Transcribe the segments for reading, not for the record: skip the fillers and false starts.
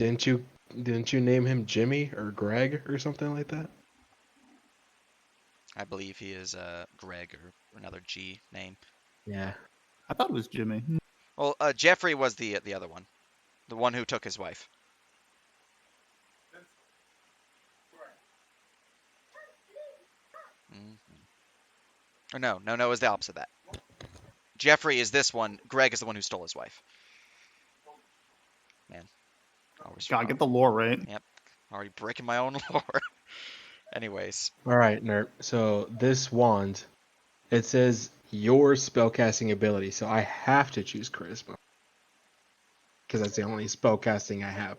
Didn't you name him Jimmy or Greg or something like that? I believe he is Greg or another G name. Yeah. I thought it was Jimmy. Well, Jeffrey was the other one, the one who took his wife. Or no, it was the opposite of that. Jeffrey is this one. Greg is the one who stole his wife. Man, Gotta get the lore right. Yep, already breaking my own lore. Anyways, All right, Nerp. So this wand, it says your spellcasting ability, so I have to choose charisma because that's the only spellcasting I have,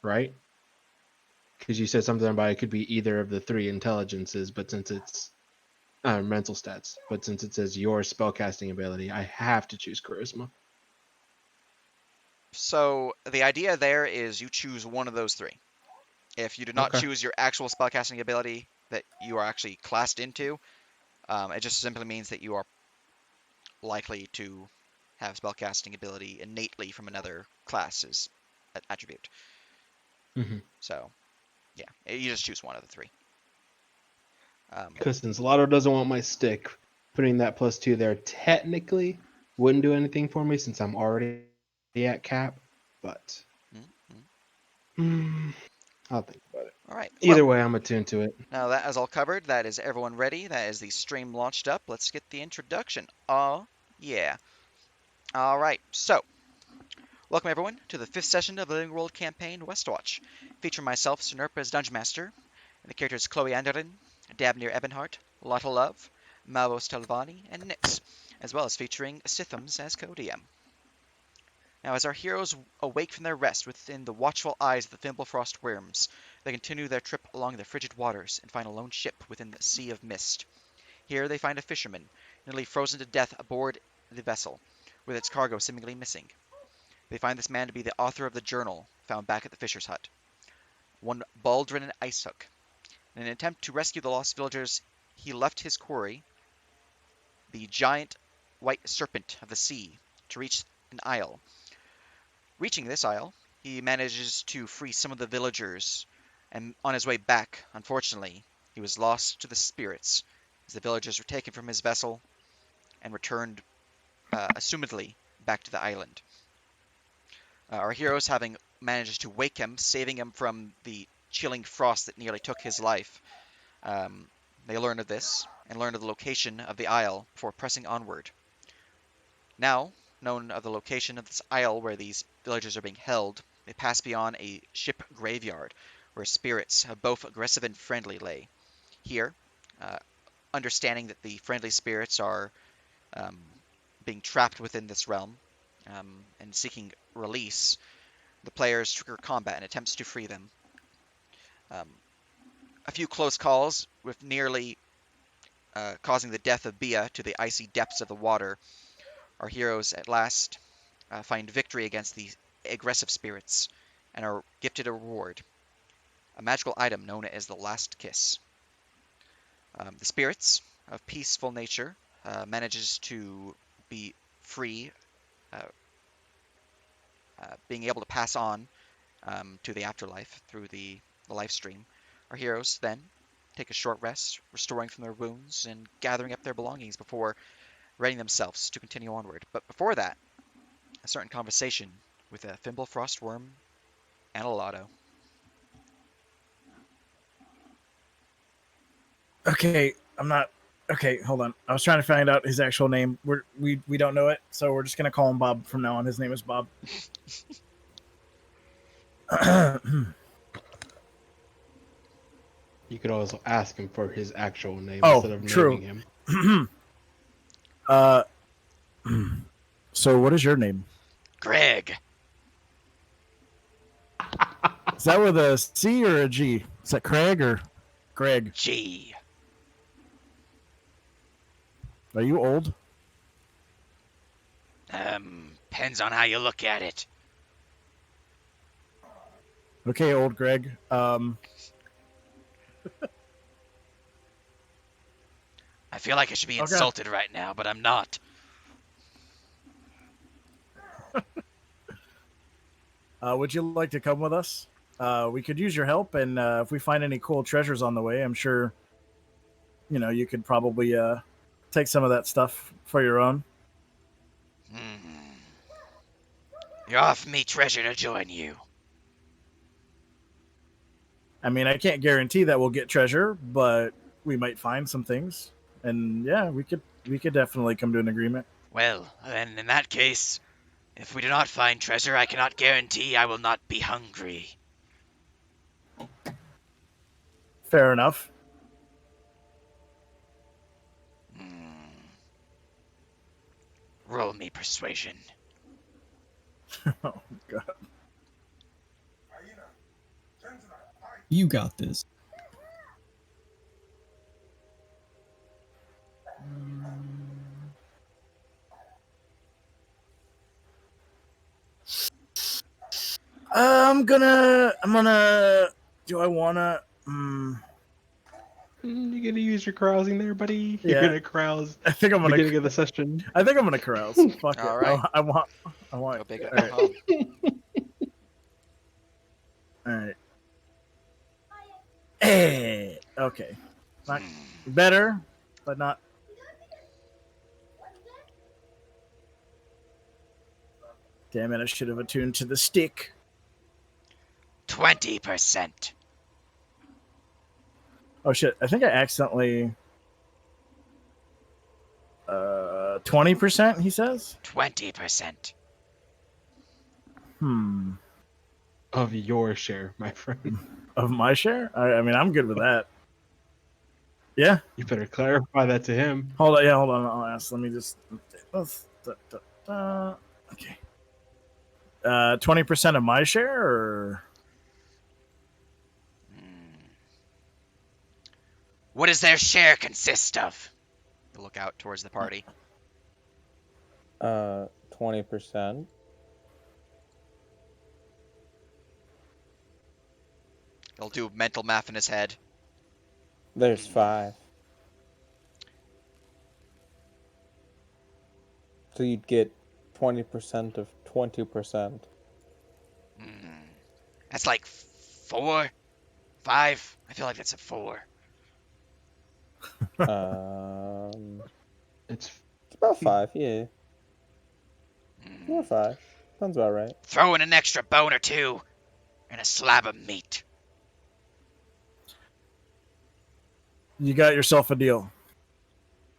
right? Because you said something about it could be either of the three intelligences, but since it's mental stats, but since it says your spellcasting ability, I have to choose charisma. so the idea there is you choose one of those three. If you do not Okay. choose your actual spellcasting ability that you are actually classed into, it just simply means that you are likely to have spellcasting ability innately from another class's attribute. Mm-hmm. So, yeah, you just choose one of the three. Because since Lotto doesn't want my stick, putting that +2 there technically wouldn't do anything for me since I'm already at cap, but I'll think about it. All right. Either way, I'm attuned to it. Now that is all covered. That is everyone ready. That is the stream launched up. Let's get the introduction. Oh, yeah. All right. So, welcome everyone to the 5th session of the Living World campaign Westwatch, featuring myself, Sinerpa as Dungeon Master, and the characters Chloe Anderton, Dabnir Ebonheart, Lotta Love, Malvo Stelvani, and Nyx, as well as featuring Sithams as co-DM. Now, as our heroes awake from their rest within the watchful eyes of the Thimblefrost worms, they continue their trip along the frigid waters and find a lone ship within the Sea of Mist. Here they find a fisherman, nearly frozen to death aboard the vessel, with its cargo seemingly missing. They find this man to be the author of the journal found back at the fisher's hut, one Baldrin Icehook. In an attempt to rescue the lost villagers, he left his quarry, the giant white serpent of the sea, to reach an isle. Reaching this isle, he manages to free some of the villagers, and on his way back, unfortunately, he was lost to the spirits, as the villagers were taken from his vessel and returned, assumedly, back to the island. Our heroes, having managed to wake him, saving him from the chilling frost that nearly took his life, they learn of this and learn of the location of the isle before pressing onward. Now, known of the location of this isle where these villagers are being held, they pass beyond a ship graveyard where spirits, both aggressive and friendly, lay. Here, uh, understanding that the friendly spirits are being trapped within this realm and seeking release, the players trigger combat and attempts to free them. A few close calls, with nearly causing the death of Bia to the icy depths of the water. Our heroes at last find victory against the aggressive spirits and are gifted a reward, a magical item known as the Last Kiss. The spirits, of peaceful nature, manages to be free, uh, being able to pass on to the afterlife through the life stream. Our heroes then take a short rest, restoring from their wounds and gathering up their belongings before readying themselves to continue onward. But before that, a certain conversation with a Thimblefrost worm and a Lotto. Okay, I'm not. Okay, hold on. I was trying to find out his actual name. We don't know it, so we're just gonna call him Bob from now on. His name is Bob. You could also ask him for his actual name Oh, instead of true. naming him. So what is your name? Greg! Is that with a C or a G? Is that Craig or Greg? G. Are you old? Depends on how you look at it. Okay, old Greg. I feel like I should be insulted right now, but I'm not. would you like to come with us? We could use your help, and if we find any cool treasures on the way, I'm sure, you could probably take some of that stuff for your own. You offer me treasure to join you. I mean, I can't guarantee that we'll get treasure, but we might find some things. And yeah, we could definitely come to an agreement. Well, then in that case, if we do not find treasure, I cannot guarantee I will not be hungry. Fair enough. Roll me persuasion. Oh god. You got this. I'm gonna. Do I wanna? You're gonna use your carousing there, buddy. Yeah. You're gonna carouse. I think I'm gonna. Beginning of the session. I think I'm gonna carouse. Fuck All it. right. I want. Go big or all right. go home. All right. Hey. Okay. Not better, but not. Damn it! I should have attuned to the stick. 20%. Oh shit! I think I accidentally. 20%. He says. 20%. Of your share, my friend. Of my share. I mean, I'm good with that. Yeah. You better clarify that to him. Hold on. Yeah. Hold on. I'll ask. Let me just. Okay. 20% of my share, or What does their share consist of? You look out towards the party. 20%. He'll do mental math in his head. There's 5. So you'd get 20% of 20%. That's like 4, 5. I feel like that's a 4. It's It's about 5, yeah. 4 or 5. Sounds about right. Throw in an extra bone or 2 and a slab of meat. you got yourself a deal.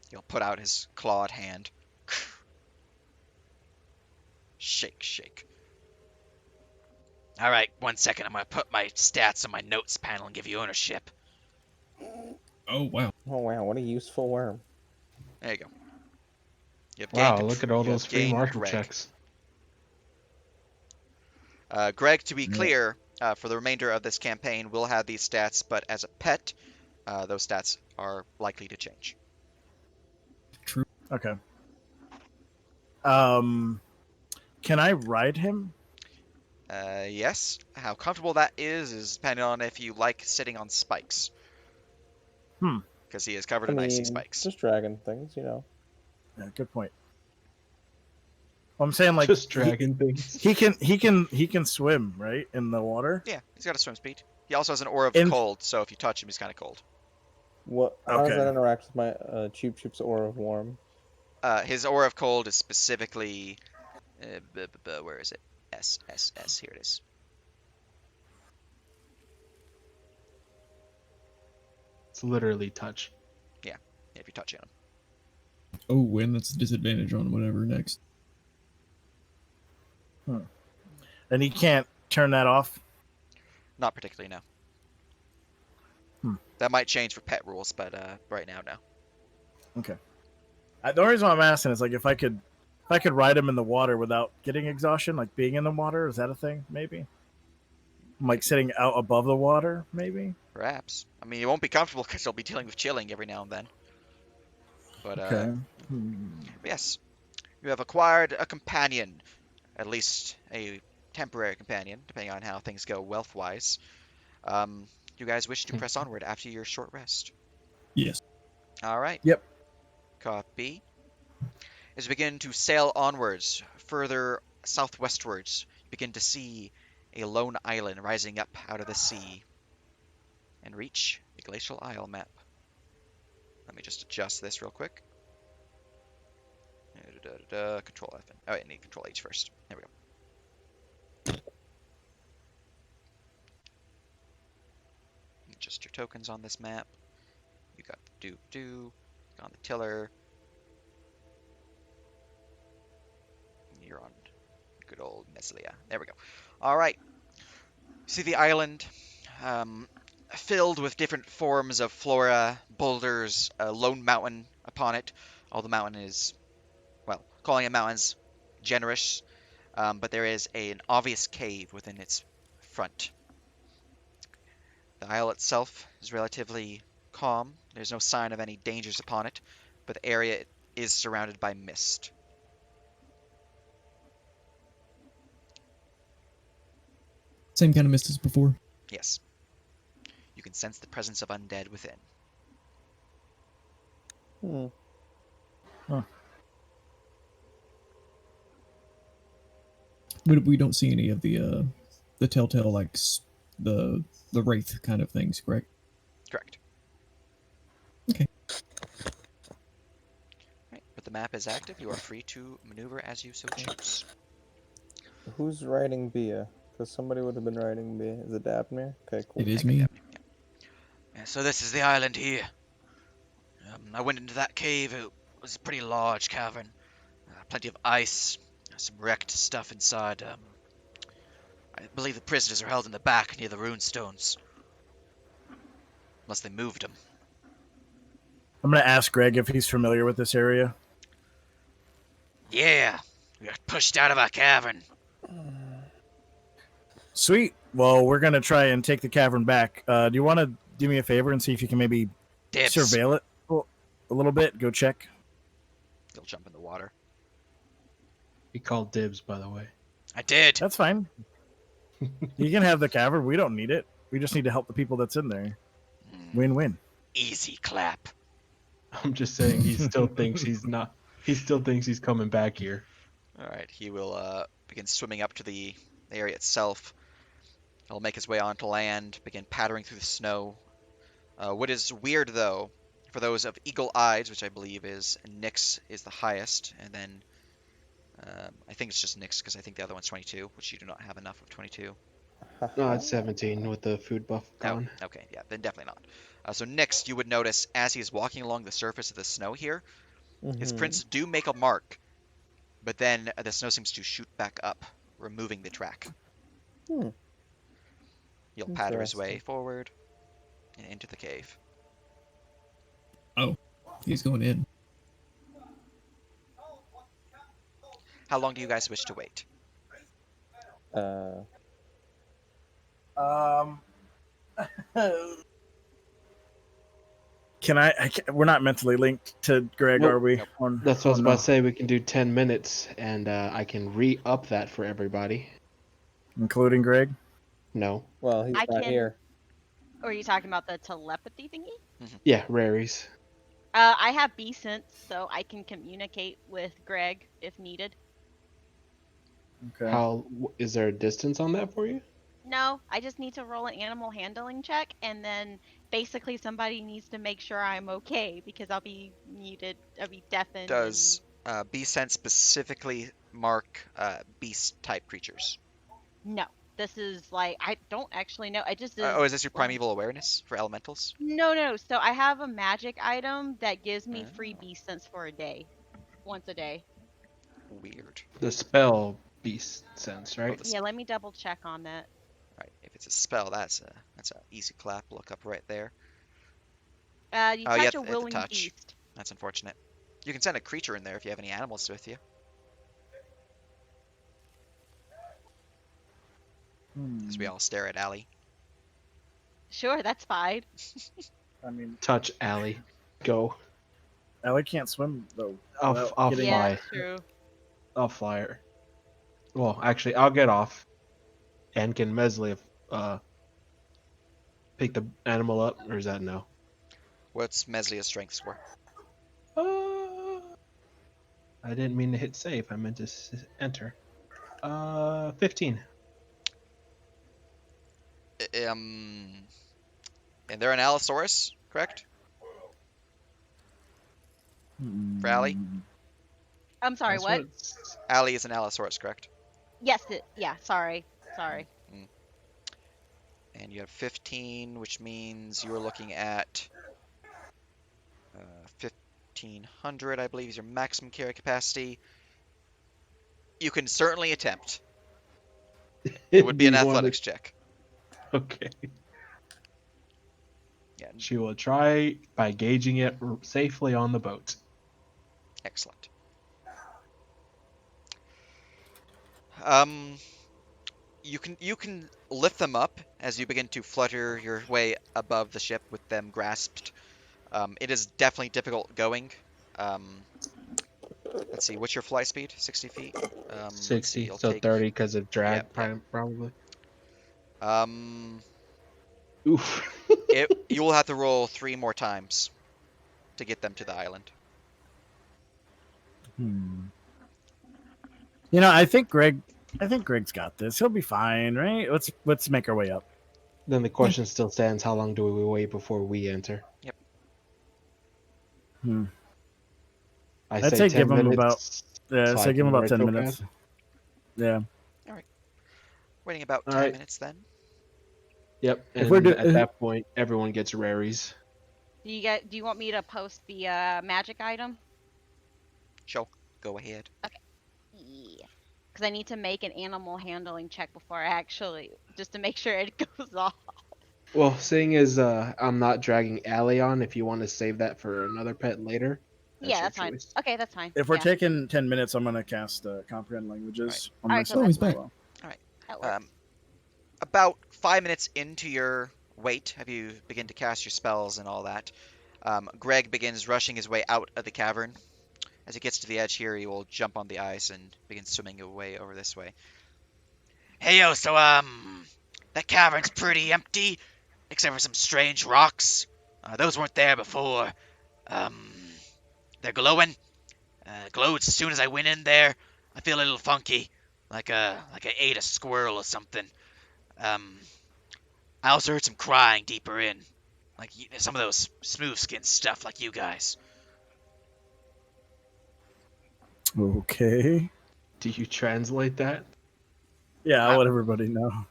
He'll put out his clawed hand. Shake, shake. All right, 1 second. I'm going to put my stats on my notes panel and give you ownership. Oh, wow. Oh wow, what a useful worm. There you go. You have wow. gained- Look at all you have those free gained marshal Greg. checks. Greg, to be clear, for the remainder of this campaign, we'll have these stats, but as a pet, those stats are likely to change. True. Okay. Can I ride him? Yes. How comfortable that is depending on if you like sitting on spikes. Because he is covered in icy spikes. Just dragon things, you know. Yeah, good point. Well, I'm saying like Just dragon things. he can swim, right, in the water. Yeah, he's got a swim speed. He also has an aura of In- cold, so if you touch him, he's kind of cold. How does Okay. that interact with my Cheap Choop's aura of warm? His aura of cold is specifically... where is it? S. Here it is. It's literally touch. Yeah, if you're touching him. Oh, and that's a disadvantage on whatever next. And he can't turn that off. Not particularly, no. That might change for pet rules, but right now, no. Okay. The only reason why I'm asking is like if I could ride him in the water without getting exhaustion, like being in the water, is that a thing? Maybe. Like sitting out above the water, maybe. Perhaps. I mean, you won't be comfortable because you'll be dealing with chilling every now and then. But Okay. yes, you have acquired a companion, at least a temporary companion, depending on how things go wealth-wise. You guys wish to press onward after your short rest. Yes. All right. Yep. Copy. As you begin to sail onwards, further southwestwards, you begin to see a lone island rising up out of the sea, and reach the Glacial Isle map. Let me just adjust this real quick. Control F. Oh, I need Control H first. There we go. Adjust your tokens on this map. You got the do on the tiller. You're on good old Meslia. There we go. All right. See the island filled with different forms of flora, boulders, a lone mountain upon it. All the mountain is, well, calling it mountains, generous, but there is an obvious cave within its front. The isle itself is relatively calm. There's no sign of any dangers upon it, but the area is surrounded by mist. Same kind of mist as before. Yes. You can sense the presence of undead within. Hmm. We don't see any of the telltale like the wraith kind of things, correct? Correct. Okay. Right, but the map is active. You are free to maneuver as you so choose. Who's riding Bia? Because somebody would have been riding Bia. Is it Dabnir? Okay, cool. It is Thank you, me. Dabney. Yeah, so this is the island here. I went into that cave. It was a pretty large cavern. Plenty of ice, some wrecked stuff inside. I believe the prisoners are held in the back near the rune stones. Unless they moved them. I'm gonna ask Greg if he's familiar with this area. Yeah, we got pushed out of our cavern. Sweet. Well, we're gonna try and take the cavern back. Do you want to do me a favor and see if you can maybe Dibs. surveil it a little bit? Go check. They'll jump in the water. He called dibs, by the way. I did. That's fine. You can have the cavern. We don't need it. We just need to help the people that's in there. Win-win. Easy clap. I'm just saying he still thinks he's not. He still thinks he's coming back here. All right, he will begin swimming up to the area itself. He'll make his way onto land, begin pattering through the snow. What is weird, though, for those of eagle eyes, which I believe is Nyx is the highest, and then I think it's just Nyx because I think the other one's 22, which you do not have enough of 22. No, it's 17 with the food buff gone. Oh, okay, yeah, then definitely not. So Nyx, you would notice as he is walking along the surface of the snow here, his prints do make a mark, but then the snow seems to shoot back up, removing the track. Hmm. He'll patter his way Interesting. forward and into the cave. Oh, he's going in. How long do you guys wish to wait? Can I we're not mentally linked to Greg, Nope. are we? Nope. That's what I was about no. to say. We can do 10 minutes, and I can re-up that for everybody. Including Greg? No. Well, he's I not can- here. Or are you talking about the telepathy thingy? Yeah, raries. I have B sense, so I can communicate with Greg if needed. Okay. Is there a distance on that for you? No, I just need to roll an animal handling check, and then basically somebody needs to make sure I'm okay because I'll be muted, I'll be deafened. Does B-Sense specifically mark beast-type creatures? No, this is like I don't actually know. I just Is this your primeval awareness for elementals? No. So I have a magic item that gives me free Oh. B sense for a day, once a day. Weird. The spell beast sense, right? the Yeah, let me double check on that. Right. If it's a spell, that's a easy clap. Look up right there. You Oh, touch yeah, a at the willing touch. beast. That's unfortunate. You can send a creature in there if you have any animals with you. As we all stare at Allie. Sure, that's fine. I mean, Touch Allie. Go. Ellie can't swim though. I'll without getting- Yeah, fly. that's true. I'll fly her. Well, actually, I'll get off. And can Mesli pick the animal up, or is that no? What's Meslia's strength score? I didn't mean to hit save. I meant to enter. 15. And they're an Allosaurus, correct? For Allie? I'm sorry, That's what? Allie is an Allosaurus, correct? Yes, yeah, sorry. Sorry. And you have 15, which means you are looking at 1,500, I believe, is your maximum carry capacity. You can certainly attempt. It would be Do an you want athletics check. Okay. Yeah, She will try by gauging it safely on the boat. excellent. You can lift them up as you begin to flutter your way above the ship with them grasped. It is definitely difficult going. Let's see, what's your fly speed? 60 feet. Let's see, 60, you'll so take. 30 because of drag, Yep. probably. Um, Oof. you will have to roll 3 more times to get them to the island. You know, I think Greg's got this. He'll be fine, right? Let's make our way up. Then the question still stands: how long do we wait before we enter? Yep. I'd say give 10 him about minutes. say give him about 10 minutes. Yeah. All right. Waiting about All 10 right. minutes then. Yep. If And we're at that point, everyone gets raries. Do you want me to post the magic item? Sure. Go ahead. Yeah. Because I need to make an animal handling check before I actually, just to make sure it goes off. Well, seeing as I'm not dragging Allie on, if you want to save that for another pet later, Yeah, your that's fine. choice. Okay, that's fine. If we're Yeah, taking 10 minutes, I'm gonna cast comprehend languages on Alright, myself so as that's back. well. that works. About 5 minutes into your wait, have you begin to cast your spells and all that? Greg begins rushing his way out of the cavern. As he gets to the edge here, he will jump on the ice and begin swimming away over this way. Hey yo, so that cavern's pretty empty, except for some strange rocks. Those weren't there before. Um, they're glowing. Glowed as soon as I went in there. I feel a little funky, like I ate a squirrel or something. I also heard some crying deeper in, like some of those smooth skin stuff, like you guys. Okay. Do you translate that? Yeah, I'll let everybody know.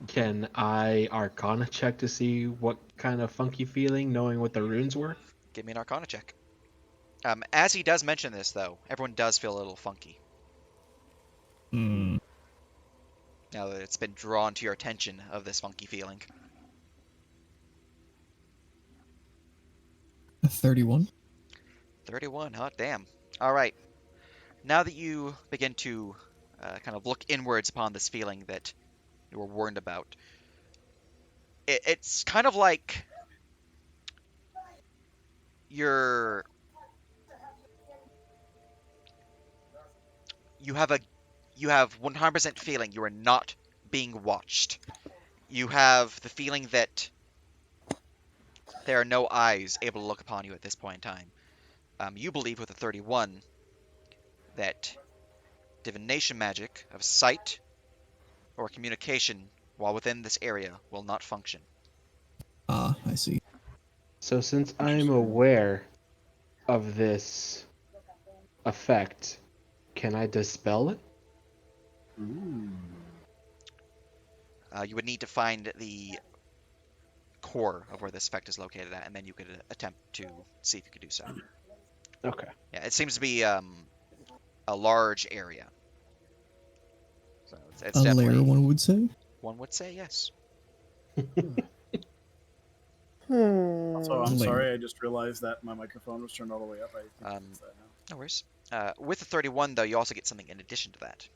Can I Arcana check to see what kind of funky feeling, knowing what the runes were? Give me an Arcana check. As he does mention this, though, everyone does feel a little funky. Hmm. Now that it's been drawn to your attention of this funky feeling. 31. 31, hot damn. Alright. Now that you begin to kind of look inwards upon this feeling that you were warned about, it's kind of like you're... You have 100% feeling you are not being watched. You have the feeling that there are no eyes able to look upon you at this point in time. You believe with a 31 that divination magic of sight or communication while within this area will not function. Ah, I see. So since I'm aware of this effect, can I dispel it? You would need to find the core of where this effect is located at, and then you could attempt to see if you could do so. Okay. Yeah, it seems to be a large area. So it's A definitely lair, one would say. one would say yes. Also, I'm Later. sorry, I just realized that my microphone was turned all the way up. I think I Um, fixed that now. No worries. With the 31, though, you also get something in addition to that.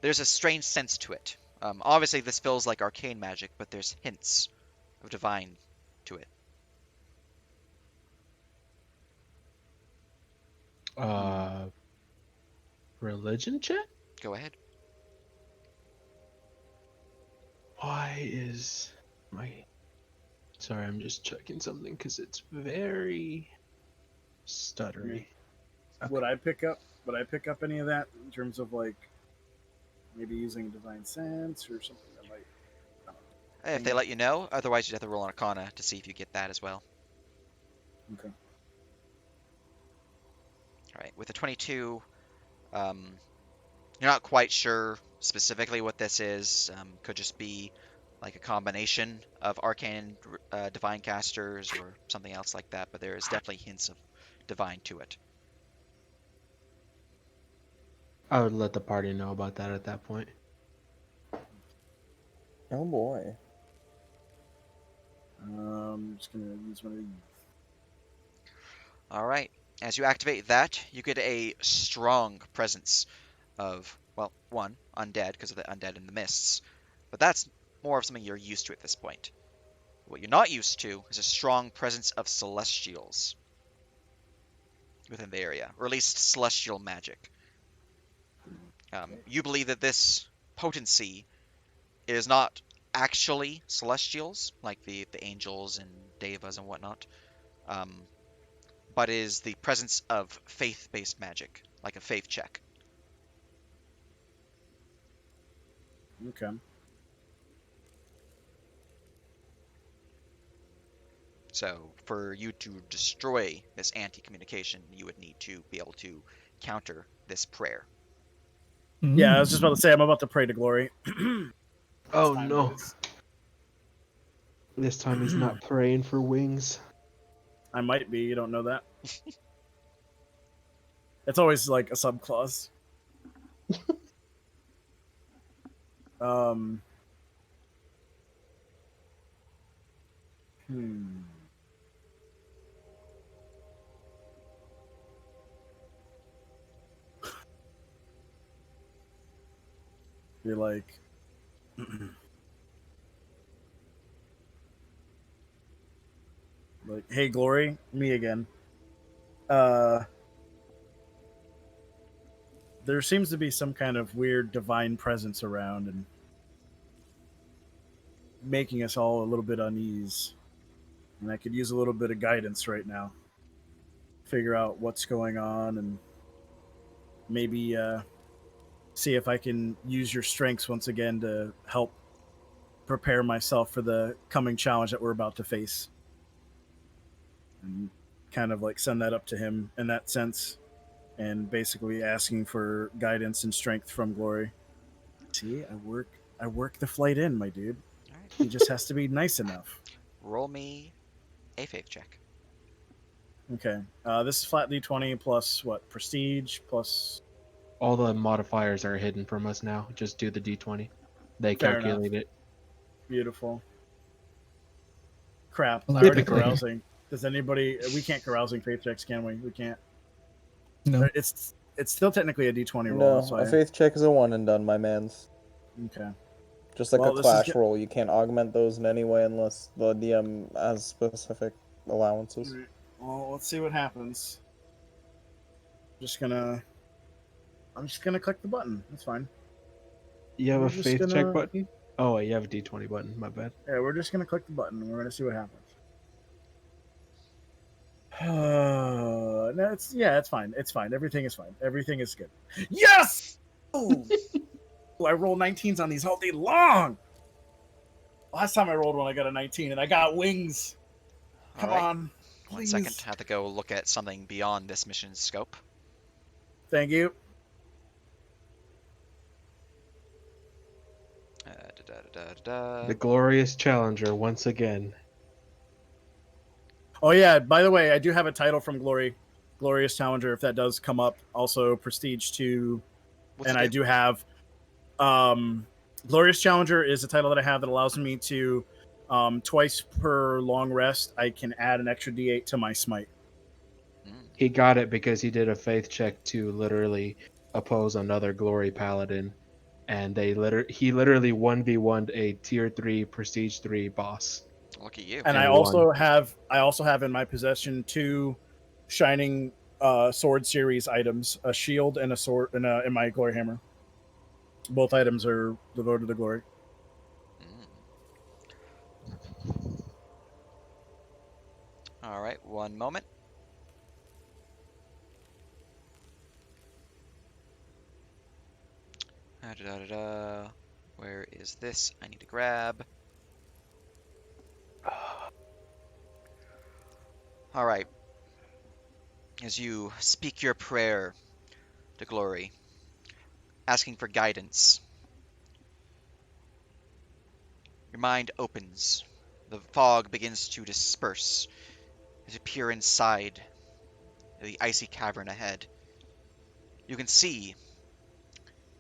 There's a strange sense to it. Obviously, this feels like arcane magic, but there's hints of divine to it. Religion check? Go ahead. Why is my... Sorry, I'm just checking something because it's very stuttery. Okay. Would I pick up any of that in terms of like maybe using divine sense or something that might If they let you know, otherwise you'd have to roll an Arcana to see if you get that as well. Okay. All right, with a 22, you're not quite sure specifically what this is. Could just be like a combination of arcane divine casters or something else like that, but there is definitely hints of divine to it. I would let the party know about that at that point. Oh boy. Just gonna use one of these. All right, as you activate that, you get a strong presence of, well, one, undead because of the undead in the mists, but that's more of something you're used to at this point. What you're not used to is a strong presence of celestials within the area, or at least celestial magic. You believe that this potency is not actually celestials, like the angels and devas and whatnot, but is the presence of faith-based magic, like a faith check. Okay. So for you to destroy this anti-communication, you would need to be able to counter this prayer. Yeah, I was just about to say I'm about to pray to glory. Oh Time no. is. This time he's not praying for wings. I might be. You don't know that. It's always like a subclause. um. Hmm. You're like. Like, hey, glory, me again. There seems to be some kind of weird divine presence around and making us all a little bit unease. And I could use a little bit of guidance right now. Figure out what's going on and maybe see if I can use your strengths once again to help prepare myself for the coming challenge that we're about to face. And kind of like send that up to him in that sense and basically asking for guidance and strength from glory. See, I work the flight in, my dude. All right. He just has to be nice enough. Roll me a faith check. Okay. This is flat D20 plus what? Prestige plus. All the modifiers are hidden from us now. Just do the d20. They Fair enough. calculate it. Beautiful. Crap. Well, I already typically. carousing. Does anybody? We can't carousing faith checks, can we? We can't. No. It's still technically a D20 roll. No, That's why. a faith check is a one and done, my mans. Okay. Just like Well, a this is clash get- roll, you can't augment those in any way unless the DM has specific allowances. Alright, well, let's see what happens. I'm just gonna click the button. That's fine. You have We're a just faith check gonna- button? Oh, wait, you have a d20 button. My bad. Yeah, we're just gonna click the button and we're gonna see what happens. No, it's fine. It's fine. Everything is fine. Everything is good. Yes! Oh, I roll 19s on these all day long. Last time I rolled one, I got a 19, and I got wings. All Come right. on, 1 please. second. I have to go look at something beyond this mission's scope. Thank you. The glorious challenger once again. Oh yeah. By the way, I do have a title from Glory, Glorious Challenger. If that does come up, also Prestige 2, What's and it I do? do have Glorious Challenger is a title that I have that allows me to twice per long rest. I can add an extra D8 to my smite. He got it because he did a faith check to literally oppose another glory paladin, and he literally 1v1'd a tier 3 prestige 3 boss. Look at you. And I And also have in my possession 2 shining sword series items, a shield and a sword, and in my glory hammer. Both items are devoted to glory. All right, 1 moment. Where is this? I need to grab. All right. As you speak your prayer to glory, asking for guidance, your mind opens. The fog begins to disperse as you peer inside the icy cavern ahead. You can see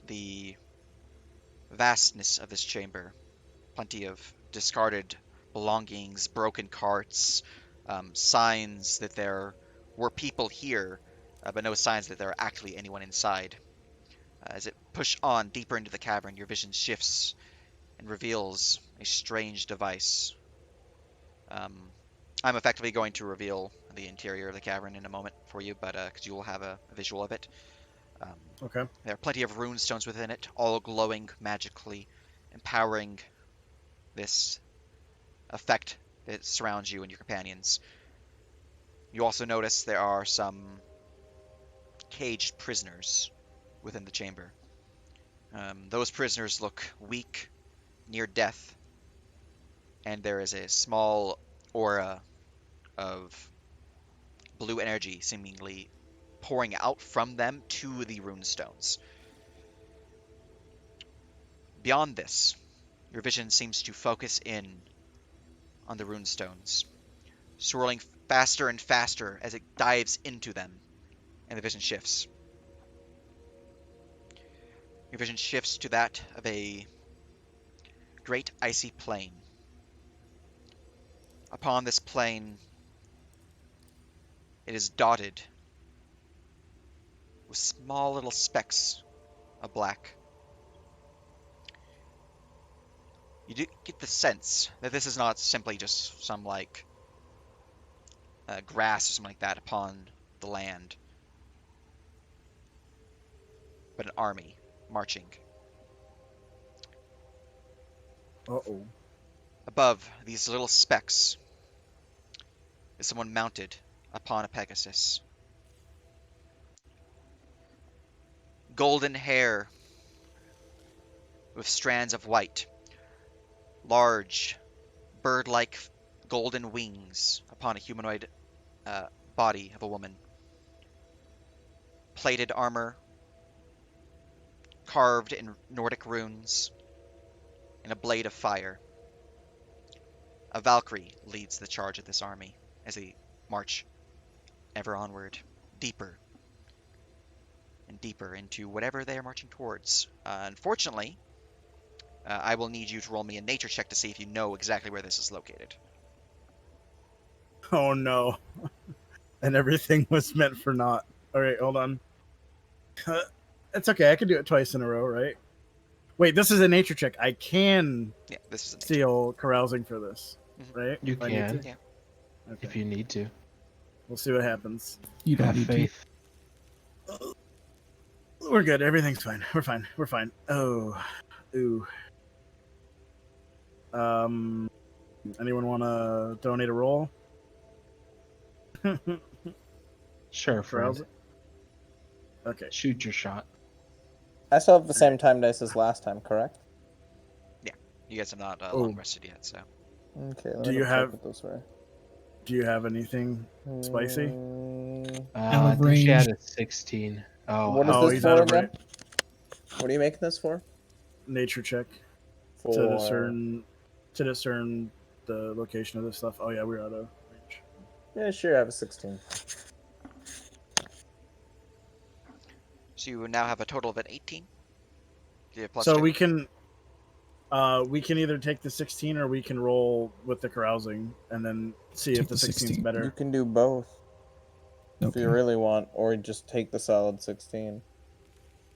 the vastness of this chamber. Plenty of discarded belongings, broken carts, signs that there were people here, but no signs that there are actually anyone inside. As it push on deeper into the cavern, your vision shifts and reveals a strange device. I'm effectively going to reveal the interior of the cavern in a moment for you, but because you will have a visual of it. Okay. There are plenty of rune stones within it, all glowing magically, empowering this effect that surrounds you and your companions. You also notice there are some caged prisoners within the chamber. Those prisoners look weak, near death, and there is a small aura of blue energy seemingly pouring out from them to the runestones. Beyond this, your vision seems to focus in on the runestones, swirling faster and faster as it dives into them, and the vision shifts. Your vision shifts to that of a great icy plain. Upon this plain, it is dotted with small little specks of black. You do get the sense that this is not simply just some grass or something like that upon the land, but an army marching. Uh-oh. Above these little specks is someone mounted upon a Pegasus. Golden hair with strands of white, large bird-like golden wings upon a humanoid body of a woman. Plated armor, carved in Nordic runes, and a blade of fire. A Valkyrie leads the charge of this army as they march ever onward, deeper and deeper into whatever they are marching towards. Unfortunately, I will need you to roll me a nature check to see if you know exactly where this is located. Oh no. And everything was meant for naught. All right, hold on. It's okay. I can do it twice in a row, right? Wait, this is a nature check. I can Yeah, this is a nature. steal carousing for this, Mhm. right? You If I need can. to? Yeah. Okay. If you need to. We'll see what happens. You don't Have need faith. We're good. Everything's fine. We're fine. We're fine. Oh, ooh. Anyone want to donate a roll? Sure, friend. Carousing. Okay. Shoot your shot. I still have the same time dice as last time, correct? You guys have not Oh. long rested yet, so. Okay, let Do me you check have- what those were. Do you have anything spicy? Out I of think she had range. a 16. Oh, What is Oh, this he's for out of again? What are you making this for? Nature check For to discern the location of this stuff. Oh yeah, we're out of range. Yeah, sure. I have a 16. So you now have a total of an 18? Do you have plus So 2? we can either take the 16 or we can roll with the carousing and then see Take if the the 16 is 16. better. You can do both if Okay. you really want, or just take the solid 16.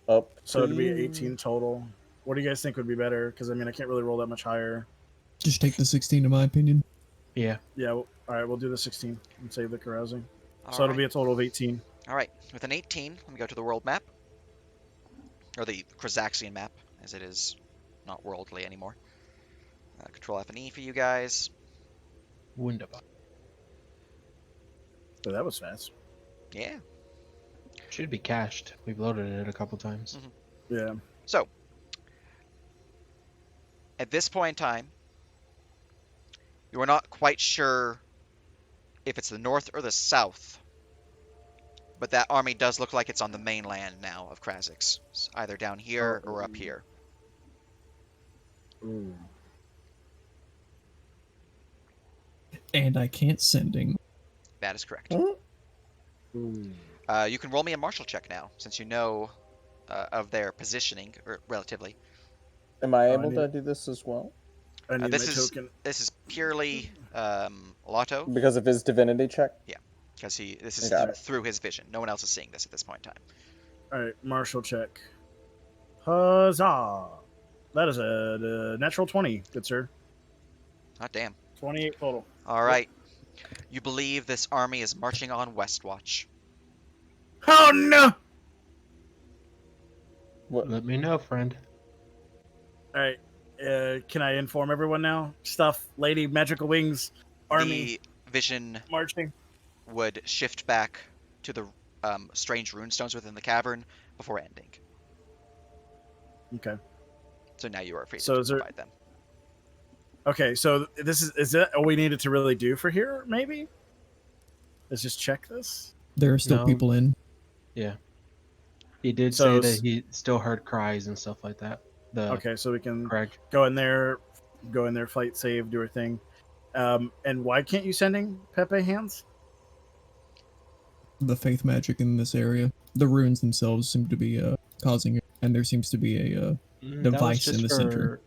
Up. So to it'd be you. 18 total. What do you guys think would be better? Because I mean, I can't really roll that much higher. Just take the 16, in my opinion. yeah. Yeah. All right, we'll do the 16 and save the carousing. All So it'll right. be a total of 18. All right. With an 18, let me go to the world map. Or the Krazaxian map, as it is not worldly anymore. Control F and E for you guys. Wunderbar. So that was fast. Yeah. Should be cached. We've loaded it a couple times. Yeah. So, at this point in time, you are not quite sure if it's the north or the south. But that army does look like it's on the mainland now of Khrazix. It's either down here or up here. And I can't sending. That is correct. Hmm? You can roll me a martial check now, since you know of their positioning, or relatively. Am I I able need- to do this as well? I need this my is token. this is purely Lotto, Because of his divinity check? because this is Got it. through his vision. No one else is seeing this at this point in time. All right, martial check. Huzzah! That is a natural 20. Good sir. Hot damn. 28 total. All right. You believe this army is marching on Westwatch. Oh no! What? Let me know, friend. All right. Can I inform everyone now? Stuff, lady, magical wings, army The vision marching. would shift back to the strange runestones within the cavern before ending. Okay. So now you are free So to is there- provide them. Okay, so this is that all we needed to really do for here? Maybe. Let's just check this. There are still No. people in. He did So say that he still heard cries and stuff like that. Okay, so we can Craig. go in there, fight, save, do our thing. And why can't you sending Pepe hands? The faith magic in this area. The runes themselves seem to be causing it, and there seems to be a device in the center.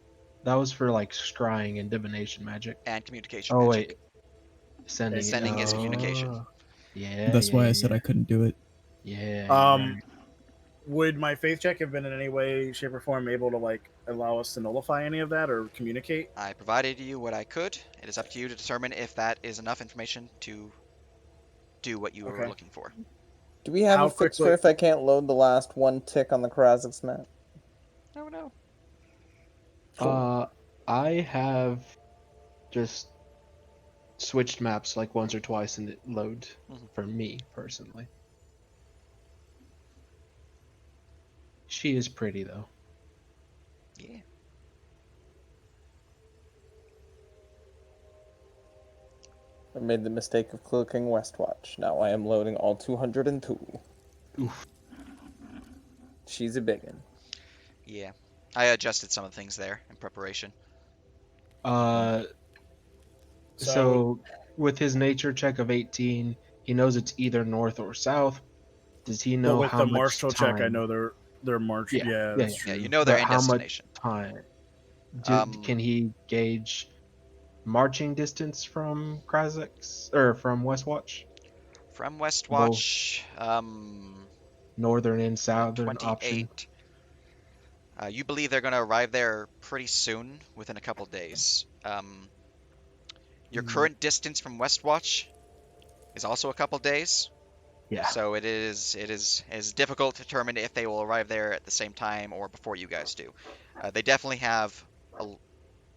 That was for like scrying and divination magic. And communication Oh magic. wait, sending. Sending is communication. Oh. Yeah. That's why I said I couldn't do it. Yeah. Um, Would my faith check have been in any way, shape, or form able to like allow us to nullify any of that or communicate? I provided you what I could. It is up to you to determine if that is enough information to do what you were Okay. looking for. Do we have How a fix for quickly- if I can't load the last one tick on the Khrazix map? No, no. I have just switched maps like once or twice and it load Mhm. for me personally. She is pretty though. Yeah. I made the mistake of clicking Westwatch. Now I am loading all 202. Oof. She's a biggin. Yeah. I adjusted some of the things there in preparation. So with his nature check of 18, he knows it's either north or south. Does he know But with how the much martial check, I time- know they're marching. Yeah, Yeah, yeah, that's yeah. true. Yeah, you know their But end how much destination. time? Um, Can he gauge marching distance from Khrazix or from Westwatch? From Westwatch, Northern and southern option. 28. You believe they're going to arrive there pretty soon, within a couple days. Your current distance from Westwatch is also a couple days. Yeah. So it is difficult to determine if they will arrive there at the same time or before you guys do. They definitely have a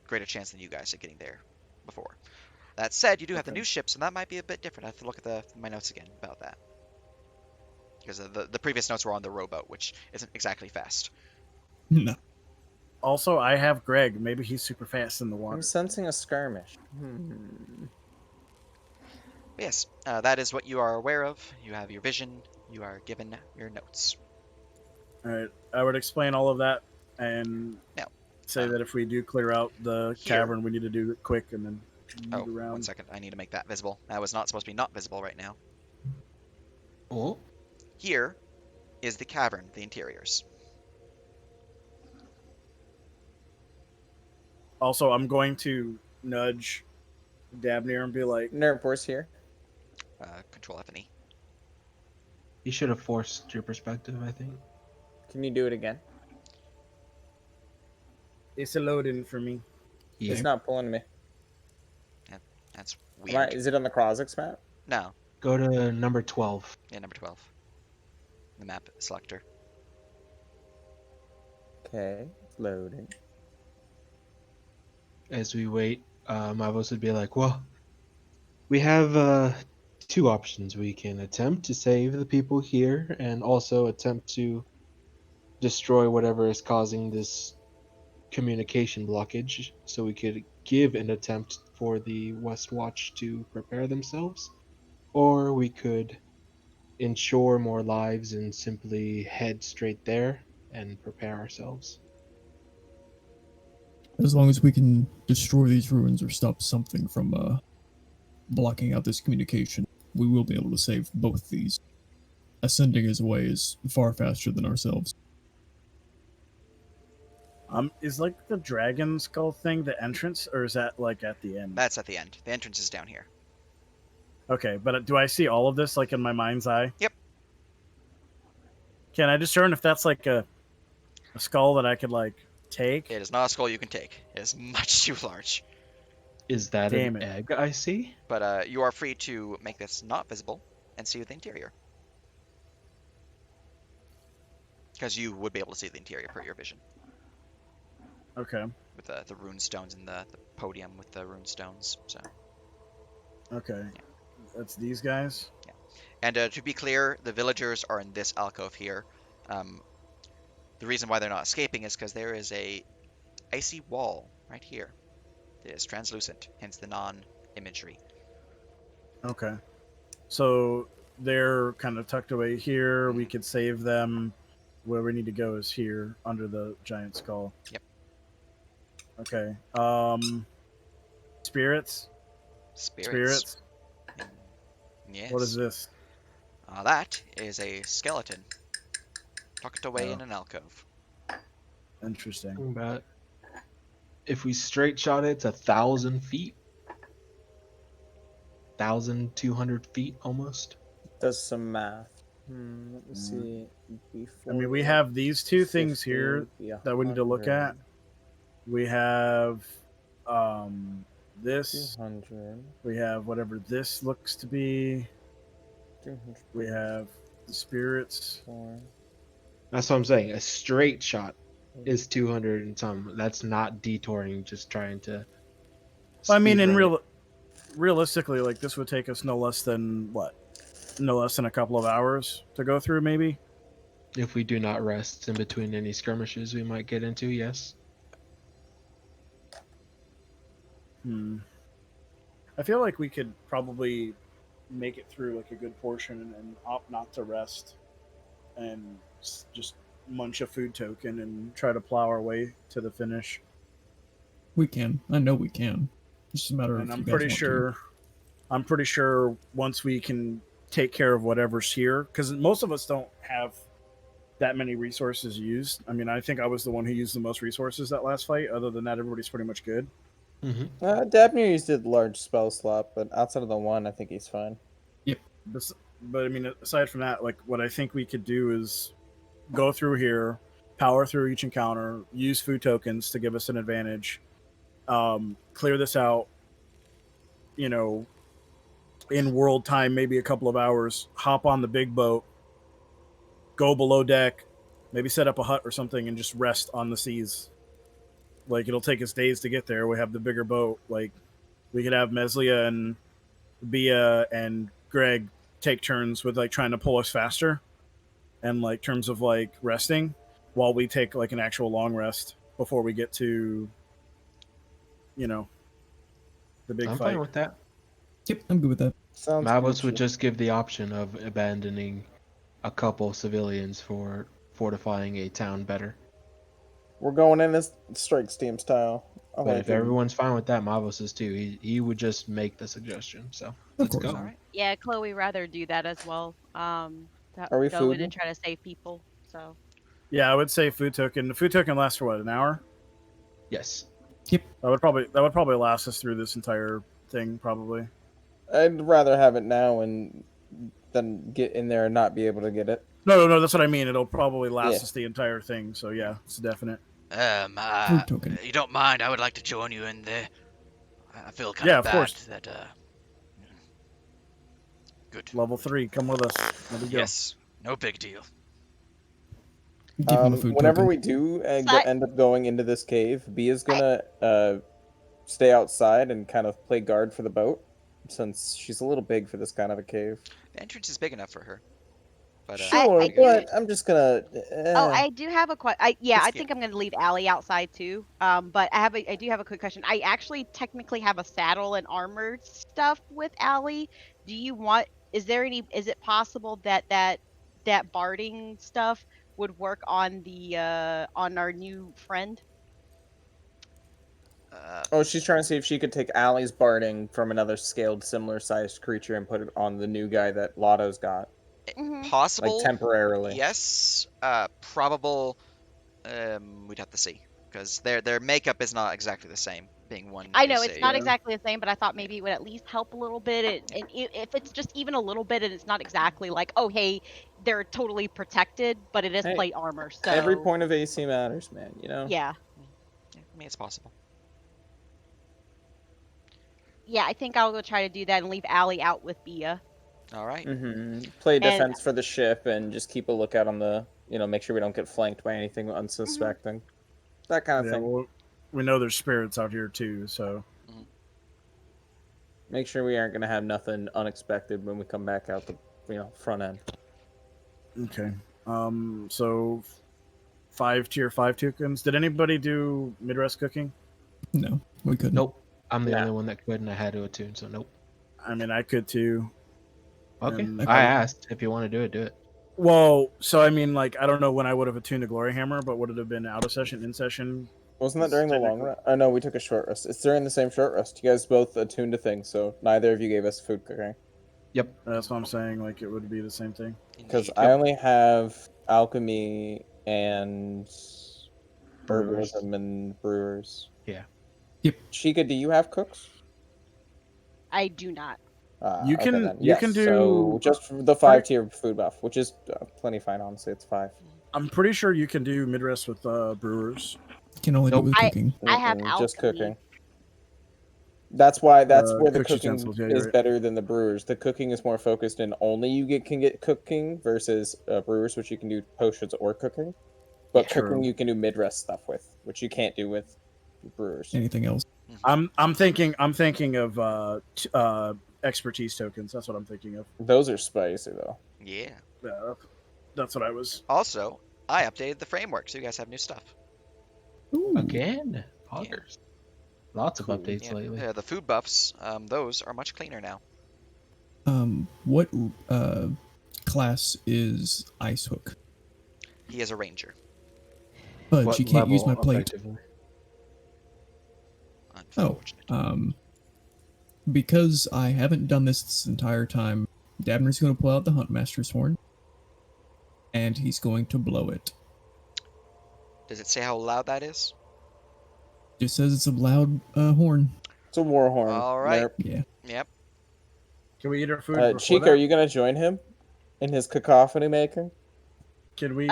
greater chance than you guys at getting there before. That said, you do have the Okay. new ships, and that might be a bit different. I have to look at my notes again about that. Because the previous notes were on the rowboat, which isn't exactly fast. No. Also, I have Greg. Maybe he's super fast in the water. I'm sensing a skirmish. Hmm. But yes, that is what you are aware of. You have your vision. You are given your notes. All right, I would explain all of that and Now, say that if we do clear out the here- cavern, we need to do it quick and then Oh, move around. 1 second. I need to make that visible. That was not supposed to be not visible right now. Oh. Here is the cavern, the interiors. Also, I'm going to nudge Dabnir and be like, Nerf force here. Control F and E. You should have forced your perspective, I think. Can you do it again? "It's a load-in for me." Yeah. It's not pulling me. That's Am I, weird. is it on the Khrazix map? No, Go to number 12. yeah, number 12. The map selector. Okay, it's loading. As we wait, my voice would be like, well, we have two options. We can attempt to save the people here and also attempt to destroy whatever is causing this communication blockage so we could give an attempt for the Westwatch to prepare themselves. Or we could ensure more lives and simply head straight there and prepare ourselves. As long as we can destroy these ruins or stop something from blocking out this communication, we will be able to save both these. Ascending his way is far faster than ourselves. Is like the dragon skull thing the entrance, or is that like at the end? That's at the end. The entrance is down here. Okay, but do I see all of this like in my mind's eye? Yep. Can I discern if that's like a skull that I could like take? It is not a skull you can take. It is much too large. Is that Damn an it. egg I see? But you are free to make this not visible and see the interior. Because you would be able to see the interior per your vision. Okay. With the rune stones and the podium with the rune stones. So. Okay. That's these guys? And to be clear, the villagers are in this alcove here. The reason why they're not escaping is because there is a icy wall right here. It is translucent, hence the non-imagery. Okay. So they're kind of tucked away here. We could save them. Where we need to go is here, under the giant skull. Yep. Okay. Spirits? Spirits. Yes. What is this? That is a skeleton. Tucked away Oh. in an alcove. Interesting. But if we straight shot it, it's 1,000 feet. 1,200 feet almost. Does some math. Let me see. I mean, we have these two things here that we need to look at. We have this. 200. We have whatever this looks to be. 300. We have the spirits. 4. That's what I'm saying. A straight shot is 200 and some. That's not detouring, just trying to. Well, I mean, speed in run it. realistically, like this would take us no less than what? No less than a couple of hours to go through, maybe. If we do not rest in between any skirmishes we might get into, yes. I feel like we could probably make it through like a good portion and opt not to rest and just munch a food token and try to plow our way to the finish. We can. I know we can. It's just a matter of. And if I'm you guys pretty want sure. I'm pretty sure once we can take care of whatever's here, because most of us don't have that many resources used. I mean, I think I was the one who used the most resources that last fight. Other than that, everybody's pretty much good. Mm-hmm. Dabnir used a large spell slot, but outside of the one, I think he's fine. But I mean, aside from that, like what I think we could do is go through here, power through each encounter, use food tokens to give us an advantage, clear this out, you know, in world time, maybe a couple of hours, hop on the big boat, go below deck, maybe set up a hut or something and just rest on the seas. Like, it'll take us days to get there. We have the bigger boat. Like, we could have Meslia and Bia and Greg take turns with, like, trying to pull us faster and, like, terms of, like, resting while we take, like, an actual long rest before we get to, you know, the big I'm fight. fine with that. Yep, I'm good with that. Sounds Mavos good. would just give the option of abandoning a couple civilians for fortifying a town better. We're going in as strikes team style. I But like if it. everyone's fine with that, Mavos is too. He would just make the suggestion. So let's course. go. All right. Yeah, Chloe rather do that as well. Are we go in fooding? and try to save people. So Yeah, I would say food token. The food token lasts for what, an hour? Yes. That would probably last us through this entire thing, probably. I'd rather have it now and than get in there and not be able to get it. No, that's what I mean. It'll probably last Yeah. us the entire thing. So yeah, it's definite. Food token. You don't mind? I would like to join you in there. I feel kind Yeah, of of bad course. that. Good. Level 3, come with us. No big deal. Yes. No big deal. Give him a food Whenever token. we do Side- end up going into this cave, Bia's gonna stay outside and kind of play guard for the boat, since she's a little big for this kind of a cave. The entrance is big enough for her. But Sure, I but I'm just gonna. Oh, I do have a question. I Let's- think I'm going to leave Allie outside too. But I do have a quick question. I actually technically have a saddle and armored stuff with Allie. Do you want is it possible that barding stuff would work on on our new friend? Oh, she's trying to see if she could take Allie's barding from another scaled similar sized creature and put it on the new guy that Lotto's got. Mm-hmm. Like Possible, temporarily. yes. Probable, we'd have to see because their makeup is not exactly the same. Being one I know is it's a not exactly the same, but I thought yeah. maybe it would at least help a little bit. And if it's just even a little bit, and it's not exactly like, oh hey, they're totally protected, but it is Hey, plate armor. every So point of AC matters, man, you know? yeah, I mean, it's possible. yeah, I think I'll go try to do that and leave Allie out with Bia. All right. Play And defense for the ship and just keep a lookout on the, make sure we don't get flanked by anything unsuspecting. That kind of Yeah, thing. well, we know there's spirits out here too, so Make sure we aren't going to have nothing unexpected when we come back out the, front end. okay. So 5 tier 5 tokens. Did anybody do mid-rest cooking? No, we couldn't. Nope. I'm the Nah. only one that could, and I had to attune, so nope. I mean, I could too. Okay. And I asked if you want to do it, do it. Well, so I mean, like, I don't know when I would have attuned the glory hammer, but would it have been out of session, in session? Wasn't that during the long rest? Oh, no, we took a short rest. It's during the same short rest. You guys both attuned to things, so neither of you gave us food cooking. Yep. That's what I'm saying. Like, it would be the same thing. Because Indeed. I only have alchemy and Brewers. herbalism and brewers. Yeah. Yep. Chica, do you have cooks? I do not. You Okay, can- then. you Yes, can so do just the 5 tier food buff, which is plenty fine, honestly. It's 5. I'm pretty sure you can do mid-rest with brewers. Can only do it with cooking. I have Just alchemy. cooking. That's why where the cook cooking utensils, yeah, you're is right. better than the brewers. The cooking is more focused in only can get cooking versus brewers, which you can do potions or cooking. But True. cooking you can do mid-rest stuff with, which you can't do with brewers. Anything else? I'm thinking of expertise tokens. That's what I'm thinking of. Those are spicy though. Yeah. Yeah, that's what I was. Also, I updated the framework, so you guys have new stuff. Ooh. Again. Poggers. Lots of Cool. updates Yeah. lately. The food buffs, those are much cleaner now. What class is Ice Hook? He is a ranger. But What she can't use my level, plate. effectively? Oh, Unfortunate. because I haven't done this entire time, Dabner's going to pull out the Huntmaster's horn, and he's going to blow it. Does it say how loud that is? Just says it's a loud horn. It's a war horn. All right. Nerp. Yeah. Yep. Can we eat our food before Chica, that? are you gonna join him in his cacophony making? Can we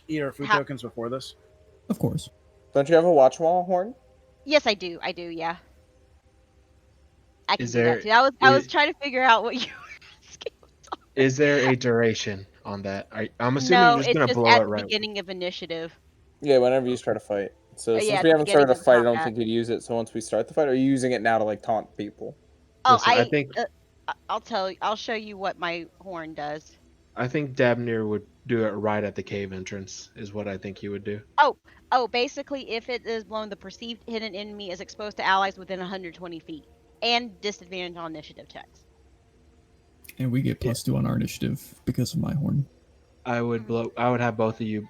eat our food How- tokens before this? Of course. Don't you have a watch wall horn? Yes, I do. I do. Yeah. I can Is do there- that too. I was trying to figure out what you were asking. Is there a duration on that? I'm assuming No, you're just it's gonna just blow at it the right. beginning of initiative. Yeah, whenever you start a fight. So Yeah, since at we the haven't started a beginning of fight, I don't combat. think you'd use it. So once we start the fight, are you using it now to like taunt people? Oh, Listen, I think I'll show you what my horn does. I think Dabnir would do it right at the cave entrance. Is what I think he would do. Oh, basically, if it is blown, the perceived hidden enemy is exposed to allies within 120 feet, and disadvantage on initiative checks. And we get +2 on our initiative because of my horn. I would blow. I would have both of you.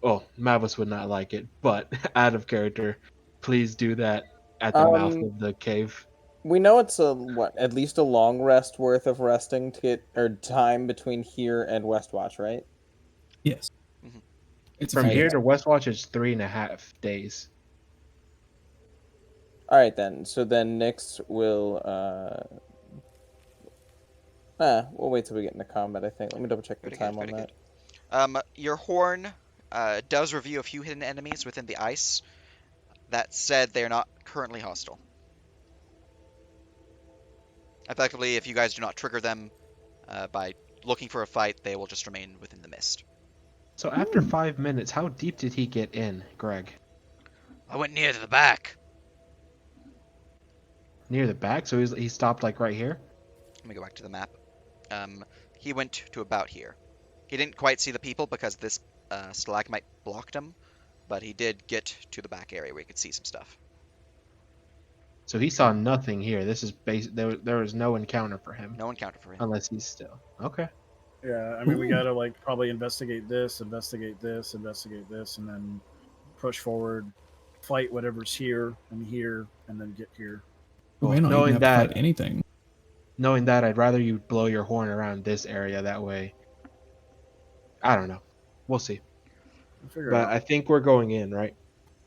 Oh, Mavis would not like it, but out of character, please do that at the mouth of the cave. We know it's at least a long rest worth of resting to get or time between here and Westwatch, right? Yes. Mhm. It's a From few here days. to Westwatch is 3.5 days. All right then. So then Nyx will we'll wait till we get into combat. I think. Let me double check the Pretty time good. on Pretty that. good. Your horn does review a few hidden enemies within the ice. That said, they are not currently hostile. Effectively, if you guys do not trigger them by looking for a fight, they will just remain within the mist. So after 5 minutes, how deep did he get in, Greg? I went near to the back. Near the back? So he stopped like right here? Let me go back to the map. He went to about here. He didn't quite see the people because this stalagmite blocked him, but he did get to the back area where he could see some stuff. So he saw nothing here. This is there was no encounter for him. No encounter for him. Unless he's still. Okay. Yeah, I mean, we Ooh. gotta like probably investigate this, and then push forward, fight whatever's here, and then get here. We Well, may not even knowing have to that, fight anything. I'd rather you blow your horn around this area. That way, I don't know. We'll see. We'll figure it But out. I think we're going in, right?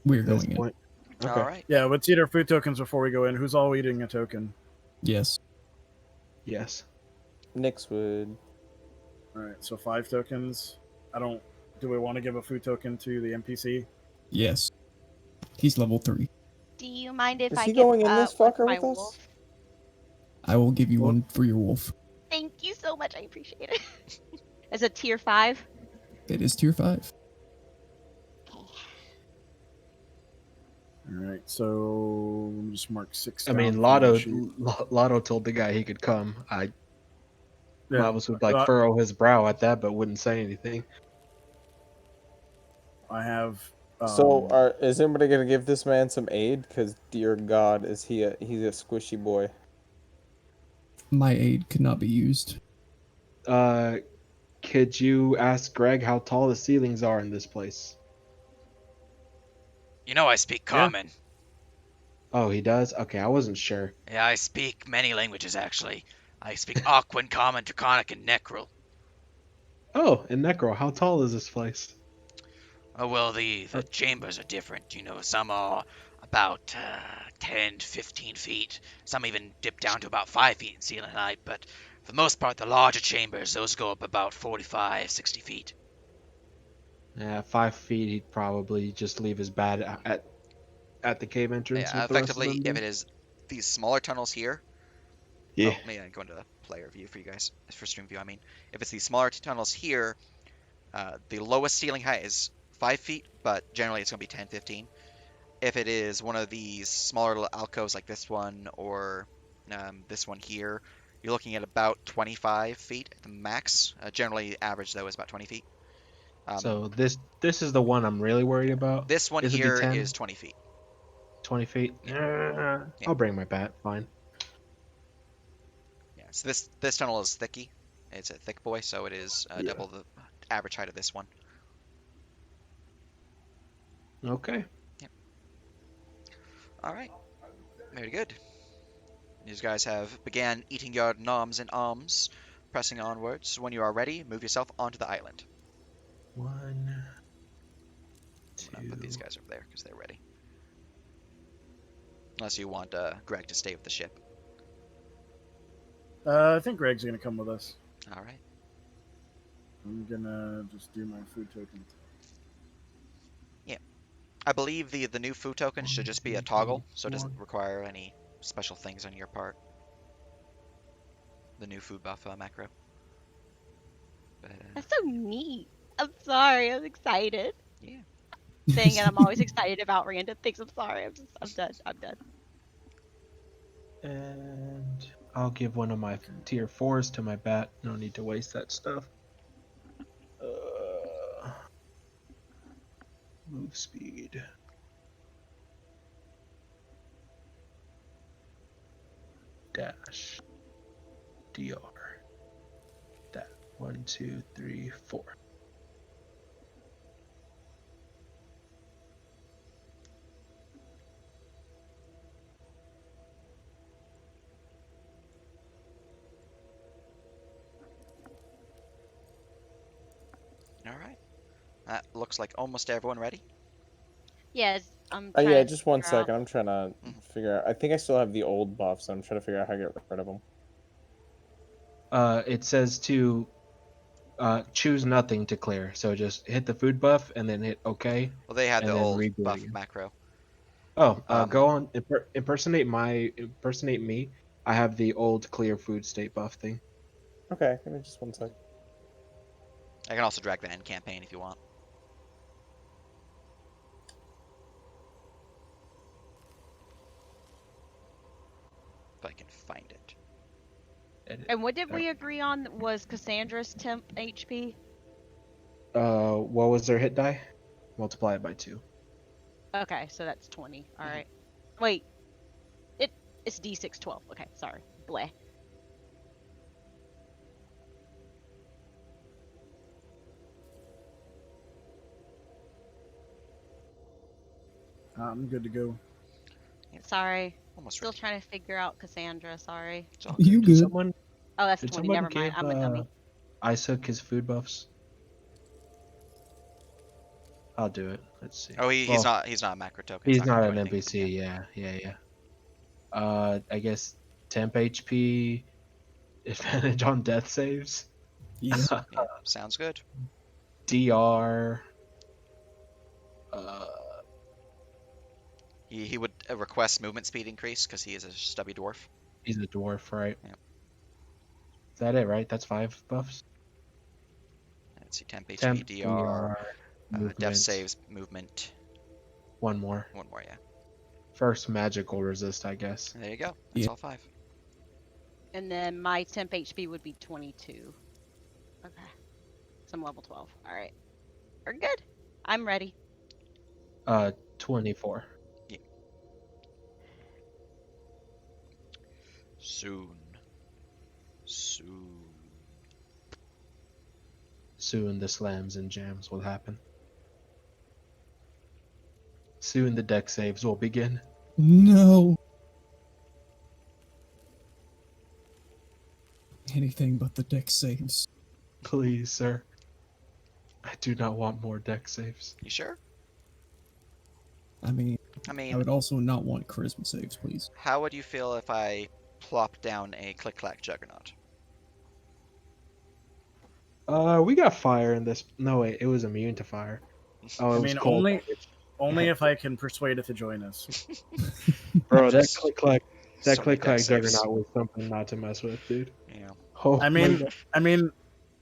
We're At this going in. point. Okay. All right. Yeah, let's eat our food tokens before we go in. Who's all eating a token? Yes. Yes. Nyx would. All right, so 5 tokens. Do we want to give a food token to the NPC? Yes. He's level 3. Do you mind if Is I he give going in this one fucker for my with us? wolf? I will give you Well- one for your wolf. Thank you so much. I appreciate it. As a tier 5. It is tier 5. All right, so let me just mark 6. I down mean, for my sheet. Lotto told the guy he could come. Yeah, Lavos would like but furrow his brow at that, but wouldn't say anything. I have. So, is anybody gonna give this man some aid? Because, dear God, he's a squishy boy. My aid could not be used. Could you ask Greg how tall the ceilings are in this place? You know I speak Yeah. Common. Oh, he does? Okay, I wasn't sure. Yeah, I speak many languages, actually. I speak Aquan, Common, Draconic, and Necril. Oh, and Necro, how tall is this place? Oh, well, the chambers are different. You know, some are about 10 to 15 feet. Some even dip down to about 5 feet in ceiling height. But for the most part, the larger chambers, those go up about 45, 60 feet. Yeah, 5 feet. He'd probably just leave his bat at the cave entrance. Yeah, with the rest of effectively, them if it is these smaller tunnels here. Yeah. Oh, maybe I go into the player view for you guys. For stream view, I mean. If it's these smaller tunnels here, the lowest ceiling height is 5 feet, but generally it's going to be 10, 15. If it is one of these smaller little alcoves like this one or this one here, you're looking at about 25 feet at the max. Generally, average though is about 20 feet. So this is the one I'm really worried about. This one Is it the here 10? is 20 feet. 20 feet. Yeah. I'll bring my bat. Fine. Yeah. So this tunnel is thicky. It's a thick boy, so it is Yeah. double the average height of this one. Okay. All right. Very good. These guys have began eating your noms and alms, pressing onwards. When you are ready, move yourself onto the island. 1, I'm 2. gonna put these guys over there because they're ready. Unless you want Greg to stay with the ship. I think Greg's gonna come with us. All right. I'm gonna just do my food token. I believe the new food token should just be a toggle, so it doesn't require any special things on your part. The new food buff macro. But, That's so neat. I'm sorry. I'm excited. yeah. Thing, and I'm always excited about random things. I'm sorry. I'm done. I'm done. And I'll give one of my tier 4s to my bat. No need to waste that stuff. Move speed. Dash. DR. That. 1, 2, 3, 4. All right. That looks like almost everyone ready. Yes. I'm. Yeah, trying to just one figure out- second. I'm trying to figure out. I think I still have the old buffs. So I'm trying to figure out how to get rid of them. It says to choose nothing to clear. So just hit the food buff and then hit OK. Well, they had And the then old redo it buff again. macro. Oh, go on. Impersonate me. I have the old clear food state buff thing. Okay, give me just one sec. I can also drag that in campaign if you want. If I can find it. Edit. And what did we agree on was Cassandra's temp HP? What was their hit die? Multiply it by 2. Okay, so that's 20. All right. Wait. It's D6 12. Okay, sorry. Bleh. I'm good to go. Sorry. Almost Still ready. trying to figure out Cassandra. Sorry. It's all You good. good? Someone Oh, that's did 20. someone Never mind. give I'm a dummy. Isaac his food buffs? I'll do it. Let's see. Oh, he's Well, not a macro token. he's Gonna not do an anything. NPC. Yeah. I guess temp HP, advantage on death saves, Yeah. Yeah, sounds good. DR. Uh, He would request movement speed increase because he is a stubby dwarf. he's a dwarf, right? Yeah. Is that it, right? That's 5 buffs. Let's see, temp HP, Temp, DR, death movement. saves, movement. One more. One more, yeah. First magical resist, I guess. There you go. That's Yeah. all 5. And then my temp HP would be 22. Okay. So I'm level 12. All right. We're good. I'm ready. 24. Soon. Soon the slams and jams will happen. Soon the deck saves will begin. No. Anything but the deck saves. Please, sir. I do not want more deck saves. You sure? I mean, I I mean, would also not want charisma saves, please. how would you feel if I plop down a click-clack juggernaut? We got fire in this. No, wait, it was immune to fire. Oh, it I was mean, cold. only if I can persuade it to join us. Bro, that Just click clack so many deck saves. juggernaut was something not to mess with, dude. Yeah. Oh, I my mean, God.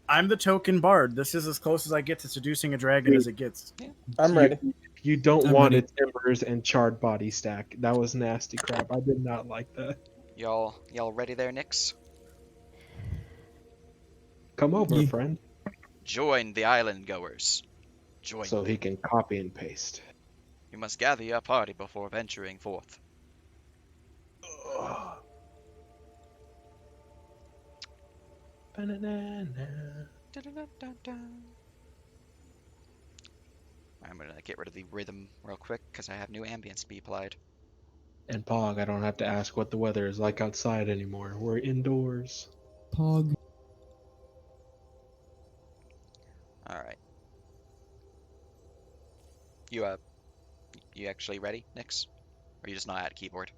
I'm the token bard. This is as close as I get to seducing a dragon as it gets. I'm ready. You don't I'm want ready. its embers and charred body stack. That was nasty crap. I did not like that. Y'all ready there, Nix? Come over, Yeah. friend, Join the island goers. Join so me. he can copy and paste. You must gather your party before venturing forth. Ugh. Ba-na-na-na. Dun-dun-dun-dun-dun. I'm gonna get rid of the rhythm real quick because I have new ambience to be applied. And Pog, I don't have to ask what the weather is like outside anymore. We're indoors. Pog. All right. You actually ready, Nix? Or you just not at keyboard?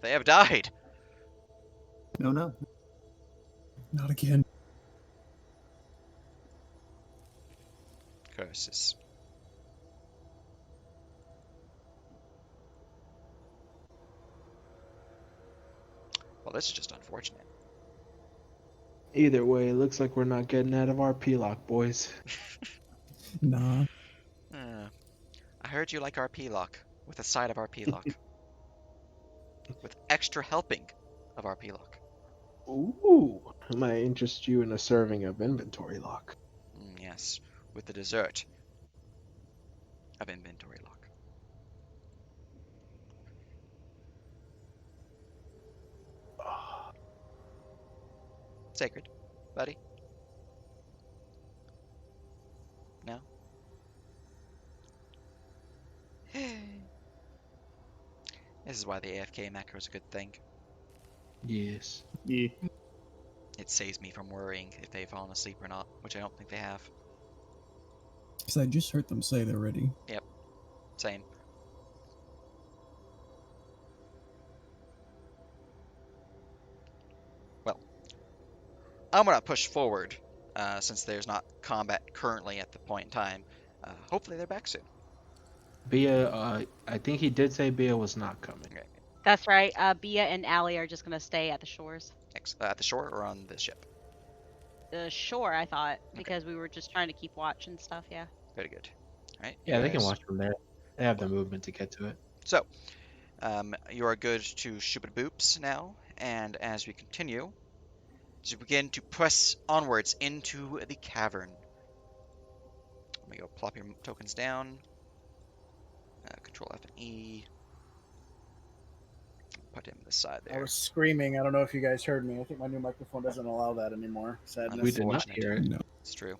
They have died. No. Not again. Curses. Well, this is just unfortunate. Either way, it looks like we're not getting out of our P-lock, boys. Nah. I heard you like RP lock with a side of RP lock. With extra helping of RP lock. Ooh, might interest you in a serving of inventory lock. Yes, with the dessert of inventory lock. Sacred, buddy? No? This is why the AFK macro is a good thing. Yes. Yeah. It saves me from worrying if they've fallen asleep or not, which I don't think they have. Because I just heard them say they're ready. Same. Well, I'm gonna push forward since there's not combat currently at the point in time. Hopefully they're back soon. Bia, I think he did say Bia was not coming. Okay. That's right. Bia and Allie are just gonna stay at the shores. At the shore or on the ship? The shore, I thought, because we were just trying to keep watch and stuff. Yeah. Very good. All right. Yeah, you they can guys- watch from there. They have the movement to get to it. So, you are good to shoot boops now, and as we continue, to begin to press onwards into the cavern. Let me go plop your tokens down. Control F and E. Put him to the side I there. was screaming. I don't know if you guys heard me. I think my new microphone doesn't allow that anymore. Sadness. We did not Unfortunate. hear it. No. It's true.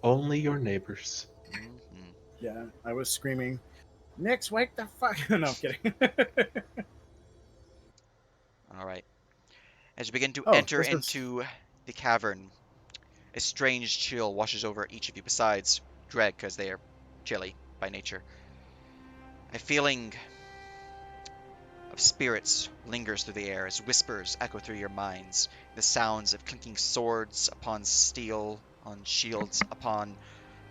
Only your neighbors. Hmm. Yeah, I was screaming. Nix, wake the fuck! No, I'm kidding. All right. As you begin to Oh, enter this is- into the cavern, a strange chill washes over each of you, besides Greg, because they are chilly by nature. A feeling of spirits lingers through the air as whispers echo through your minds. The sounds of clinking swords upon steel, on shields, upon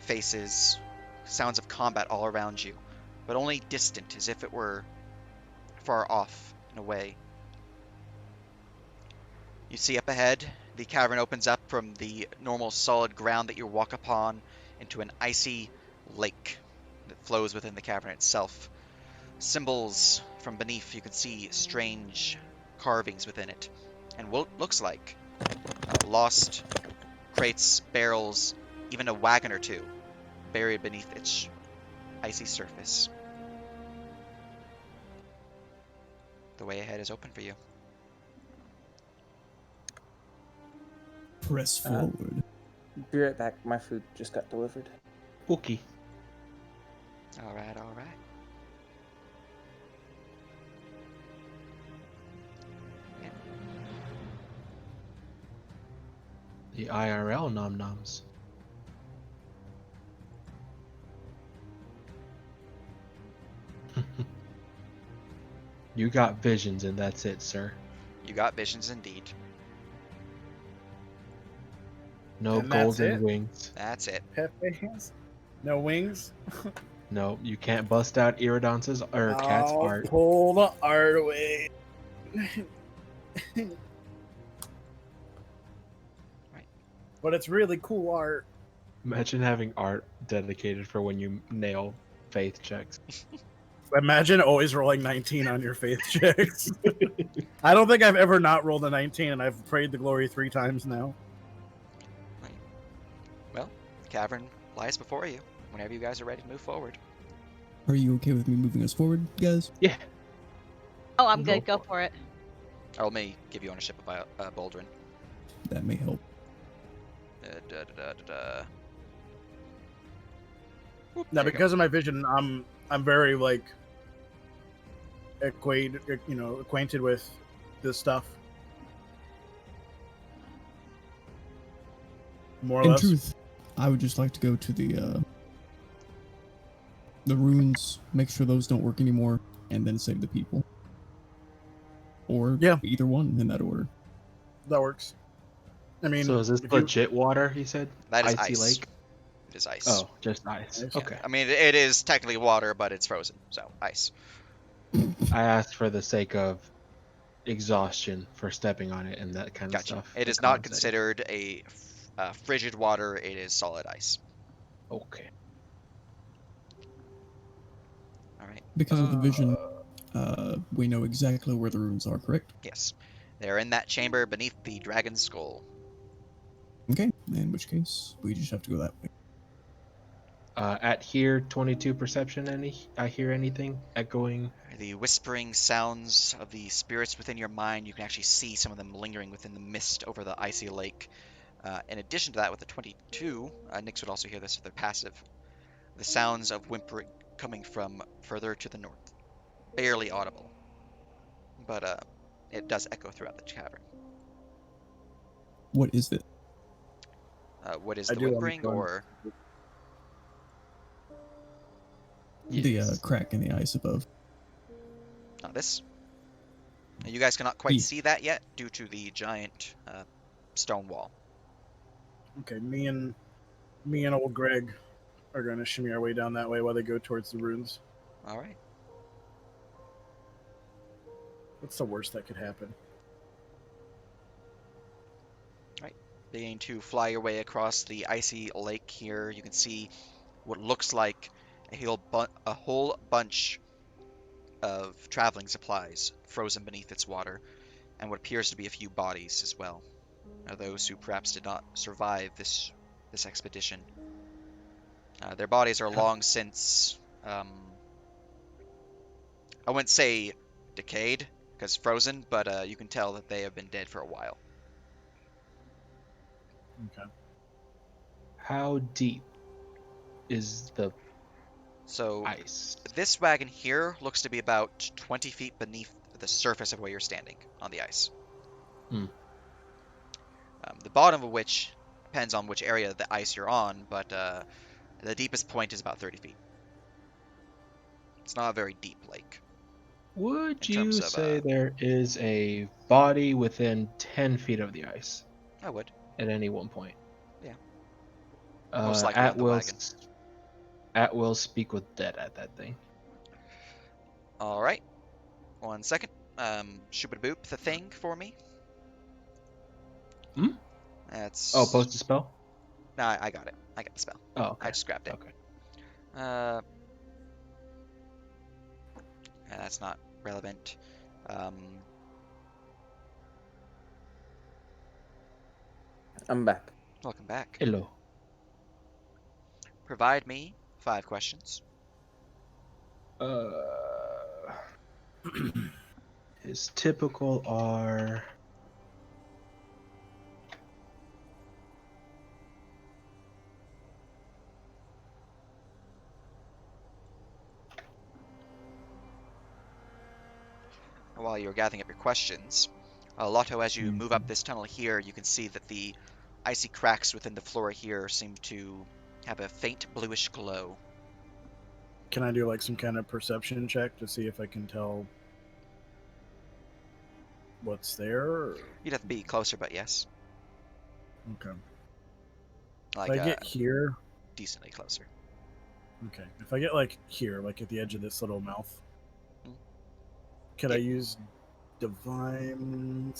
faces. Sounds of combat all around you, but only distant, as if it were far off and away. You see up ahead, the cavern opens up from the normal solid ground that you walk upon into an icy lake that flows within the cavern itself. Symbols from beneath, you can see strange carvings within it, and what looks like lost crates, barrels, even a wagon or two buried beneath its icy surface. The way ahead is open for you. Press forward. Be right back. My food just got delivered. Okay. All right, all right. The IRL nom noms. You got visions, and that's it, sir. You got visions indeed. No And that's golden it? wings. That's it. Pepe hands? No wings? No, you can't bust out Iridance's or Cat's I'll heart. pull the art away. But it's really cool art. Imagine having art dedicated for when you nail faith checks. Imagine always rolling 19 on your faith checks. I don't think I've ever not rolled a 19, and I've prayed the glory 3 times now. Well, the cavern lies before you whenever you guys are ready to move forward. Are you okay with me moving us forward, guys? Yeah. Oh, I'm Go good. Go for for it. I'll may give you ownership of Baldwin. That may help. Whoop, Now, there you go. because of my vision, I'm very like acquainted with this stuff. More or In less. truth, I would just like to go to the runes, make sure those don't work anymore, and then save the people. Or Yeah. either one in that order. That works. I mean, So is this if you- legit water, he said? That is Icy ice. lake? It is ice. Oh, just ice. Ice. Yeah. Okay. I mean, it is technically water, but it's frozen, so ice. I asked for the sake of exhaustion for stepping on it and that kind of Gotcha. stuff. It to is not compensate. considered a frigid water. It is solid ice. Okay. All right. Because of the vision, we know exactly where the runes are, correct? Yes. They're in that chamber beneath the dragon's skull. Okay, in which case, we just have to go that way. At here, 22 perception. I hear anything echoing? The whispering sounds of the spirits within your mind, you can actually see some of them lingering within the mist over the icy lake. In addition to that, with the 22, Nyx would also hear this with their passive. The sounds of whimpering coming from further to the north. Barely audible. But it does echo throughout the cavern. What is it? What is I the do whimpering, understand. or The Yes. crack in the ice above. this? Now, you guys cannot quite Yeah. see that yet due to the giant stone wall. Okay, me and old Greg are going to shimmy our way down that way while they go towards the ruins. All right. What's the worst that could happen? Beginning to fly your way across the icy lake here, you can see what looks like a whole bunch of traveling supplies frozen beneath its water, and what appears to be a few bodies as well. Now, those who perhaps did not survive this expedition. Their bodies are long since I wouldn't say decayed, because frozen, but you can tell that they have been dead for a while. Okay. How deep is the So ice? this wagon here looks to be about 20 feet beneath the surface of where you're standing on the ice. Hmm. The bottom of which depends on which area of the ice you're on, but the deepest point is about 30 feet. It's not a very deep lake. Would In terms you of, say there is a body within 10 feet of the ice I would. at any one point? Yeah. Most likely At on the wagon. At will speak with dead at that thing. All right. 1 second. Shooba-boop the thing for me. Hmm? That's. Oh, post a spell? No, I got it. I got the spell. Oh, okay. I just grabbed it. Okay. That's not relevant. Um, I'm back. Welcome back. Hello. Provide me 5 questions. His typical are. While you're gathering up your questions, Lotto, as you move up this tunnel here, you can see that the icy cracks within the floor here seem to have a faint bluish glow. Can I do like some kind of perception check to see if I can tell what's there? Or... You'd have to be closer, but yes. Okay. Like, if I get here, decently closer. okay. If I get like here, like at the edge of this little mouth, Hmm. could I use divine?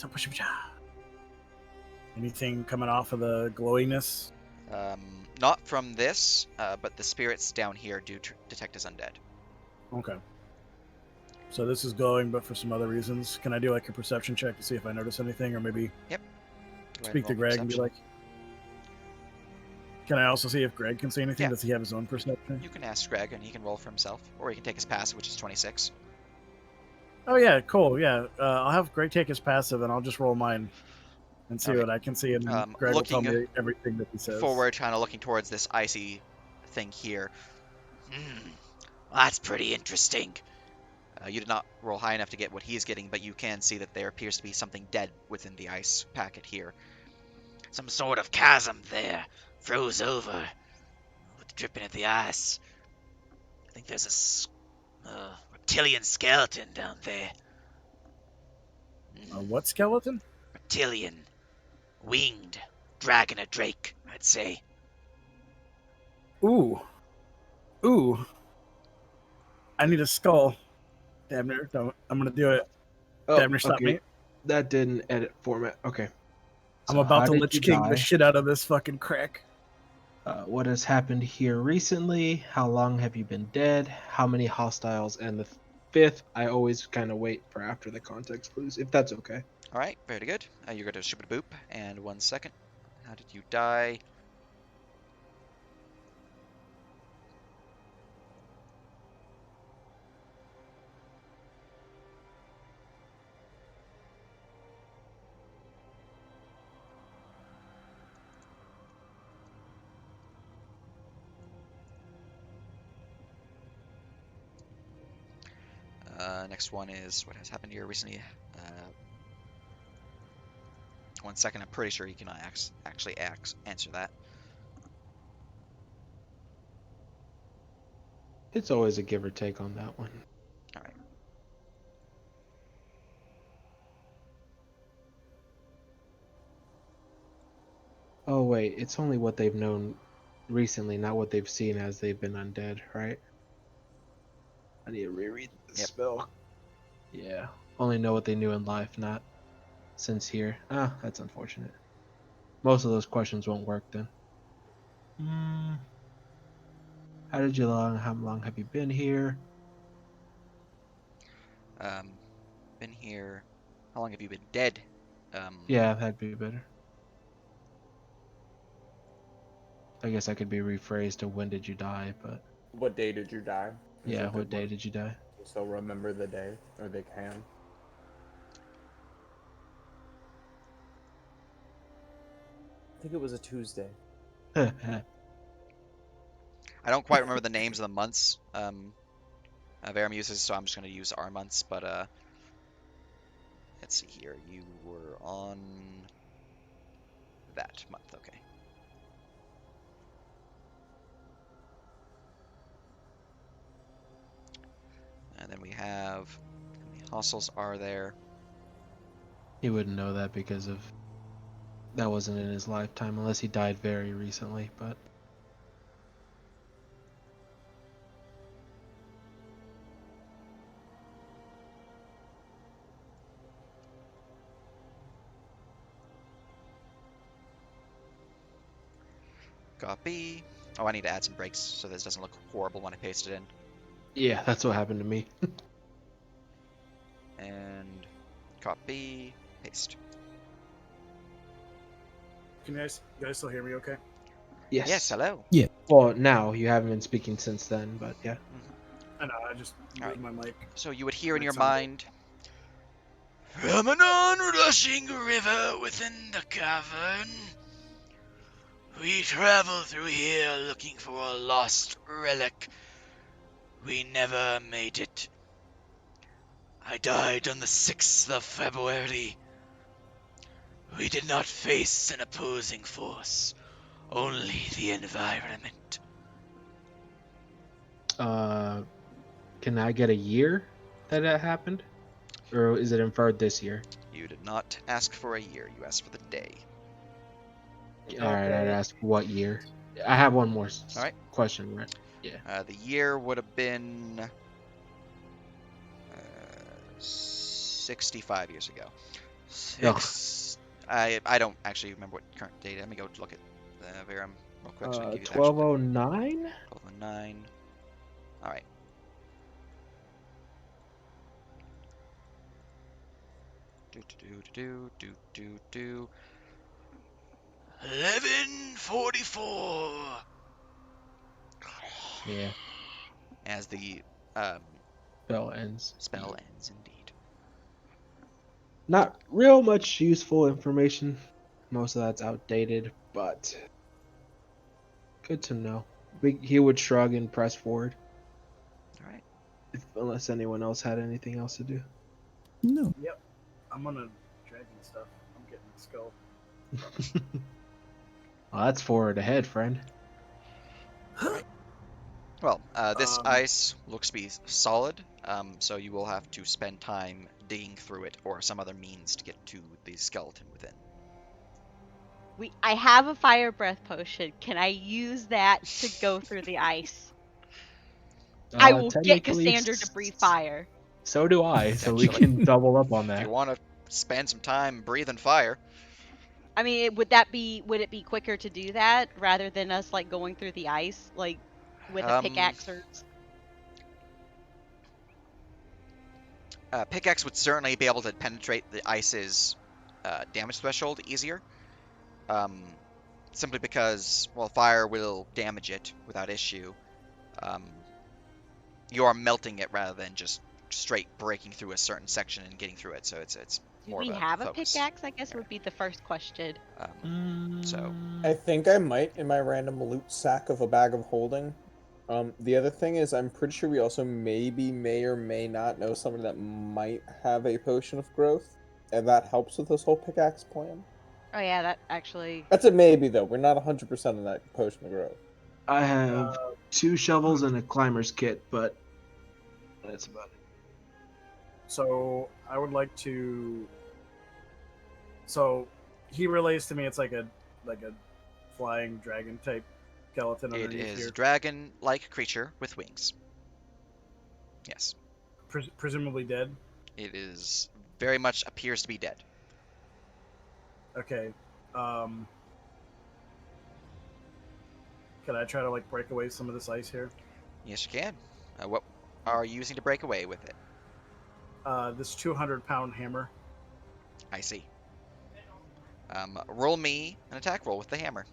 Anything coming off of the glowiness? Not from this, but the spirits down here do detect as undead. Okay. So this is glowing, but for some other reasons. Can I do like a perception check to see if I notice anything, or maybe Yep. speak to Greg and be like, can I also see if Greg can see anything? Yeah. Does he have his own perception? You can ask Greg, and he can roll for himself, or he can take his passive, which is 26. Oh yeah, cool. Yeah, I'll have Greg take his passive, and I'll just roll mine and see Okay. what I can see, and Greg will tell Looking me everything that he says. forward, kind of looking towards this icy thing here. Well, that's pretty interesting. You did not roll high enough to get what he is getting, but you can see that there appears to be something dead within the ice packet here. Some sort of chasm there. Froze over. With dripping at the ice. I think there's a reptilian skeleton down there. What skeleton? Reptilian. Winged. Dragon or drake, I'd say. Ooh. I need a skull. Damn near, don't. I'm gonna do it. Oh, Damn near, stop me. That didn't edit format. Okay. I'm So about how to did Lich you King die? the shit out of this fucking crack. What has happened here recently? How long have you been dead? How many hostiles? And the fifth, I always kind of wait for after the context clues, if that's okay. All right, very good. You're going to shoot a boop, and 1 second. How did you die? Next one is what has happened here recently. 1 second. I'm pretty sure you can actually answer that. It's always a give or take on that one. All right. Oh, wait. It's only what they've known recently, not what they've seen as they've been undead, right? I need to reread the spell. Yeah. Only know what they knew in life, not since here. Ah, that's unfortunate. Most of those questions won't work then. How long have you been here? Been here. How long have you been dead? Yeah, that'd be better. I guess I could be rephrased to when did you die, but What day did you die? Is Yeah, a good what day one. did you die? So remember the day, or they can. I think it was a Tuesday. I don't quite remember the names of the months. Verum uses, so I'm just going to use our months. But let's see here. You were on that month, okay. And then we have how many hostels are there? He wouldn't know that because of that wasn't in his lifetime, unless he died very recently. But Copy. Oh, I need to add some breaks so this doesn't look horrible when I paste it in. yeah, that's what happened to me. And copy, paste. Can you guys still hear me okay? Yes. Yes, hello. Well, now you haven't been speaking since then, but yeah. I know, I just moved my mic. So you would hear in Might your sound mind, From an onrushing river within the cavern, we travel through here looking for a lost relic. We never made it. I died on the 6th of February. We did not face an opposing force, only the environment. Can I get a year that it happened, or is it inferred this year? you did not ask for a year, you asked for the day. All right, I'd ask what year. I have one more All right. question, right? Yeah. The year would have been 65 years ago. I don't actually remember what current date. Let me go look at Verum real quick so I can give you the actual date. 1209. 1209. All right. Do. 1144. Yeah. As the Spell ends. spell ends, indeed. Not real much useful information. Most of that's outdated, but good to know. He would shrug and press forward. All right. Unless anyone else had anything else to do. No. Yep. I'm on a dragon stuff. I'm getting the skull. Well, that's forward ahead, friend. Well, this ice looks to be solid, so you will have to spend time digging through it or some other means to get to the skeleton within. I have a fire breath potion. Can I use that to go through the ice? I will get Technically, Cassandra to breathe fire. So do I, so we Potentially. can double up on If that. you want to spend some time breathing fire, I mean, would it be quicker to do that rather than us like going through the ice like with a pickaxe or? pickaxe would certainly be able to penetrate the ice's damage threshold easier. Simply because, well, fire will damage it without issue. You are melting it rather than just straight breaking through a certain section and getting through it. So it's Do more we of a have focus. a pickaxe? I guess would be the first question. So I think I might in my random loot sack of a bag of holding. The other thing is I'm pretty sure we also may or may not know somebody that might have a potion of growth, and that helps with this whole pickaxe plan. Oh yeah, that actually. That's a maybe though. We're not 100% on that potion of growth. I have 2 shovels and a climber's kit, but that's about it. So I would like to. So he relays to me. It's like a flying dragon type skeleton it underneath is here. a dragon-like creature with wings. Yes. Presumably dead. It is very much appears to be dead. Okay. Can I try to like break away some of this ice here? Yes, you can. What are you using to break away with it? This 200-pound hammer. I see. Roll me an attack roll with the hammer.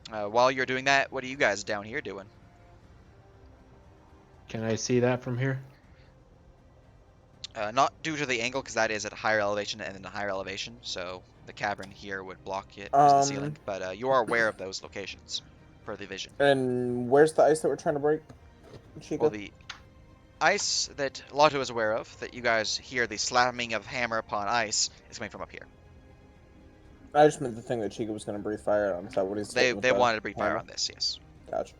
While you're doing that, what are you guys down here doing? Can I see that from here? Not due to the angle, because that is at a higher elevation and then a higher elevation, so the cavern here would block it because of the ceiling. But you are aware of those locations for the vision. And where's the ice that we're trying to break, Chica? Well, the ice that Lotto is aware of, that you guys hear the slamming of hammer upon ice, is coming from up here. I just meant the thing that Chica was going to breathe fire on. Is that what he's They hitting with the wanted to breathe fire hammer? on this, yes. Gotcha.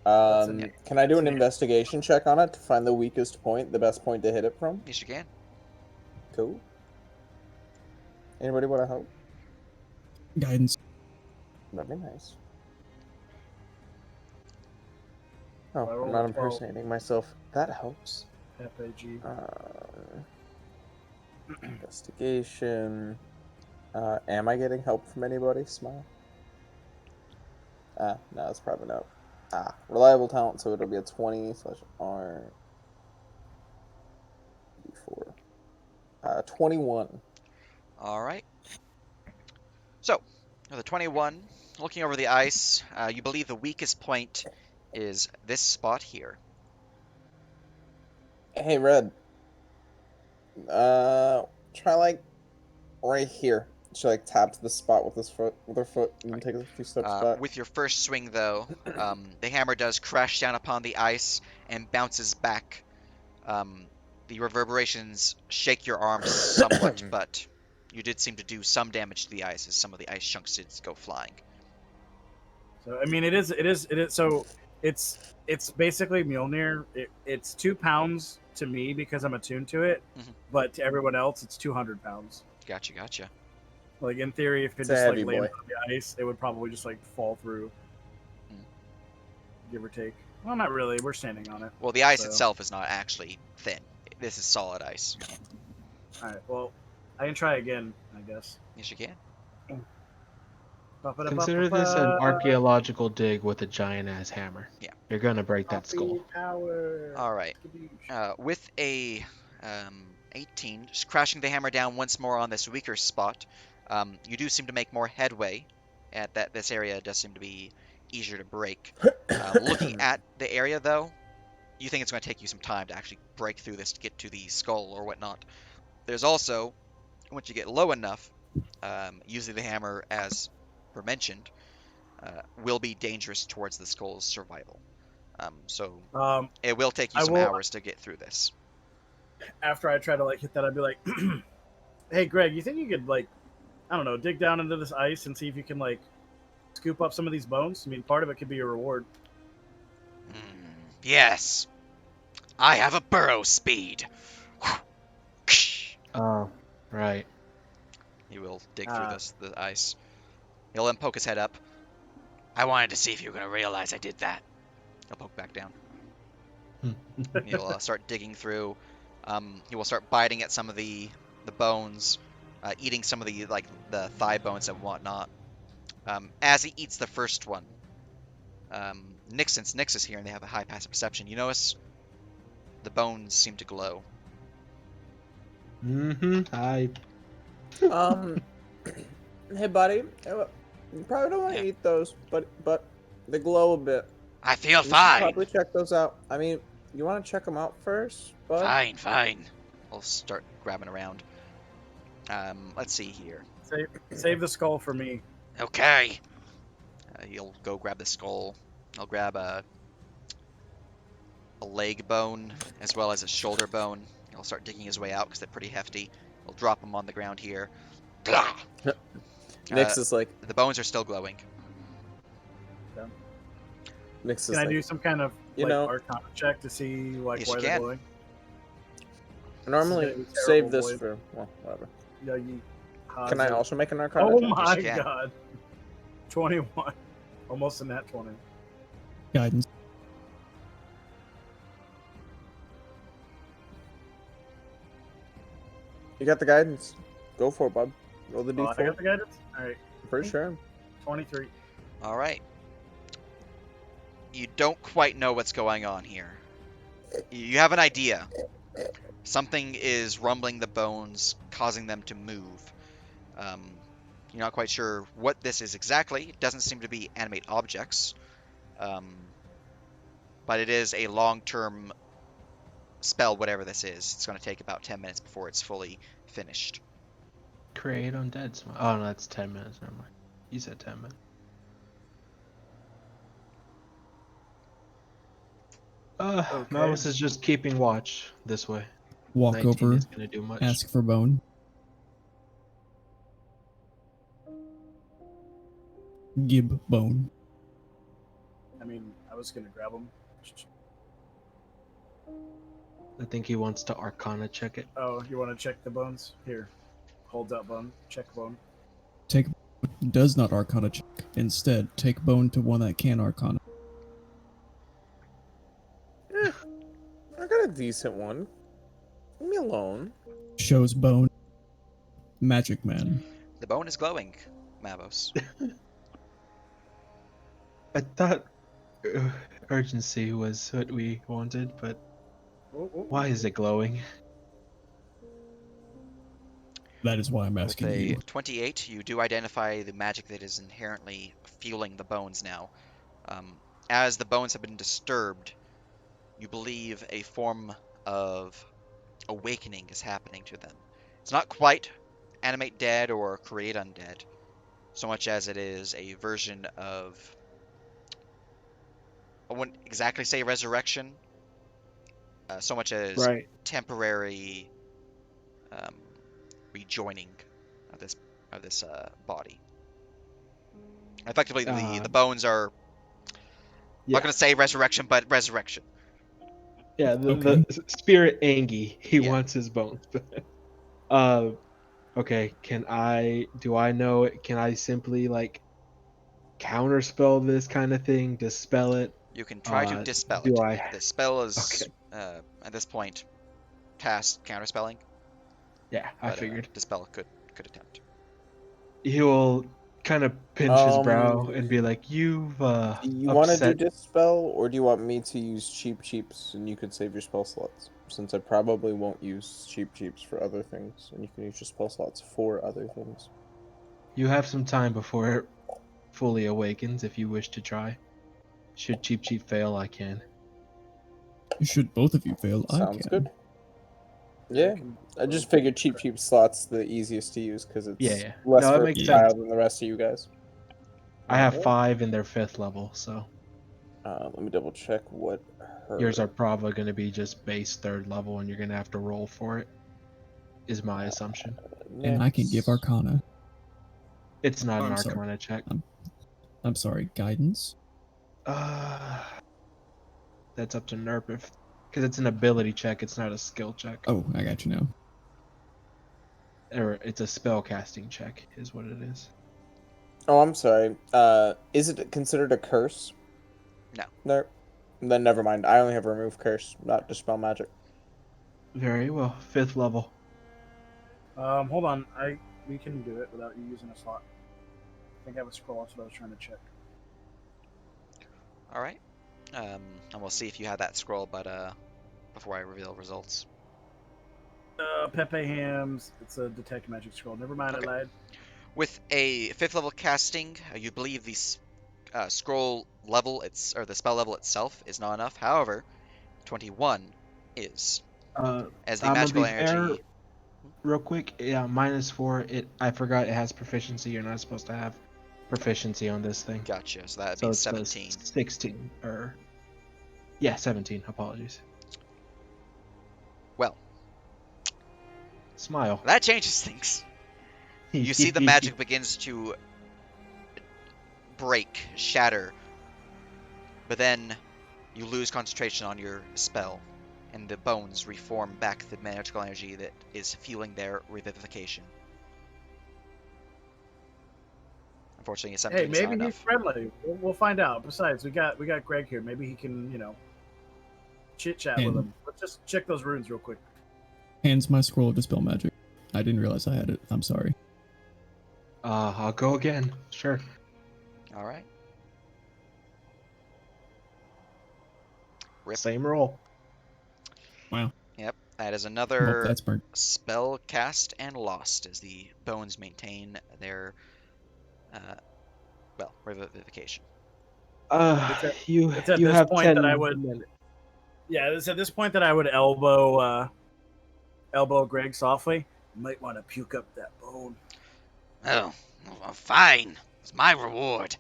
That's Can I do an investigation check on it to find the weakest point, the best point to hit it from? Yes, you can. Cool. Anybody want to help? Guidance. That'd be nice. Oh, I rolled I'm not a 12. impersonating myself. That helps. FAG. Investigation. Am I getting help from anybody? Smile. No, it's probably not. Reliable talent, so it'll be a 20/R. D4. 21. All right. So, with a 21, looking over the ice, you believe the weakest point is this spot here. Hey, Red. Try like right here. She like taps the spot with her foot, and Right. take a few steps back. With your first swing, though, the hammer does crash down upon the ice and bounces back. The reverberations shake your arms somewhat, but you did seem to do some damage to the ice as some of the ice chunks did go flying. So I mean, it is. So it's basically Mjolnir. It's 2 pounds to me because I'm attuned to it, but to everyone else, it's 200 pounds. Gotcha. Like in theory, if it It's a just heavy like landed boy. on the ice, it would probably just like fall through, give or take. Well, not really. We're standing on it. Well, the ice So- itself is not actually thin. This is solid ice. All right. Well, I can try again, I guess. Yes, you can. Consider this an archaeological dig with a giant ass hammer. Yeah. You're gonna break that skull. Power. All right. With a 18, just crashing the hammer down once more on this weaker spot, you do seem to make more headway. At that, this area does seem to be easier to break. Looking at the area, though, you think it's going to take you some time to actually break through this to get to the skull or whatnot. There's also, once you get low enough, using the hammer, as mentioned, will be dangerous towards the skull's survival. So it will take you some hours to get through this. After I try to like hit that, I'd be like, "Hey, Greg, you think you could like, I don't know, dig down into this ice and see if you can like scoop up some of these bones? I mean, part of it could be a reward." Yes. I have a burrow speed. Oh, right. He will dig through the ice. He'll then poke his head up. I wanted to see if you were going to realize I did that. He'll poke back down. He'll start digging through. He will start biting at some of the bones, eating some of the thigh bones and whatnot. As he eats the first one, since Nyx is here and they have a high passive perception, you notice the bones seem to glow. Hey, buddy. You probably don't want to eat those, but they glow a bit. I feel You should fine. probably check those out. I mean, you want to check them out first, bud? Fine. We'll start grabbing around. Let's see here. Save the skull for me. Okay. He'll go grab the skull. He'll grab a leg bone as well as a shoulder bone. He'll start digging his way out because they're pretty hefty. He'll drop them on the ground here. Nyx is like... The bones are still glowing. Nyx is Can I do some kind of Arcana check to see like Yes, why you they're can. glowing? Normally, This is a save terrible this void. for... Well, whatever. Yeah, you Can I also make an Arcana Oh check? my you can. god. 21. Almost a nat 20. Guidance. You got the guidance. Go for it, bud. Roll the Oh, I d4. got the guidance? Alright. I'm pretty sure. 23. All right. You don't quite know what's going on here. You have an idea. Something is rumbling the bones, causing them to move. You're not quite sure what this is exactly. It doesn't seem to be animate objects. But but it is a long-term spell, whatever this is. It's going to take about 10 minutes before it's fully finished. Create undead smile. Oh no, that's 10 minutes. Never mind. You said 10 minutes. Okay. Malvis is just keeping watch this way. Walk 19 over, is gonna do much. ask for bone. Gib bone. I mean, I was gonna grab him. I think he wants to Arcana check it. Oh, you want to check the bones? Here, hold that bone. Check bone. Take does not Arcana check. Instead, take bone to one that can Arcana. I got a decent one. Leave me alone. Shows bone. Magic man. The bone is glowing, Mavos. I thought urgency was what we wanted, but why is it glowing? That is why I'm With asking a you. 28, you do identify the magic that is inherently fueling the bones now. As the bones have been disturbed, you believe a form of awakening is happening to them. It's not quite animate dead or create undead, so much as it is a version of, I wouldn't exactly say resurrection, so much as Right. temporary rejoining of this body. Effectively, the bones are, I'm Yeah. not going to say resurrection, but resurrection. Yeah, Okay. the spirit Angie, he Yeah. wants his bones. Okay, can I know it? Can I simply like counterspell this kind of thing, dispel it? You can try to dispel do it. I The spell is, Okay. at this point, cast counterspelling, Yeah, I but figured. dispel could attempt. He will kind of pinch his brow and be like, "You've Do you want to do upset." dispel, or do you want me to use cheap cheaps and you could save your spell slots? Since I probably won't use cheap cheaps for other things, and you can use your spell slots for other things. You have some time before it fully awakens if you wish to try. Should Cheap fail, I can. Should both of you fail, I Sounds can. good. Yeah, I just figured cheap slots the easiest to use because it's Yeah. less No, that makes versatile sense. than the rest of you guys. I have 5 in their 5th level, so Let me double check what her. yours are probably going to be just base 3rd level, and you're going to have to roll for it. Is my assumption. And I can give Arcana. It's not an I'm sorry. Arcana check. I'm sorry, guidance? That's up to Nerp because it's an ability check. It's not a skill check. Oh, I got you now. Or it's a spell casting check, is what it is. Oh, I'm sorry. Is it considered a curse? No. No. Then never mind. I only have remove curse, not dispel magic. Very well. 5th level. Hold on. We can do it without you using a slot. I think I have a scroll. That's what I was trying to check. All right. And we'll see if you have that scroll, but before I reveal results. Pepe Hams. It's a detect magic scroll. Never mind, Okay. I lied. With a 5th level casting, you believe the scroll level, or the spell level itself, is not enough. However, 21 is. As the I'm gonna magical be fair, energy. real quick. Yeah, -4. I forgot it has proficiency. You're not supposed to have proficiency on this thing. Gotcha. So that would So be it's 17. 16 or yeah, 17. Apologies. Well, Smile. that changes things. You see the magic begins to break, shatter, but then you lose concentration on your spell, and the bones reform back the magical energy that is fueling their revivification. Unfortunately, 17 Hey, is not maybe he's enough. friendly. We'll find out. Besides, we got Greg here. Maybe he can, chit chat with him. Let's just check those runes real quick. Hands my scroll of dispel magic. I didn't realize I had it. I'm sorry. I'll go again. Sure. All right. Rip. Same roll. Wow. Yep, that is Well, another that's burnt. spell cast and lost as the bones maintain their, revivification. It's at, You it's at you this have point 10 that I would. minutes. Yeah, it's at this point that I would elbow Greg softly. You might want to puke up that bone. Oh, well, fine. It's my reward.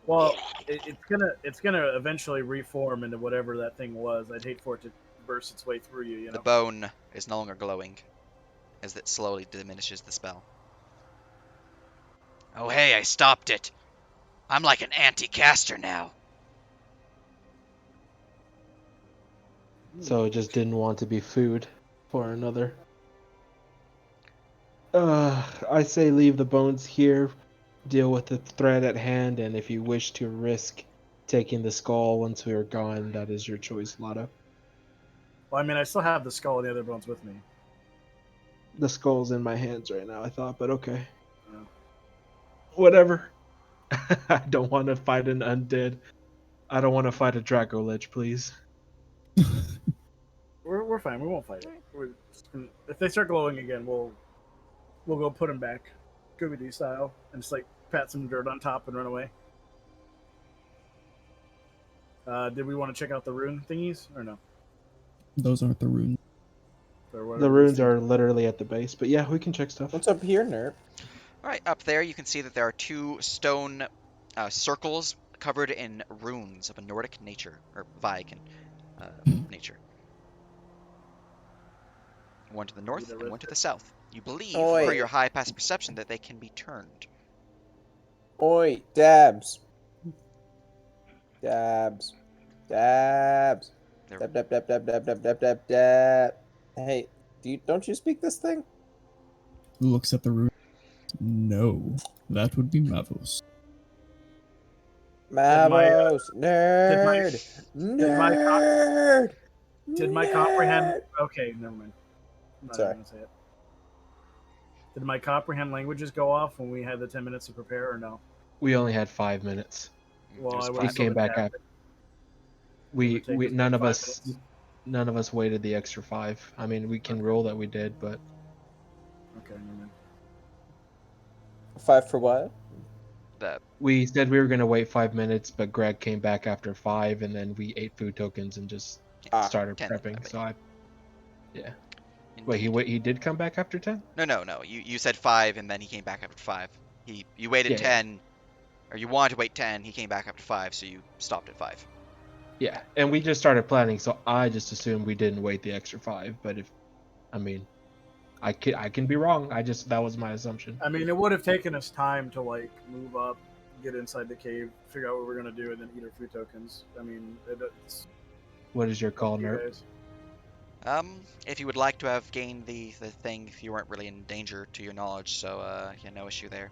Well, it's gonna eventually reform into whatever that thing was. I'd hate for it to burst its way through you. You The know. bone is no longer glowing as it slowly diminishes the spell. Oh, hey, I stopped it. I'm like an anti-caster now. So it just didn't want to be food for another. I say leave the bones here, deal with the threat at hand, and if you wish to risk taking the skull once we are gone, that is your choice, Lotto. Well, I mean, I still have the skull and the other bones with me. The skull's in my hands right now, I thought, but okay. Yeah. Whatever. I don't want to fight an undead. I don't want to fight a Draco Lich, please. We're fine. We won't fight it. If they start glowing again, we'll go put them back, Scooby Doo style, and just like pat some dirt on top and run away. Did we want to check out the rune thingies or no? Those aren't the runes. Or whatever The these runes things are literally at the base, but yeah, we can check stuff. What's up here, Nerp? All right, up there you can see that there are two stone circles covered in runes of a Nordic nature, or Viking nature. One to the north and one to the south. You believe, Oi. per your high passive perception, that they can be turned. Oi, dabs. Dabs. Dabs. They're- Dab, dab, dab, dab, dab, dab, dab, dab, dab. Hey, don't you speak this thing? Looks at the rune. No, that would be Mavos. Mavos, did my- nerd, did my con- nerd. Did my nerd. comprehend? Okay, never mind. I'm not Sorry. even gonna say it. Did my comprehend languages go off when we had the 10 minutes to prepare, or no? We only had 5 minutes. Well, There's I five. would He have came back after. would take us None of 5 us minutes. none of us waited the extra 5. I mean, we can roll that we did, but Okay, never mind. 5 for what? we said we were gonna wait 5 minutes, but Greg came back after 5, and then we ate food tokens and just Ah, started 10, prepping. I mean. So yeah. Indeed. Wait, he did come back after 10? No. You said 5, and then he came back after 5. You waited Yeah. 10, or you wanted to wait 10. He came back after 5, so you stopped at 5. Yeah, and we just started planning, so I just assumed we didn't wait the extra 5. But I can be wrong. That was my assumption. I mean, it would have taken us time to like move up, get inside the cave, figure out what we're gonna do, and then eat our food tokens. I mean, it's What is your call, up to you Nerp? guys. If you would like to have gained the thing, if you weren't really in danger to your knowledge, so yeah, no issue there.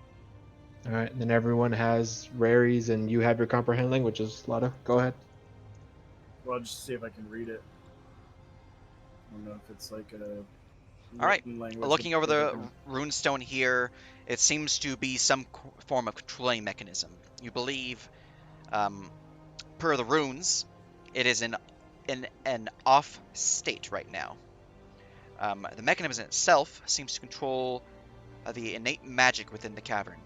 All right, then everyone has raries, and you have your comprehend languages. Lotto, go ahead. Well, I'll just see if I can read it. I don't know if it's like a. All right, written language looking over that- the runestone here, it seems to be some form of controlling mechanism. You believe, per the runes, it is in an off state right now. The mechanism itself seems to control the innate magic within the cavern.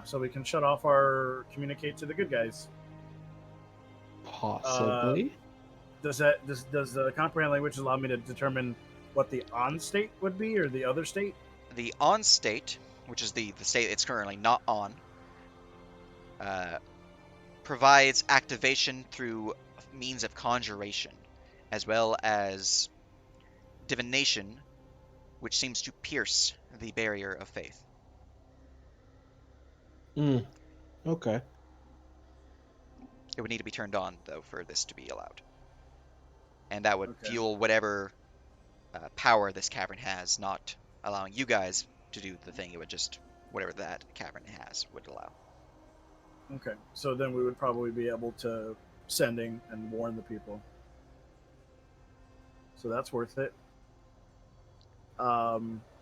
so we can shut off our communicate to the good guys. Possibly. Does the comprehend language allow me to determine what the on state would be, or the other state? The on state, which is the state it's currently not on, provides activation through means of conjuration, as well as divination, which seems to pierce the barrier of faith. Okay. It would need to be turned on, though, for this to be allowed. And that would Okay. fuel whatever power this cavern has, not allowing you guys to do the thing. It would just, whatever that cavern has would allow. Okay, so then we would probably be able to sending and warn the people. So that's worth it.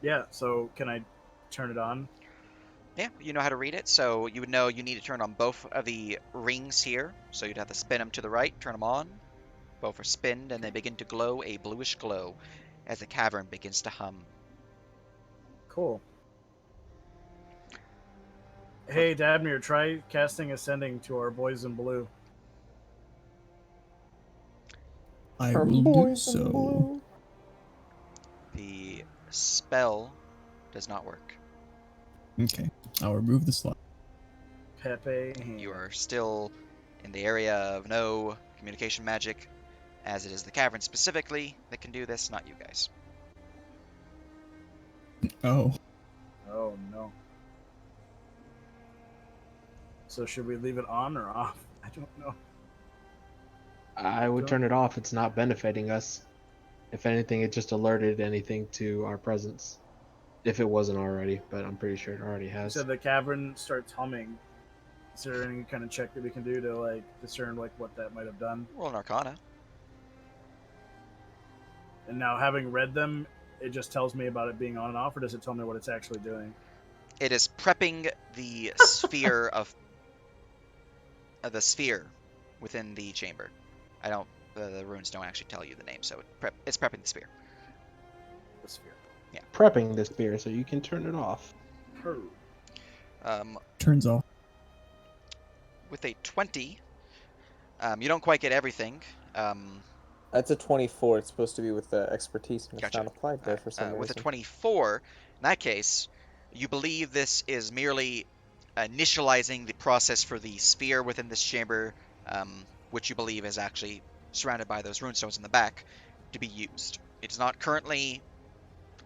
Yeah. So can I turn it on? Yeah, you know how to read it, so you would know you need to turn on both of the rings here. So you'd have to spin them to the right, turn them on. Both are spinned, and they begin to glow a bluish glow as the cavern begins to hum. Cool. Hey, Dabnir, try casting Ascending to our boys in blue. I Our will do boys in so. blue. The spell does not work. Okay, I'll remove the slot. Pepe. You are still in the area of no communication magic, as it is the cavern specifically that can do this, not you guys. Oh, Oh no. So should we leave it on or off? I don't know. I would Go. turn it off. It's not benefiting us. If anything, it just alerted anything to our presence. If it wasn't already, but I'm pretty sure it already You has. said the cavern starts humming. Is there any kind of check that we can do to like discern like what that might have done? Roll an Arcana. And now having read them, it just tells me about it being on and off, or does it tell me what it's actually doing? It is prepping the sphere of the sphere within the chamber. I don't. The runes don't actually tell you the name, so it's prepping the sphere. The sphere. Prepping the spear so you can turn it off. turns off. With a 20, you don't quite get everything. That's a 24. It's supposed to be with the expertise, and it's Gotcha. not applied there for some With a reason. 24, in that case, you believe this is merely initializing the process for the sphere within this chamber, which you believe is actually surrounded by those runestones in the back, to be used. It is not currently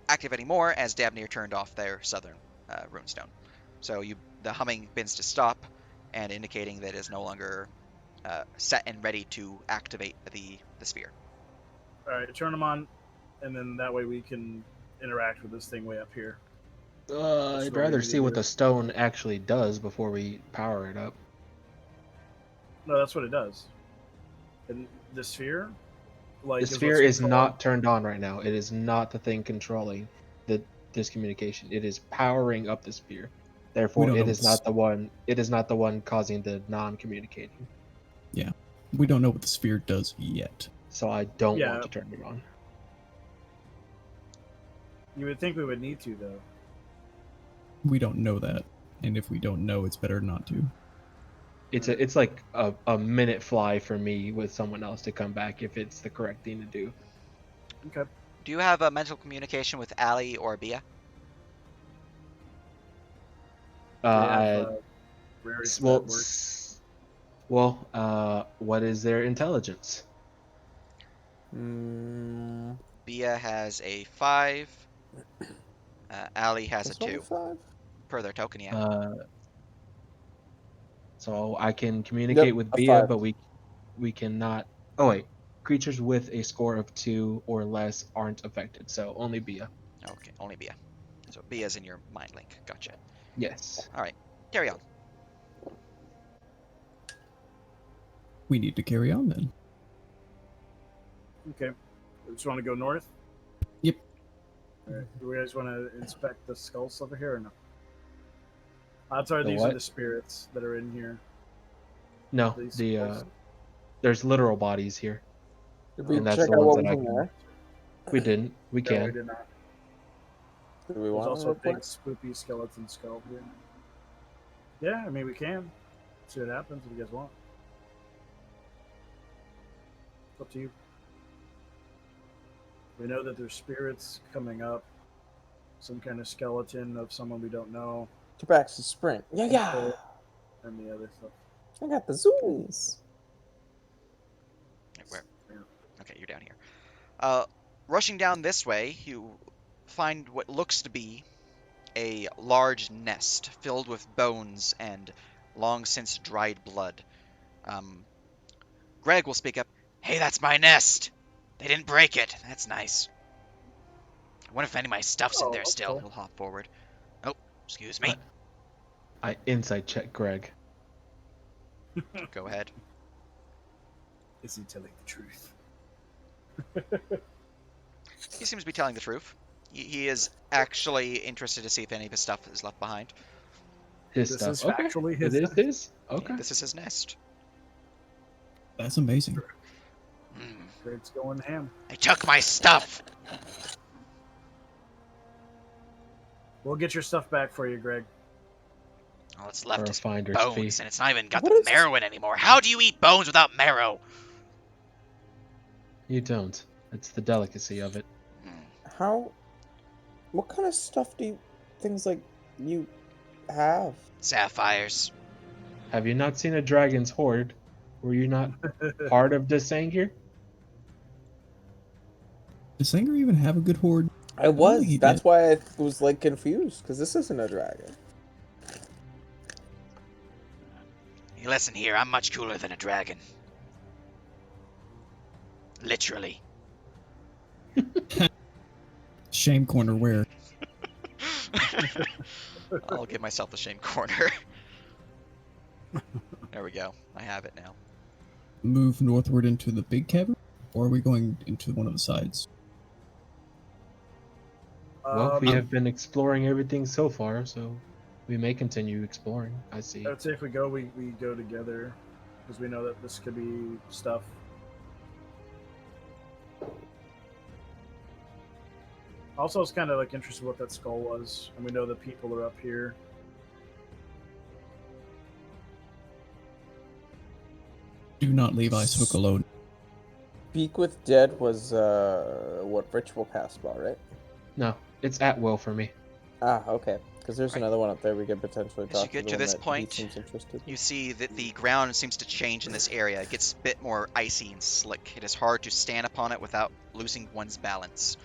active anymore, as Dabnir turned off their southern runestone. So the humming begins to stop, and indicating that it is no longer set and ready to activate the sphere. All right, turn them on, and then that way we can interact with this thing way up here. That's I'd what we rather need see to what do. the stone actually does before we power it up. No, that's what it does. And the sphere, like, The is sphere what's is controlling- not turned on right now. It is not the thing controlling this communication. It is powering up the sphere. Therefore, don't it know is what's- not the one. It is not the one causing the non-communicating. We don't know what the sphere does yet. So I don't Yeah. want to turn it on. You would think we would need to, though. We don't know that, and if we don't know, it's better not to. It's like a minute fly for me with someone else to come back if it's the correct thing to do. Okay. Do you have a mental communication with Ali or Bia? We have, I rarity well, that work. what is their intelligence? Bia has a 5. Ali has a It's only 2. 5. Per their token, yeah. So I can communicate Yep, with a Bia, 5. but we cannot. Oh wait, creatures with a score of 2 or less aren't affected. So only Bia. Okay, only Bia. So Bia's in your mind link. Gotcha. Yes. All right, carry on. We need to carry on then. Okay. We just want to go north? Yep. All right. Do we guys want to inspect the skulls over here or no? Odds are The these are what? the spirits that are in here. No, These the skulls. there's literal bodies here. Did we And that's check the out ones what that was I in can. there? We didn't. We No, we can. did not. Do we There's want also to a big report? spoopy skeleton skull here. Yeah, I mean, we can. See what happens if you guys want. It's up to you. We know that there's spirits coming up. Some kind of skeleton of someone we don't know. Tabaxi sprint. Yeah. And the other stuff. I got the zoomies. Where? Okay, you're down here. Rushing down this way, you find what looks to be a large nest filled with bones and long since dried blood. Greg will speak up. Hey, that's my nest. They didn't break it. That's nice. I wonder if any of my stuff's in Oh, there that's still. cool. He'll hop forward. Oh, excuse me. I insight check Greg. Go ahead. Is he telling the truth? He seems to be telling the truth. He is actually interested to see if any of his stuff is left behind. His This stuff. is Okay. factually his It is nest. his. Okay. Yeah, this is his nest. That's amazing. Greg's going ham. They took my stuff. We'll get your stuff back for you, Greg. All it's Or left a is finder's bones, fee. and it's not even got What the is- marrow in anymore. How do you eat bones without marrow? You don't. It's the delicacy of it. How? What kind of stuff do you, things like you have? Sapphires. Have you not seen a dragon's hoard? Were you not part of this Sangir? Does Sanger even have a good horde? I don't was. think he That's did. why I was like confused because this isn't a dragon. Hey, listen here, I'm much cooler than a dragon. Literally. Shame corner where? I'll give myself the shame corner. There we go. I have it now. Move northward into the big cavern? Or are we going into one of the sides? Well, we I have been exploring everything so far, so we may continue exploring. I see. would say if we go, we go together because we know that this could be stuff. Also, I was kind of like interested what that skull was, and we know the people are up here. Do not leave Icehook alone. Speak with Dead was what ritual cast spell, right? No, it's at will for me. Ah, okay. Because there's Right. another one up there we could potentially As you talk get the to one this that he point, seems interested. You see that the ground seems to change in this area. It gets a bit more icy and slick. It is hard to stand upon it without losing one's balance.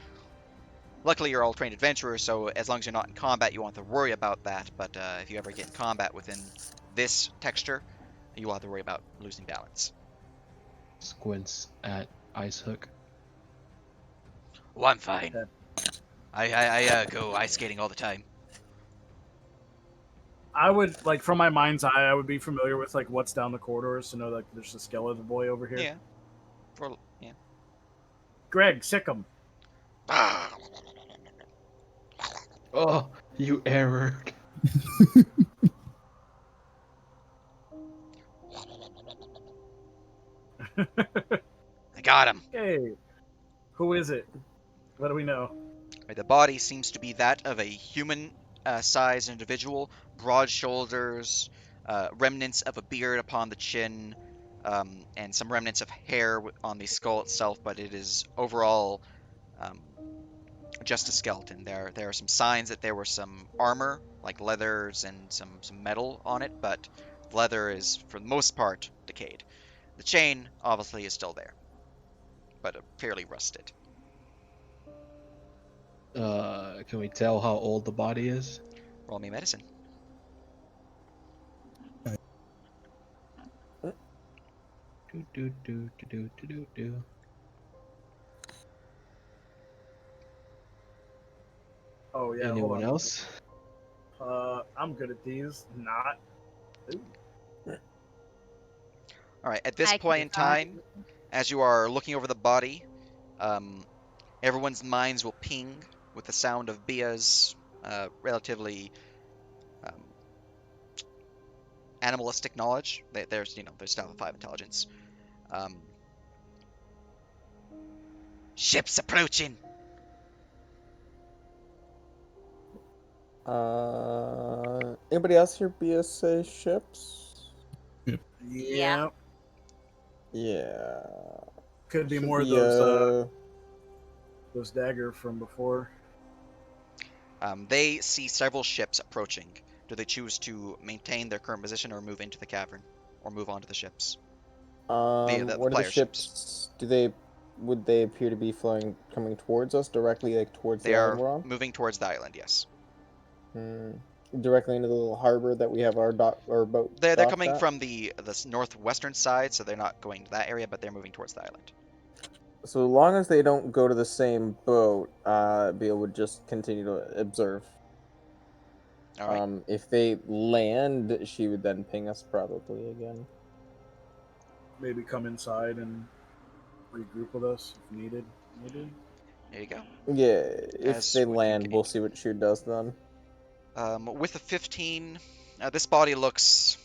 Luckily, you're all trained adventurers, so as long as you're not in combat, you won't have to worry about that. But if you ever get in combat within this texture, you will have to worry about losing balance. Squints at Icehook. Well, I'm fine. Okay. I go ice skating all the time. I would like from my mind's eye, I would be familiar with like what's down the corridors to know like there's a skeleton boy over here. Yeah. Greg, sick him. Oh, you error. I got him. Hey, who is it? What do we know? The body seems to be that of a human-sized individual, broad shoulders, remnants of a beard upon the chin, and some remnants of hair on the skull itself, but it is overall um, just a skeleton. There are some signs that there was some armor, like leathers and some metal on it, but the leather is, for the most part, decayed. The chain, obviously, is still there, but fairly rusted. Can we tell how old the body is? Roll me medicine. Do do do do do do do do. Oh yeah, Anyone hold else? on. I'm good at these. Not. Ooh. All right, at this I point in can try. time, as you are looking over the body, everyone's minds will ping with the sound of Bia's relatively um, animalistic knowledge. There's stuff of 5 intelligence. Um, Ship's approaching. Anybody else here BSA ships? Yeah. Yeah. Could be Should more of be, those dagger from before. they see several ships approaching. Do they choose to maintain their current position or move into the cavern, or move on to the ships? The what are the player ships. ships? Would they appear to be coming towards us directly, like towards They the island are we're on? moving towards the island. Yes, Directly into the little harbor that we have our boat. they're docked coming at? from the northwestern side, so they're not going to that area, but they're moving towards the island. So long as they don't go to the same boat, Beal would just continue to observe. All right. If they land, she would then ping us probably again. Maybe come inside and regroup with us if needed. Maybe. There you go. Yeah, if As they would you land, we'll continue. see what she does then. With a 15, this body looks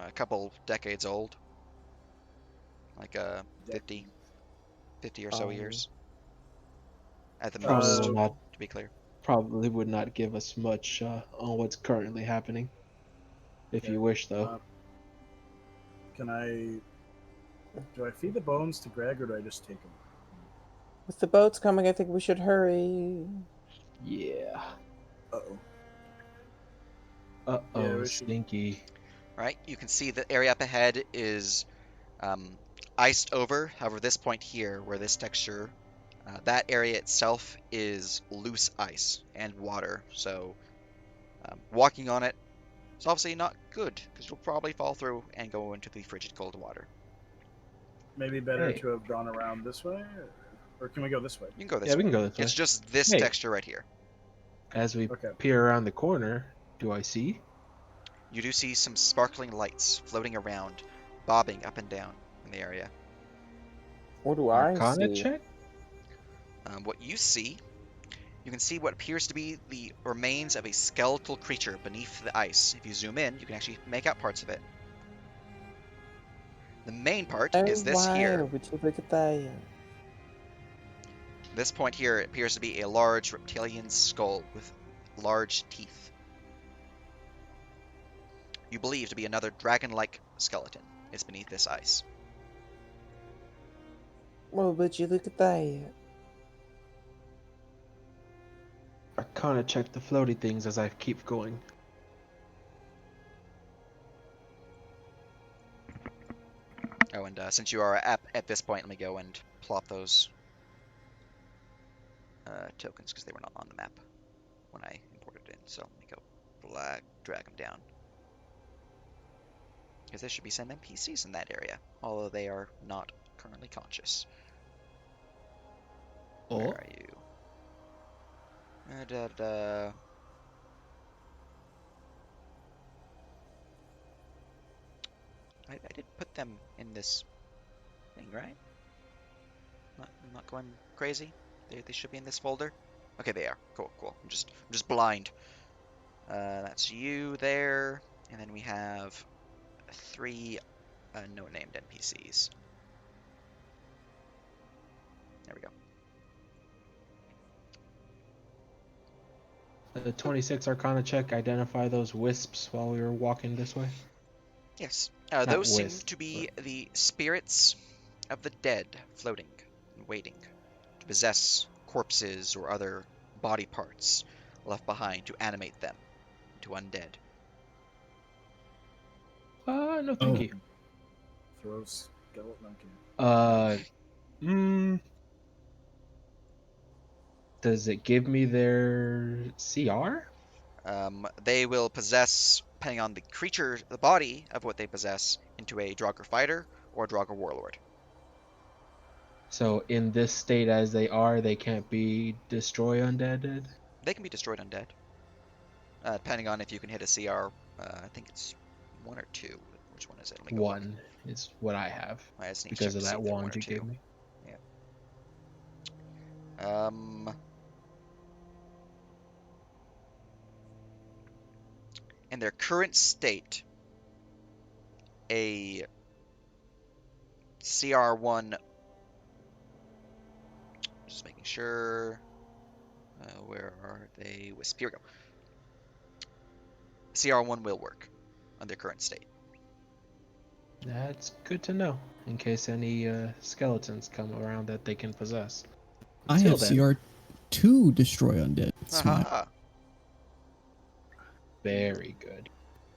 a couple decades old, like 50 or so years at the most, Probably will not. to be clear. Probably would not give us much on what's currently happening. if Okay. you wish, though. Do I feed the bones to Greg or do I just take them? With the boats coming, I think we should hurry. Yeah. Uh-oh. Uh-oh, Yeah, we should. stinky. Right, you can see the area up ahead is iced over. However, this point here, where this texture, that area itself is loose ice and water. So walking on it is obviously not good because you'll probably fall through and go into the frigid cold water. Maybe better Hey. to have gone around this way? Or can we go this way? You can go this Yeah, way. we can go this way. It's just this Hey. texture right here. As we Okay. peer around the corner, do I see? You do see some sparkling lights floating around, bobbing up and down in the area. What do I Arcana see? check? What you see, you can see what appears to be the remains of a skeletal creature beneath the ice. If you zoom in, you can actually make out parts of it. The main part Oh, is this wow, here. would you look at that? This point here appears to be a large reptilian skull with large teeth. You believe to be another dragon-like skeleton is beneath this ice. Well, would you look at that? Arcana check the floaty things as I keep going. Oh, and since you are at this point, let me go and plop those tokens because they were not on the map when I imported it in. So let me go drag them down. Because there should be some NPCs in that area, although they are not currently conscious. Where are you? I did put them in this thing, right? I'm not going crazy. They should be in this folder. Okay, they are. Cool. I'm just blind. That's you there, and then we have 3 no-named NPCs. There we go. The 26 Arcana check, identify those wisps while we were walking this way. Yes, Not those seem wisps, to be the spirits of the dead floating and waiting to possess corpses or other body parts left behind to animate them into undead. No, thank you. Throws skeleton. Does it give me their CR? They will possess, depending on the creature, the body of what they possess, into a Draugr fighter or a Draugr warlord. So in this state as they are, they can't be destroy undead? They can be destroyed undead, depending on if you can hit a CR. I think it's 1 or 2. Which one is it? Let me go look. 1 is what I have I just need to because check of to see that if they're 1 wand or you 2. gave me. Yeah. In their current state, a CR1. Just making sure. Where are they? Wisp. Here we go. CR1 will work on their current state. That's good to know in case any skeletons come around that they can possess. I Until have then, CR2 destroy undead. Smack. Aha. very good.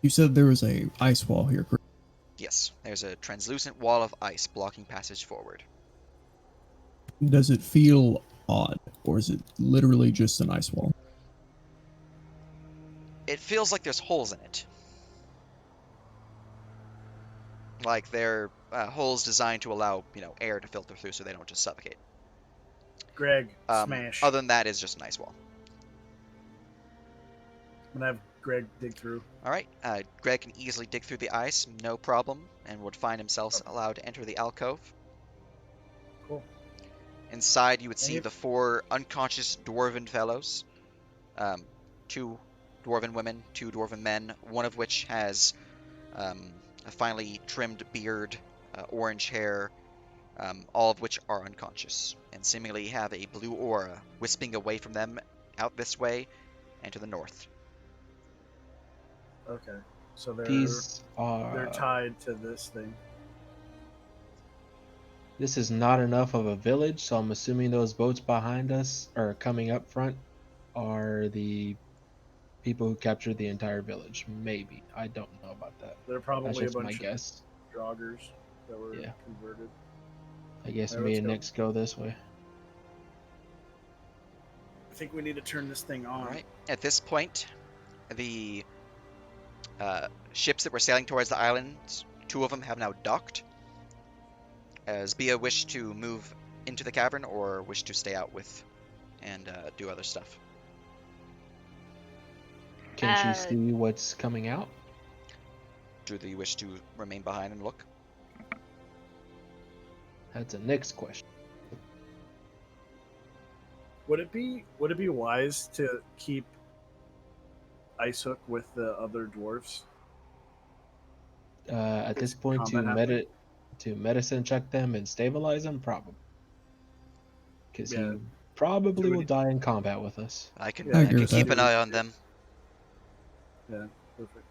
You said there was a ice wall here, correct? Yes, there's a translucent wall of ice blocking passage forward. Does it feel odd, or is it literally just an ice wall? It feels like there's holes in it. Like they're holes designed to allow, air to filter through so they don't just suffocate. Greg, smash. Other than that, it's just an ice wall. I'm gonna have Greg dig through. All right, Greg can easily dig through the ice, no problem, and would find himself allowed to enter the alcove. Cool. Inside, you would see the 4 unconscious dwarven fellows, 2 dwarven women, 2 dwarven men, one of which has a finely trimmed beard, orange hair, all of which are unconscious, and seemingly have a blue aura wisping away from them out this way and to the north. Okay. So These they're are. tied to this thing. This is not enough of a village, so I'm assuming those boats behind us or coming up front are the people who captured the entire village. Maybe. I don't know about that. They're That's probably a just my bunch of guess. joggers that were Yeah. converted. I guess Alright, me let's and go. Nick's go this way. I think we need to turn this thing on. All right. At this point, the ships that were sailing towards the islands, 2 of them have now docked. Does Bia wish to move into the cavern or wish to stay out with and do other stuff? Can she Uh, see what's coming out? Do you wish to remain behind and look? That's a Nick's question. Would it be wise to keep Icehook with the other dwarfs? At this Is point, combat happening? to medicine check them and stabilize them, probably. Because Yeah. he probably Do we will need- die in combat with us. I can, Yeah, I I agree can with keep that. an eye on them. Yeah, perfect.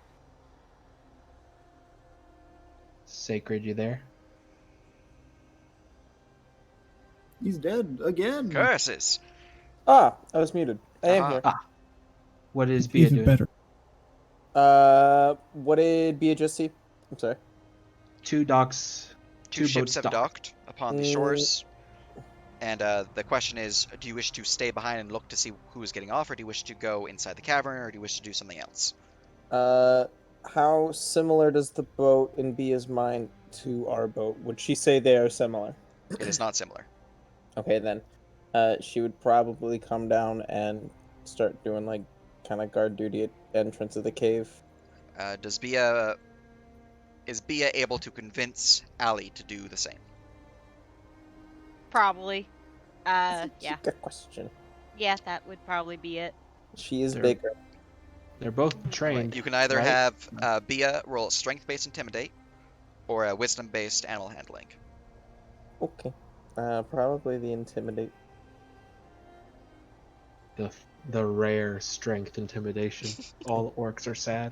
Sacred, you there? He's dead again. Curses! Ah, I was muted. I am Aha. here. What is Bia Even doing? better. What did Bia just see? I'm sorry. 2 docks. 2 2 ships boats have docked. docked upon the shores. And the question is, do you wish to stay behind and look to see who is getting off, or do you wish to go inside the cavern, or do you wish to do something else? How similar does the boat in Bia's mind to our boat? Would she say they are similar? It is not similar. Okay, then. She would probably come down and start doing like kind of guard duty at entrance of the cave. Is Bia able to convince Allie to do the same? probably. Yeah. Good question. Yeah, that would probably be it. She is There- bigger. They're both Alright, trained. you can either right? have Bia roll strength-based intimidate or a wisdom-based animal handling. Okay. Probably the intimidate. The rare strength intimidation. All orcs are sad.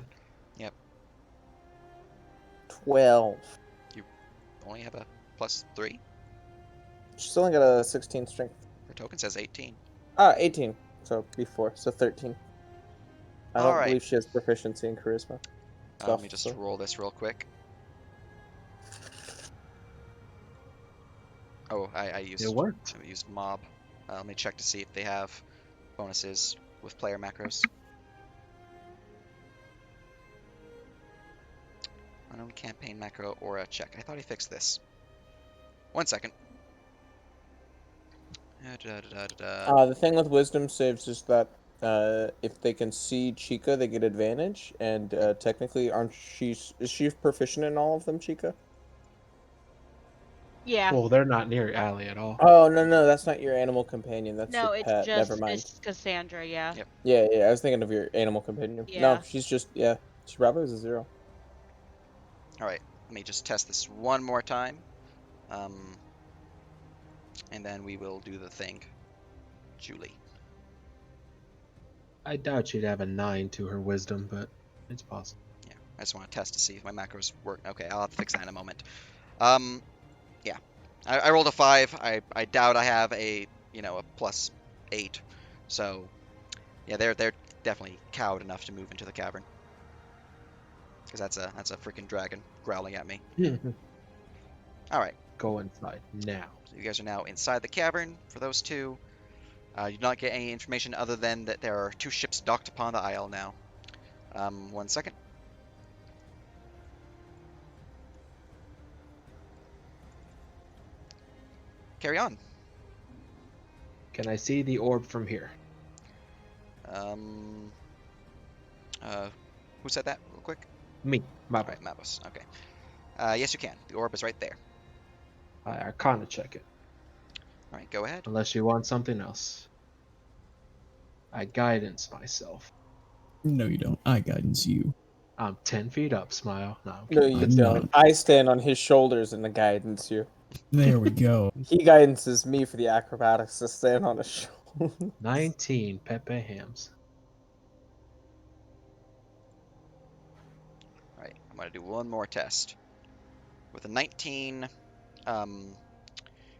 12. Only have a +3. She's only got a 16 strength. Her token says 18. 18. So before, so 13. I don't Alright. believe she has proficiency in charisma. Let me Stuff, just so- roll this real quick. Oh, I used It worked. I used mob. Let me check to see if they have bonuses with player macros. Unknown campaign macro or a check. I thought he fixed this. 1 second. The thing with wisdom saves is that if they can see Chica, they get advantage. And technically, is she proficient in all of them, Chica? Yeah. Well, they're not near Allie at all. Oh no, that's not your animal companion. That's No, your it's pet. just Never mind. it's Cassandra. Yeah. Yep. Yeah. I was thinking of your animal companion. Yeah. No, she's just She probably was a 0. Alright, let me just test this one more time. And then we will do the thing. Julie. I doubt she'd have a 9 to her wisdom, but it's possible. Yeah, I just want to test to see if my macros work. Okay, I'll have to fix that in a moment. Yeah. I rolled a 5. I doubt I have a +8. So yeah, they're definitely cowed enough to move into the cavern. Because that's a freaking dragon growling at me. Alright. Go inside now. So you guys are now inside the cavern for those 2. You do not get any information other than that there are 2 ships docked upon the isle now. 1 second. Carry on. Can I see the orb from here? Who said that real quick? Me. My bad. Alright, Mabos. Okay. Yes, you can. The orb is right there. I Arcana check it. Alright, go ahead. Unless you want something else. I guidance myself. No, you don't. I guidance you. I'm 10 feet up, smile. No, I'm No, kidding. you I'm don't. not. I stand on his shoulders in the guidance you. There we go. He guidances me for the acrobatics to stand on his shoulders. 19 Pepe Hams. I'm going to do one more test. With a 19,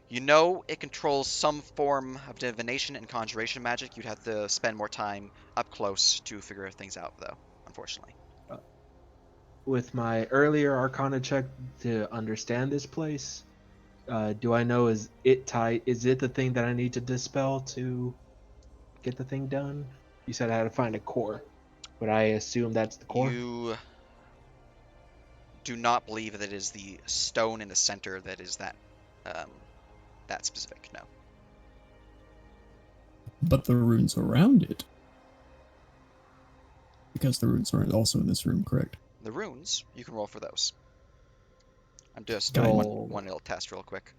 you know it controls some form of divination and conjuration magic. You'd have to spend more time up close to figure things out, though, unfortunately. With my earlier Arcana check to understand this place, do I know is it tight? Is it the thing that I need to dispel to get the thing done? You said I had to find a core, but I assume that's the core. You do not believe that it is the stone in the center that is that specific. No. But the runes around it. Because the runes are also in this room, correct? The runes, you can roll for those. I'm just Got doing it. one little test real quick.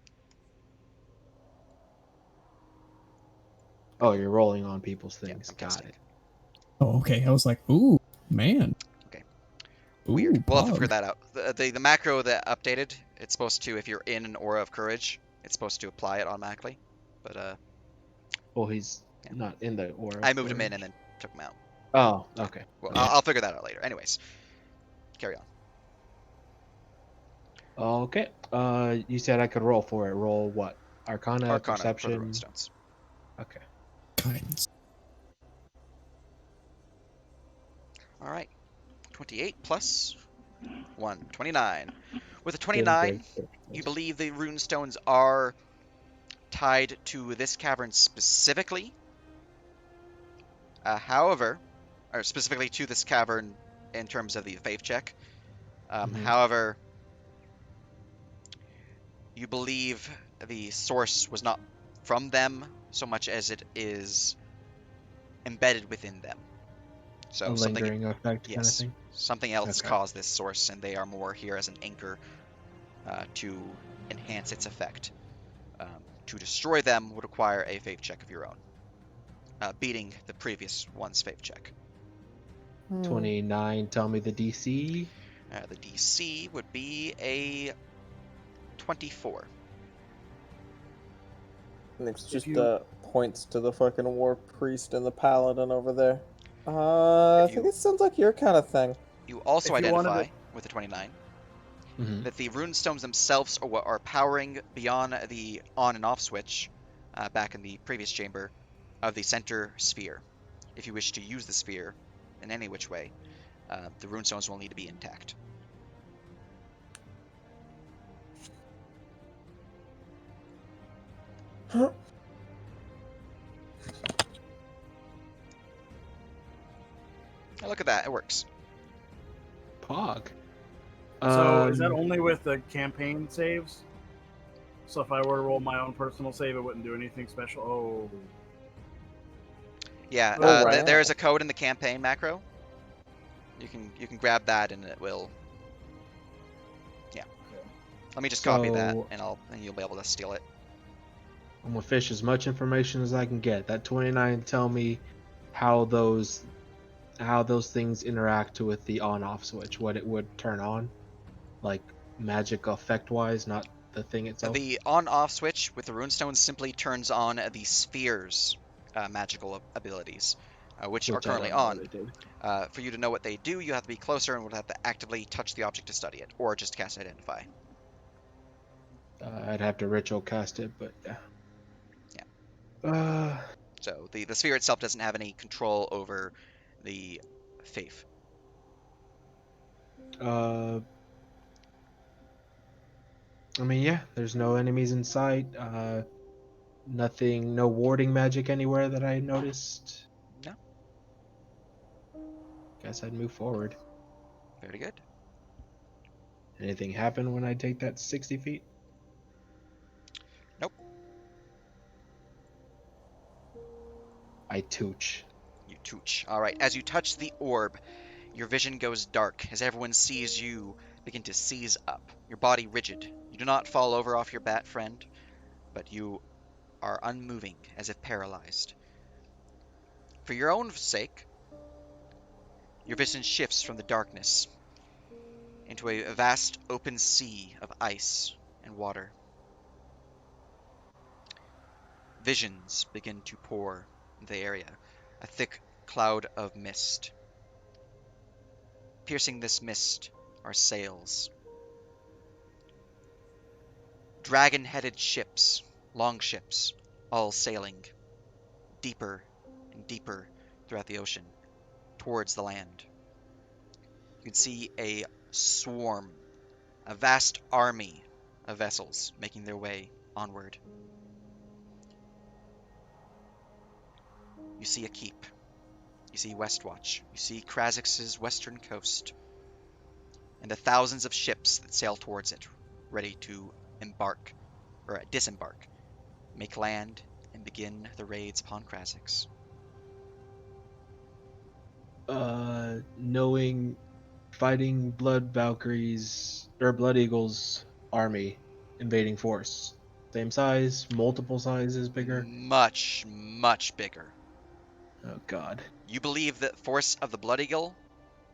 Oh, you're rolling on people's Yeah, things. I'm Got testing. it. Oh, okay. I was like, ooh, man. Okay. Ooh, Weird. We'll have to pog. figure that out. The macro that updated, it's supposed to, if you're in an aura of courage, it's supposed to apply it automatically. But Well, he's Yeah. not in the aura. I moved him in and then took him out. Oh, Yeah. okay. Well, Yeah. I'll figure that out later. Anyways, carry on. Okay. You said I could roll for it. Roll what? Arcana, Arcana for the perception. runestones. Okay. Guidance. All right. 28 plus 1. 29. With a Good, 29, good. you believe the runestones are tied to this cavern specifically. However, or specifically to this cavern in terms of the faith check. Mhm. However, you believe the source was not from them so much as it is embedded within them. A So something, lingering effect kind of yes, thing. something else Okay. caused this source, and they are more here as an anchor to enhance its effect. To destroy them would require a faith check of your own, beating the previous one's faith check. 29. Tell me the DC. The DC would be a 24. Nick's just you- points to the fucking war priest and the paladin over there. I think You- it sounds like your kind of thing. You also If you wanted identify to- with a 29 Mm-hmm. that the runestones themselves are what are powering beyond the on and off switch back in the previous chamber of the center sphere. If you wish to use the sphere in any which way, the runestones will need to be intact. Oh, look at that, it works. Pog. So is that only with the campaign saves? So if I were to roll my own personal save, it wouldn't do anything special. Oh, Yeah, Oh, wow. there is a code in the campaign macro. You can grab that and it will. Yeah. Let me just copy that So- and you'll be able to steal it. I'm gonna fish as much information as I can get. That 29 tell me how those things interact with the on-off switch. What it would turn on, like magic effect wise, not the thing itself. The on-off switch with the runestones simply turns on the sphere's magical abilities, which are Which I currently don't know on. what it did. For you to know what they do, you have to be closer and would have to actively touch the object to study it, or just cast Identify. I'd have to ritual cast it, but yeah. Yeah. So the sphere itself doesn't have any control over the faith. I mean, yeah. There's no enemies in sight. Nothing. No warding magic anywhere that I noticed. No, Guess I'd move forward. very good. Anything happen when I take that 60 feet? Nope. I tooch. You touch. All right. As you touch the orb, your vision goes dark as everyone sees you begin to seize up. Your body rigid. You do not fall over off your bat, friend, but you are unmoving, as if paralyzed. For your own sake, your vision shifts from the darkness into a vast open sea of ice and water. Visions begin to pour into the area, a thick cloud of mist. Piercing this mist are sails. Dragon-headed ships, long ships, all sailing deeper and deeper throughout the ocean towards the land. You can see a swarm, a vast army of vessels making their way onward. You see a keep. You see Westwatch. You see Krazix's western coast. And the thousands of ships that sail towards it, ready to embark, or disembark, make land, and begin the raids upon Krazix. Knowing fighting Blood Valkyries or Blood Eagles army invading force. Same size, multiple sizes bigger. Much, much bigger. Oh god. You believe that force of the Blood Eagle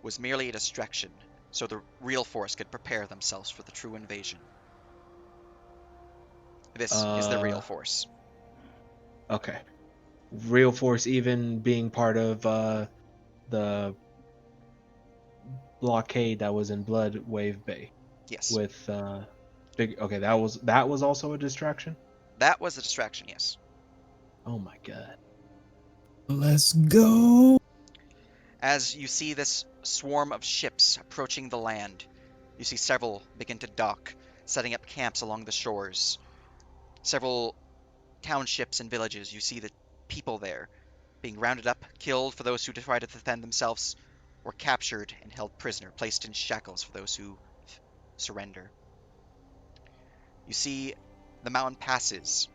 was merely a distraction, so the real force could prepare themselves for the true invasion. This is the real force. Okay. Real force even being part of the blockade that was in Blood Wave Bay Yes. with big. Okay, that was also a distraction. That was a distraction, yes. Oh my god. Let's go. As you see this swarm of ships approaching the land, you see several begin to dock, setting up camps along the shores. Several townships and villages, you see the people there being rounded up, killed for those who try to defend themselves, or captured and held prisoner, placed in shackles for those who surrender. You see the mountain passes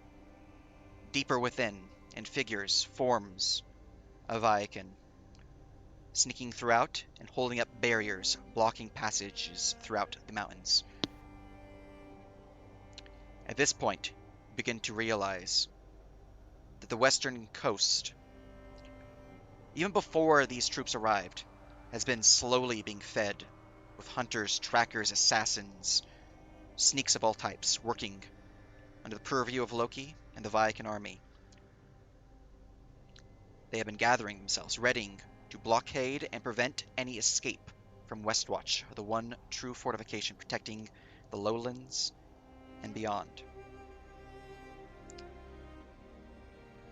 deeper within, and figures, forms of Viakin sneaking throughout and holding up barriers, blocking passages throughout the mountains. At this point, you begin to realize that the western coast, even before these troops arrived, has been slowly being fed with hunters, trackers, assassins, sneaks of all types, working under the purview of Loki and the Viakin army. They have been gathering themselves, readying to blockade and prevent any escape from Westwatch, the one true fortification protecting the lowlands and beyond.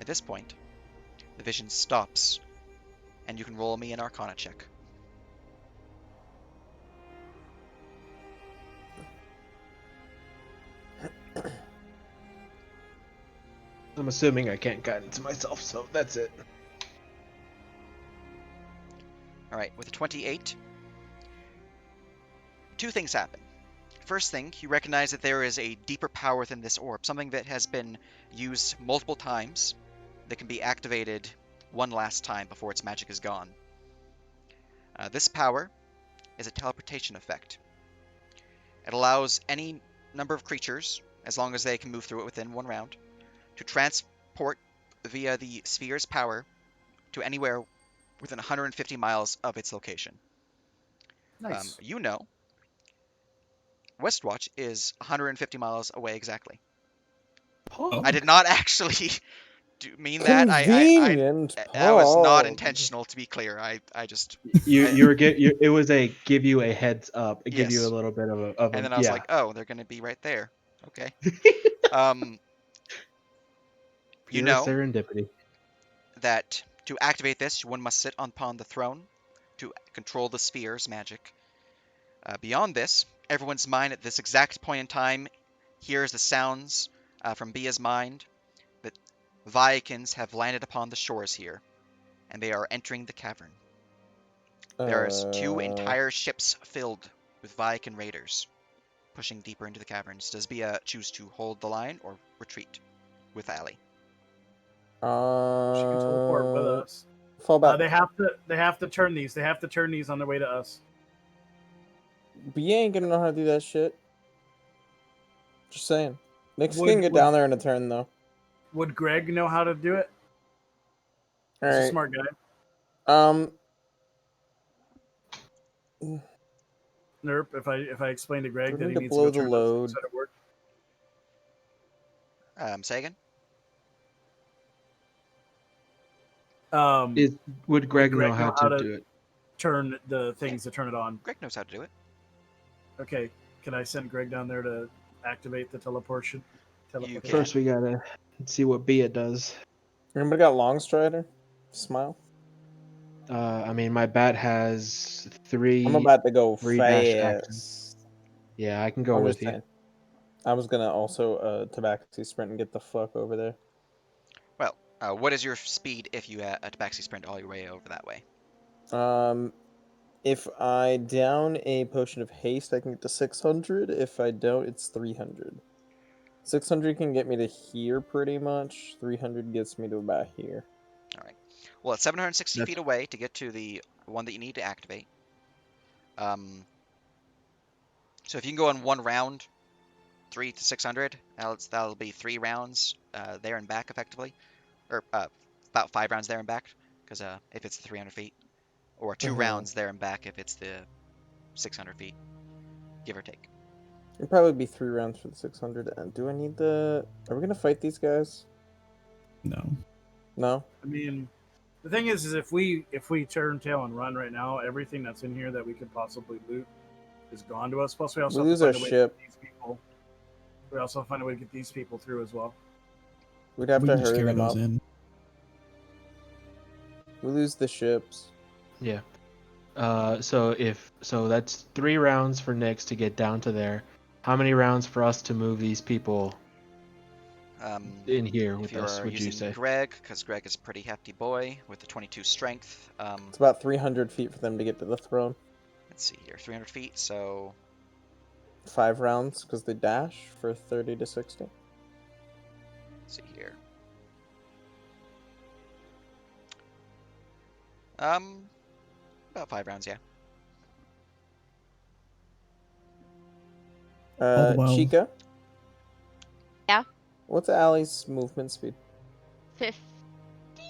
At this point, the vision stops, and you can roll me an Arcana check. I'm assuming I can't guidance myself, so that's it. All right, with a 28, two things happen. First thing, you recognize that there is a deeper power within this orb, something that has been used multiple times, that can be activated one last time before its magic is gone. This power is a teleportation effect. It allows any number of creatures, as long as they can move through it within one round, to transport via the sphere's power to anywhere within 150 miles of its location. Nice. You know, Westwatch is 150 miles away exactly. Oh. I did not actually mean that. Convenient. I was not Paul. intentional, to be clear. I just It was a give you a heads up, give you a Yes. little bit of a and then I was yeah. like, oh, they're gonna be right there. Okay. You Pure know serendipity. that to activate this, one must sit upon the throne to control the sphere's magic. Beyond this, everyone's mind at this exact point in time hears the sounds from Bia's mind that Viakins have landed upon the shores here, and they are entering the cavern. There's two entire ships filled with Viakin raiders, pushing deeper into the caverns. Does Bia choose to hold the line or retreat with Ali? She can teleport with us. Fall back. They have to turn these. They have to turn these on their way to us. But you ain't gonna know how to do that shit. Just saying. Nick's Would- gonna get would- down there in a turn though. Would Greg know how to do it? All He's a right. smart guy. Nerp. If I explain to Greg We that he need to needs blow to go the turn load. those instead of work. Say again? Would Greg know Greg how know how to to- do it? Turn the things to turn it on. Greg knows how to do it. Okay, can I send Greg down there to activate the teleportation? You can. First, we gotta see what Bia does. Anybody got Long Strider? Smile. I mean, my bat has three. I'm about to go dash action. fast. Yeah, I can go I'm with just you. saying. I was gonna also tabaxi sprint and get the fuck over there. Well, what is your speed if you tabaxi sprint all your way over that way? If I down a potion of haste, I can get to 600. If I don't, it's 300. 600 can get me to here pretty much. 300 gets me to about here. All right. Well, it's 760 That's feet away to get to the one that you need to activate. So if you can go in one round, 3 to 600, that'll be 3 rounds there and back effectively, or about 5 rounds there and back, because if it's the 300 feet, or 2 rounds there and back if it's the 600 feet, give or take. It'd probably be 3 rounds for the 600. Do I need the... Are we gonna fight these guys? No. No? I mean, the thing is if we turn tail and run right now, everything that's in here that we could possibly loot is gone to us. Plus, we also We have lose to our find a way ship. to get these people. We also find a way to get these people through as well. We'd have We to can just hurry carry them those up. in. We lose the ships. Yeah. So that's 3 rounds for Nyx to get down to there. How many rounds for us to move these people in here If with you us? are Would you using say? Greg, because Greg is a pretty hefty boy with the 22 strength. It's about 300 feet for them to get to the throne. Let's see here, 300 feet, so 5 rounds, because they dash for 30 to 60. let's see here. About 5 rounds, yeah. All the while, Chica? Yeah? What's Allie's movement speed? 50, I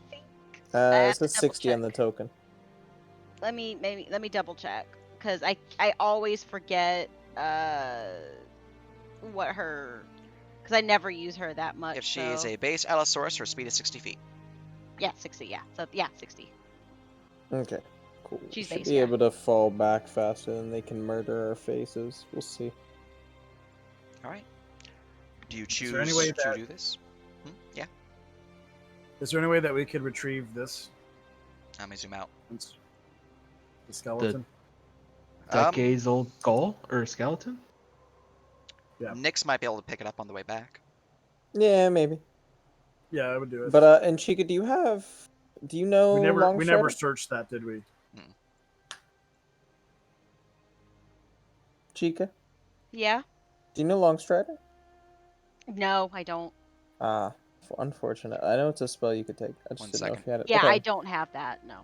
think. I It have to says double 60 on the check. token. Let me double check because I always forget what her, because I never use her that much. If she is so a base Allosaurus, her speed is 60 feet. yeah, 60. Yeah, so yeah, 60. Okay, cool. She's Should base, be yeah. able to fall back faster than they can murder our faces. We'll see. All right. Do you there choose any way to that- do this? Yeah. Is there any way that we could retrieve this? Let me zoom out. The skeleton? Decades old skull or skeleton? Yeah. Nyx might be able to pick it up on the way back. Yeah, maybe. Yeah, I would do it. But and Chica, do you know we never Longstrider? searched that, did we? Chica, Yeah. do you know Longstrider? No, I don't. Ah, unfortunate. I know it's a spell you could take. I just One didn't know if second. you had it. Yeah, Okay. I don't have that. No.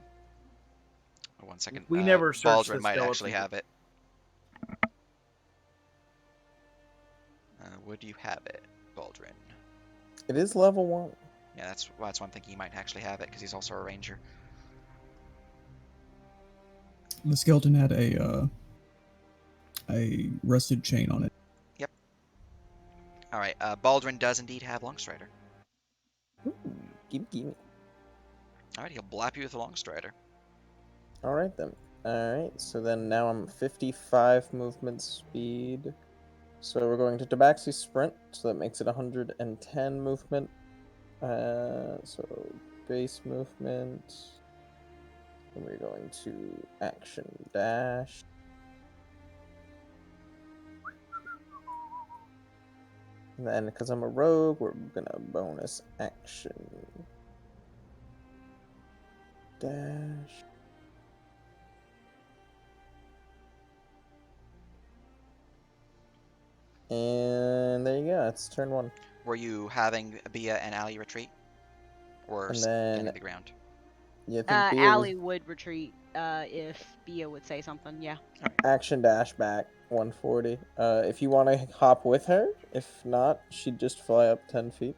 1 second. We never searched Baldwin the might skeleton. actually have it. Would you have it, Baldwin? It is level 1. Yeah, that's why I'm thinking he might actually have it because he's also a ranger. the skeleton had a rusted chain on it. Yep. All right. Baldwin does indeed have Longstrider. Gimme. All right, he'll blap you with a Longstrider. All right then. All right. So then now I'm 55 movement speed. So we're going to Tabaxi sprint. So that makes it 110 movement. So base movement. And we're going to action dash. And then, because I'm a rogue, we're gonna bonus action dash. And there you go. It's turn 1. Were you having Bia and Ali retreat? Or And standing then- the ground? Yeah, I think Bia was Allie would retreat if Bia would say something. Yeah. action dash back 140. If you want to hop with her, if not, she'd just fly up 10 feet.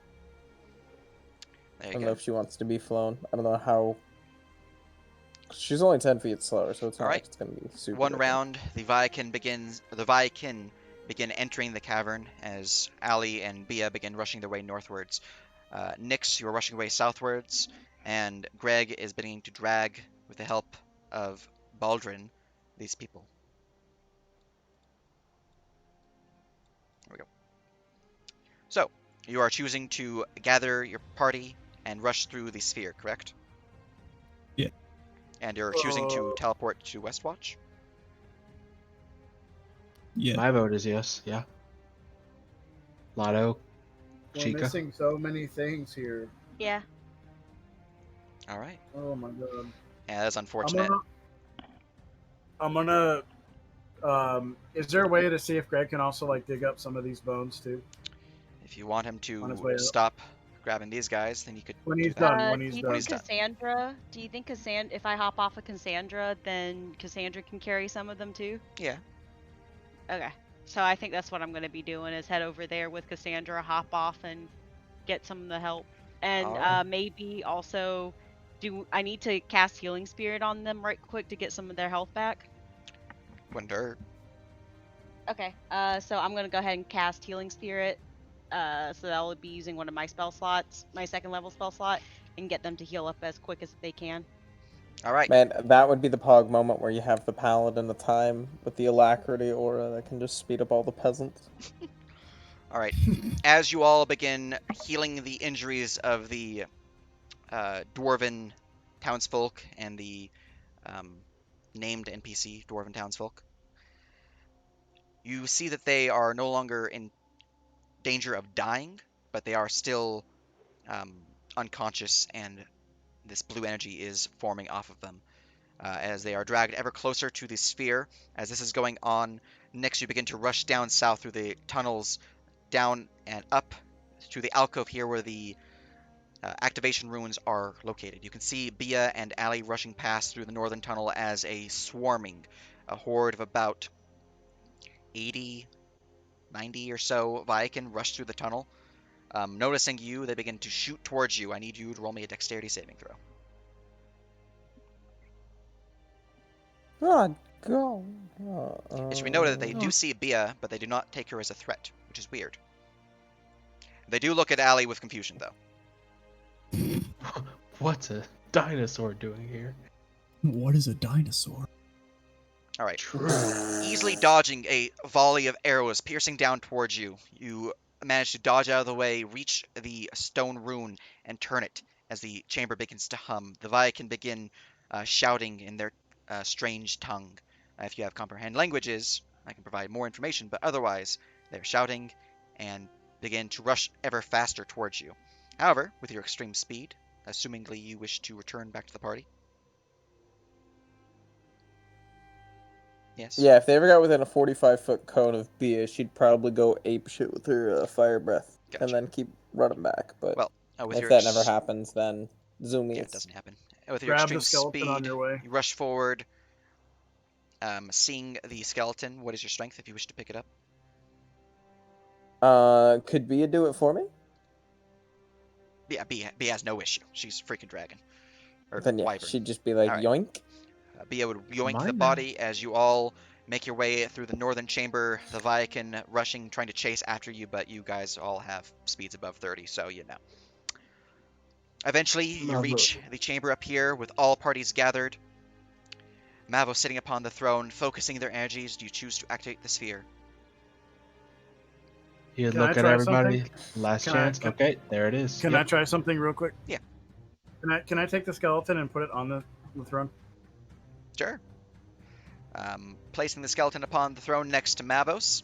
There I you don't go. know if she wants to be flown. I don't know how. She's only 10 feet slower, so it's not Alright. like it's gonna be super. One different. round, the Viking begin entering the cavern as Ali and Bia begin rushing their way northwards. Nyx, you are rushing away southwards, and Greg is beginning to drag, with the help of Baldrin, these people. You are choosing to gather your party and rush through the sphere, correct? Yeah. And you're choosing to teleport to Westwatch? Yeah. My vote is yes. Yeah. Lotto. We're Chica. missing so many things here. Yeah. All right. Oh my god. Yeah, that's unfortunate. I'm gonna. Is there a way to see if Greg can also like dig up some of these bones too? If you want him On his to way up. stop grabbing these guys, then you could When do he's that. done. When Do he's you done. When he's think done. Cassandra? Do you think Cassandra? If I hop off of Cassandra, then Cassandra can carry some of them too? Yeah. Okay. So I think that's what I'm gonna be doing is head over there with Cassandra, hop off, and get some of the help. And Alright. maybe also, do I need to cast Healing Spirit on them right quick to get some of their health back? Wouldn't hurt. Okay. So I'm gonna go ahead and cast Healing Spirit. So that will be using one of my spell slots, my second level spell slot, and get them to heal up as quick as they can. All right. Man, that would be the Pog moment where you have the Paladin of Time with the Alacrity aura that can just speed up all the peasants. All right. As you all begin healing the injuries of the dwarven townsfolk and the named NPC dwarven townsfolk, you see that they are no longer in danger of dying, but they are still unconscious, and this blue energy is forming off of them. As they are dragged ever closer to the sphere. As this is going on, next you begin to rush down south through the tunnels, down and up to the alcove here where the activation ruins are located. You can see Bia and Ali rushing past through the northern tunnel as a horde of about 80, 90 or so Viking rush through the tunnel. Noticing you, they begin to shoot towards you. I need you to roll me a dexterity saving throw. God, go. It should be noted that they do see Bia, but they do not take her as a threat, which is weird. They do look at Ali with confusion, though. What's a dinosaur doing here? What is a dinosaur? All right. Easily dodging a volley of arrows piercing down towards you, you manage to dodge out of the way, reach the stone rune, and turn it as the chamber begins to hum. The Viking begin shouting in their strange tongue. If you have comprehend languages, I can provide more information, but otherwise, they're shouting and begin to rush ever faster towards you. However, with your extreme speed, assumingly you wish to return back to the party. Yes? Yeah, if they ever got within a 45-foot cone of Bia, she'd probably go apeshit with her fire breath Gotcha. and then keep running back. But Well, with if your that never happens, then zoomies. Yeah, it doesn't happen. With your Grab the extreme skeleton speed, on your way. you rush forward, seeing the skeleton. What is your strength if you wish to pick it up? Could Bia do it for me? Yeah, Bea has no issue. She's a freaking dragon. Or Then yeah, wyvern. she'd just be like, Alright. yoink. Bea would yoink the Mine body as you all make your way through the northern chamber. The Viking rushing, trying to chase after you, but you guys all have speeds above 30, so you know. Eventually, you reach the chamber up here with all parties gathered. Mavo sitting upon the throne, focusing their energies. Do you choose to activate the sphere? You Can I look at try everybody. something? Last Can chance. I- Okay, there it is. Can Yep. I try something real quick? Yeah. Can I take the skeleton and put it on the throne? Sure. Placing the skeleton upon the throne next to Mavos.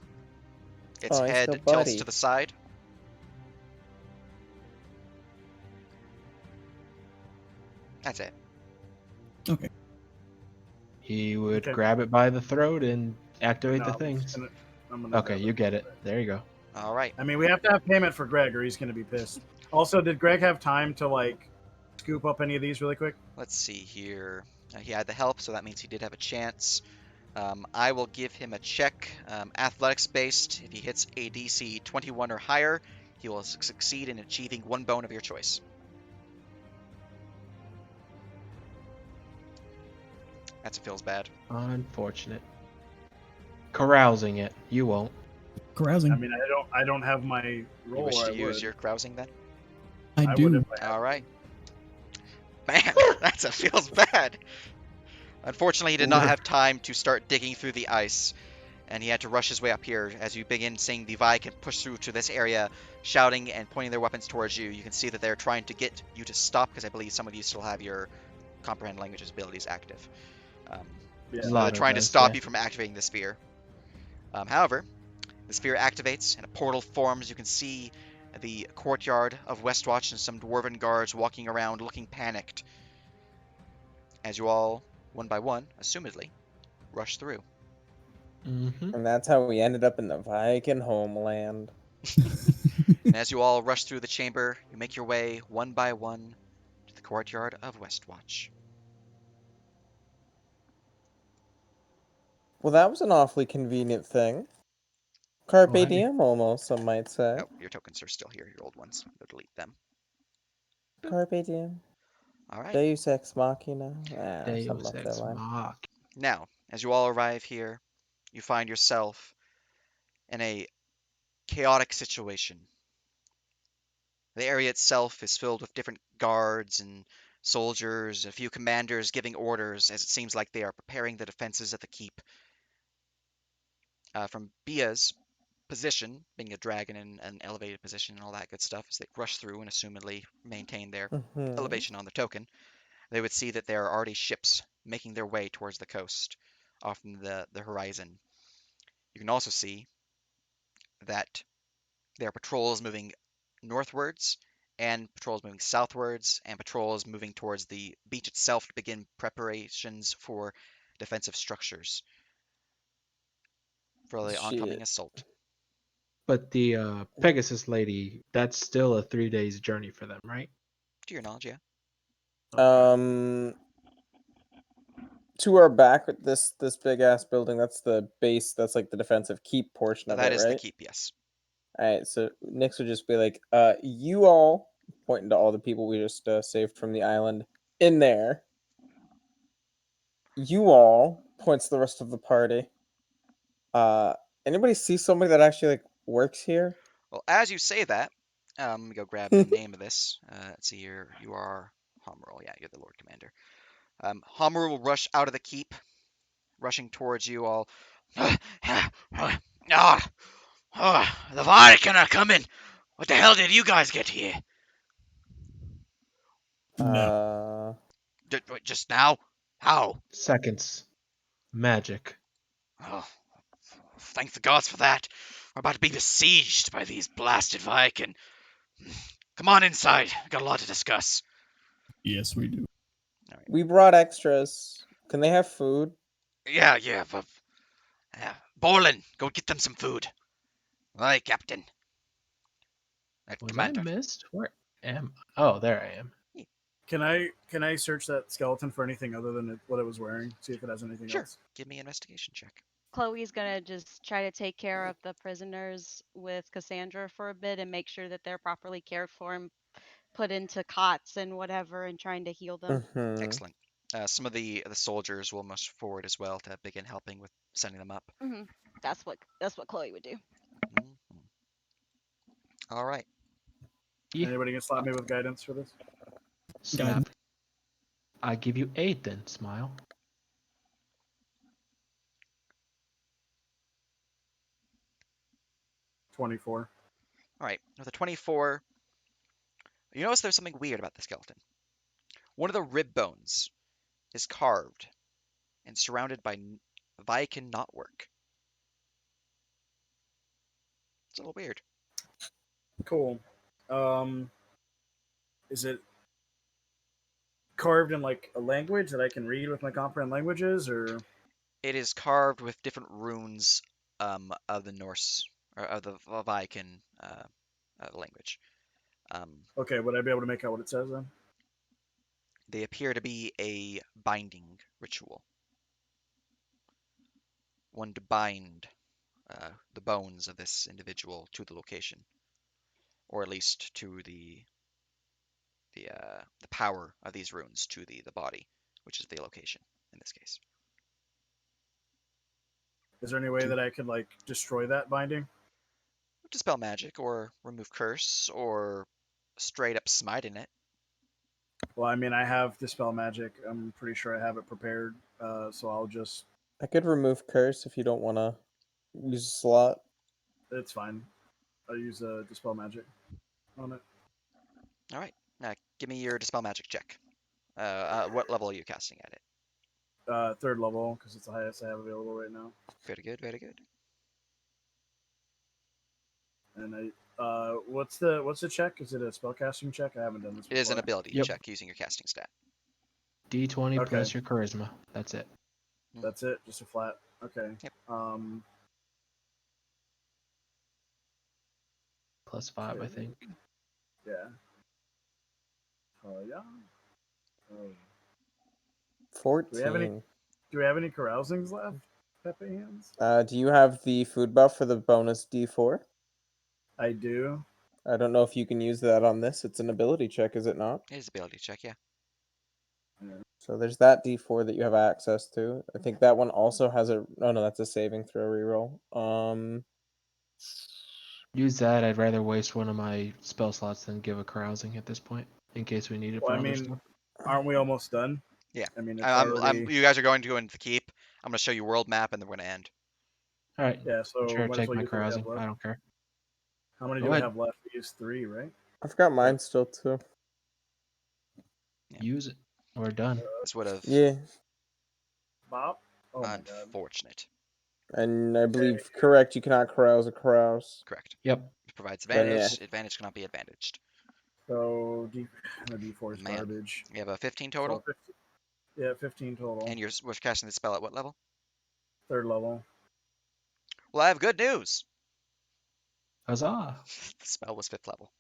Its Oh, he's head still tilts buddy. to the side. That's it. Okay. He would Okay. grab it by the throat and activate No, the I'm things. just I'm gonna Okay, grab you get it. There you go. All right. I mean, we have to have payment for Greg, or he's gonna be pissed. Also, did Greg have time to like scoop up any of these really quick? Let's see here. He had the help, so that means he did have a chance. I will give him a check. Athletics based. If he hits a DC 21 or higher, he will succeed in achieving one bone of your choice. That feels bad. Unfortunate. Carousing it. You won't. Carousing. I mean, I don't have my You roll. wish or to I use would. your carousing then? I I do. would if I had All to. right. Man, that feels bad. Unfortunately, he did not have time to start digging through the ice, and he had to rush his way up here. As you begin seeing the Viking push through to this area, shouting and pointing their weapons towards you. You can see that they're trying to get you to stop because I believe some of you still have your comprehend languages abilities active. Yeah. So they're Lotto trying to does, stop yeah. you from activating the sphere. However, the sphere activates and a portal forms. You can see the courtyard of Westwatch and some dwarven guards walking around looking panicked as you all, one by one, assumedly, rush through. Mm-hmm. And that's how we ended up in the Viking homeland. And as you all rush through the chamber, you make your way one by one to the courtyard of Westwatch. Well, that was an awfully convenient thing. Carpe Oh, hey. diem, almost, some might say. Oh, your tokens are still here, your old ones. Go delete them. Carpe diem. All right. Deus ex machina. Something Deus up that ex line. mach. Now, as you all arrive here, you find yourself in a chaotic situation. The area itself is filled with different guards and soldiers, a few commanders giving orders as it seems like they are preparing the defenses of the keep. From Bia's position, being a dragon in an elevated position and all that good stuff, as they rush through and assumedly maintain their Mm-hmm. elevation on the token, they would see that there are already ships making their way towards the coast off in the horizon. You can also see that there are patrols moving northwards and patrols moving southwards and patrols moving towards the beach itself to begin preparations for defensive structures for the oncoming Shit. assault. But the Pegasus lady, that's still a 3 days journey for them, right? To your knowledge, yeah. Okay. To our back, this big ass building. That's the base. That's like the defensive keep portion of That it, is the right? keep, yes. All right. So Nyx would just be like, you all, pointing to all the people we just saved from the island, in there. You all, points to the rest of the party. Anybody see somebody that actually like works here? Well, as you say that, let me go grab the name of this. Let's see here. You are Homerul. Yeah, you're the Lord Commander. Homerul will rush out of the keep, rushing towards you all. The Viking are coming. What the hell did you guys get here? Uh, Just now? How? Seconds. Magic. Oh, thank the gods for that. We're about to be besieged by these blasted Viking. Come on inside. We've got a lot to discuss. Yes, we do. we brought extras. Can they have food? Yeah, but Borland, go get them some food. Aye, Captain. Was Commander. I missed? Where am I? Oh, there I am. Can I search that skeleton for anything other than what it was wearing? See if it has anything Sure. else. Give me an investigation check. Chloe's gonna just try to take care of the prisoners with Cassandra for a bit and make sure that they're properly cared for and put into cots and whatever, and trying to heal them. Mm-hmm. Excellent. Some of the soldiers will move forward as well to begin helping with setting them up. Hmm That's what Chloe would do. Mhm. All right. Yeah. Anybody can slap me with guidance for this? Snap. I give you 8 then, smile. $24. All right. With a 24, you notice there's something weird about the skeleton. One of the rib bones is carved and surrounded by Viking knotwork. It's a little weird. Cool. Um, is it carved in like a language that I can read with my comprehend languages, or It is carved with different runes of the Norse or of the Viking language. okay? Would I be able to make out what it says then? They appear to be a binding ritual, one to bind the bones of this individual to the location, or at least to the power of these runes to the body, which is the location in this case. Is there any way that I could like destroy that binding? Dispel magic, or remove curse, or straight up smiting it. Well, I mean, I have dispel magic. I'm pretty sure I have it prepared. So I'll just. I could remove curse if you don't want to use a slot. It's fine. I use a dispel magic on it. All right. Now, give me your dispel magic check. What level are you casting at it? 3rd level because it's the highest I have available right now. Very good. Very good. And what's the check? Is it a spellcasting check? I haven't done this It is an before. ability Yep. check using your casting stat. D20 Okay. plus your charisma. That's it. That's it, just a flat. Okay. Yep. Plus 5, I Okay. think. Yeah. Oh yeah. Oh. 14. Do we have any carousings left? Pepe hands. Do you have the food buff for the bonus D4? I do. I don't know if you can use that on this. It's an ability check, is it not? It is ability check, yeah. So there's that D4 that you have access to. I think that one also has a. Oh no, that's a saving throw reroll. Use that. I'd rather waste one of my spell slots than give a carousing at this point, in case we need it Well, for I other mean, stuff. aren't we almost done? Yeah. I mean, it's already. You guys are going to go into the keep. I'm going to show you world map, and then we're going to end. All right. Yeah, so Sure, might as take well my use what we have carousing. left. I don't care. How many Go do we ahead. have left? We used 3, right? I've got mine still too. Yeah. Use it. We're done. This would have Yeah, Bob. Oh my god. unfortunate. and I believe correct. You cannot carouse a carouse. Correct. Yep. It provides Then, advantage. yeah. Advantage cannot be advantaged. So D4 is Man. garbage. You have a 15 total, So 15, yeah, 15 total. and you're casting the spell at what level? 3rd level. Well, I have good news. Huzzah. The spell was 5th level,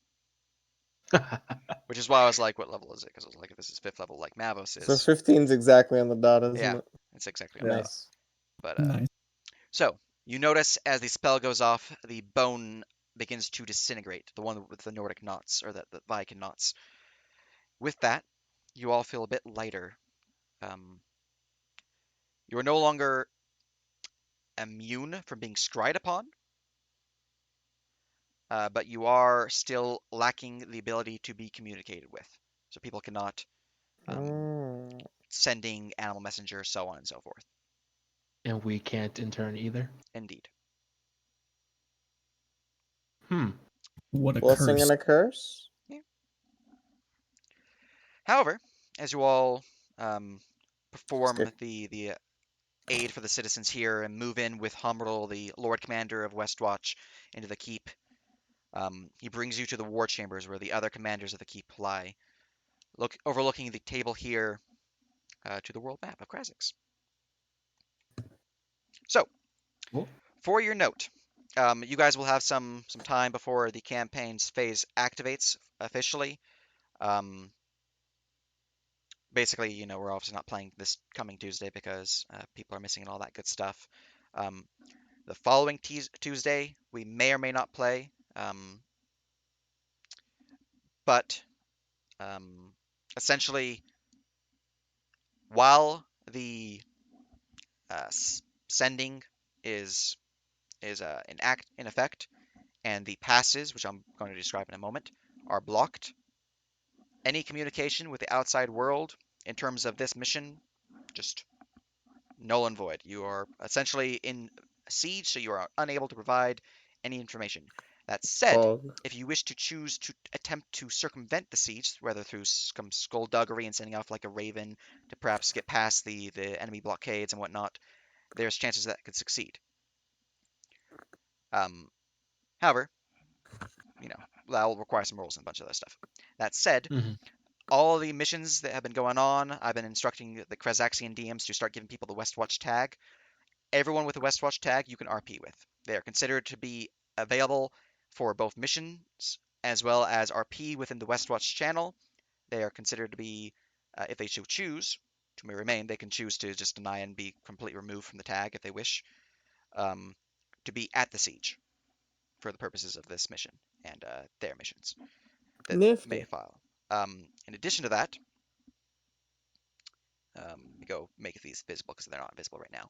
which is why I was like, what level is it? Because I was like, if this is 5th level, like Mavos is. So 15's exactly on the dot, isn't Yeah, it? it's exactly on the dot. Nice. But Nice. so you notice as the spell goes off, the bone begins to disintegrate. The one with the Nordic knots or the Viking knots. With that, you all feel a bit lighter. You are no longer immune from being scryed upon, but you are still lacking the ability to be communicated with. So people cannot sending animal messenger, so on and so forth. And we can't in turn either. Indeed. What a Blessing curse. and a curse? However, as you all perform Skip. the aid for the citizens here and move in with Humrel, the Lord Commander of Westwatch, into the keep, he brings you to the war chambers where the other commanders of the keep lie, overlooking the table here to the world map of Krazix. So, Cool. for your note, you guys will have some time before the campaign's phase activates officially. Basically, you know, we're obviously not playing this coming Tuesday because people are missing and all that good stuff. The following Tuesday, we may or may not play, but essentially, while the sending is in effect, and the passes, which I'm going to describe in a moment, are blocked, any communication with the outside world in terms of this mission, just null and void. You are essentially in a siege, so you are unable to provide any information. That said, Fog. if you wish to choose to attempt to circumvent the siege, whether through some skullduggery and sending off like a raven to perhaps get past the enemy blockades and whatnot, there's chances that could succeed. However, you know, that will require some rules and a bunch of other stuff. That said, all the missions that have been going on, I've been instructing the Krazaxian DMs to start giving people the Westwatch tag. Everyone with a Westwatch tag you can RP with. They are considered to be available for both missions as well as RP within the Westwatch channel. They are considered to be, if they so choose, to remain, they can choose to just deny and be completely removed from the tag if they wish, to be at the siege for the purposes of this mission and their missions that Nifty. may file. In addition to that, let me go make these visible because they're not visible right now.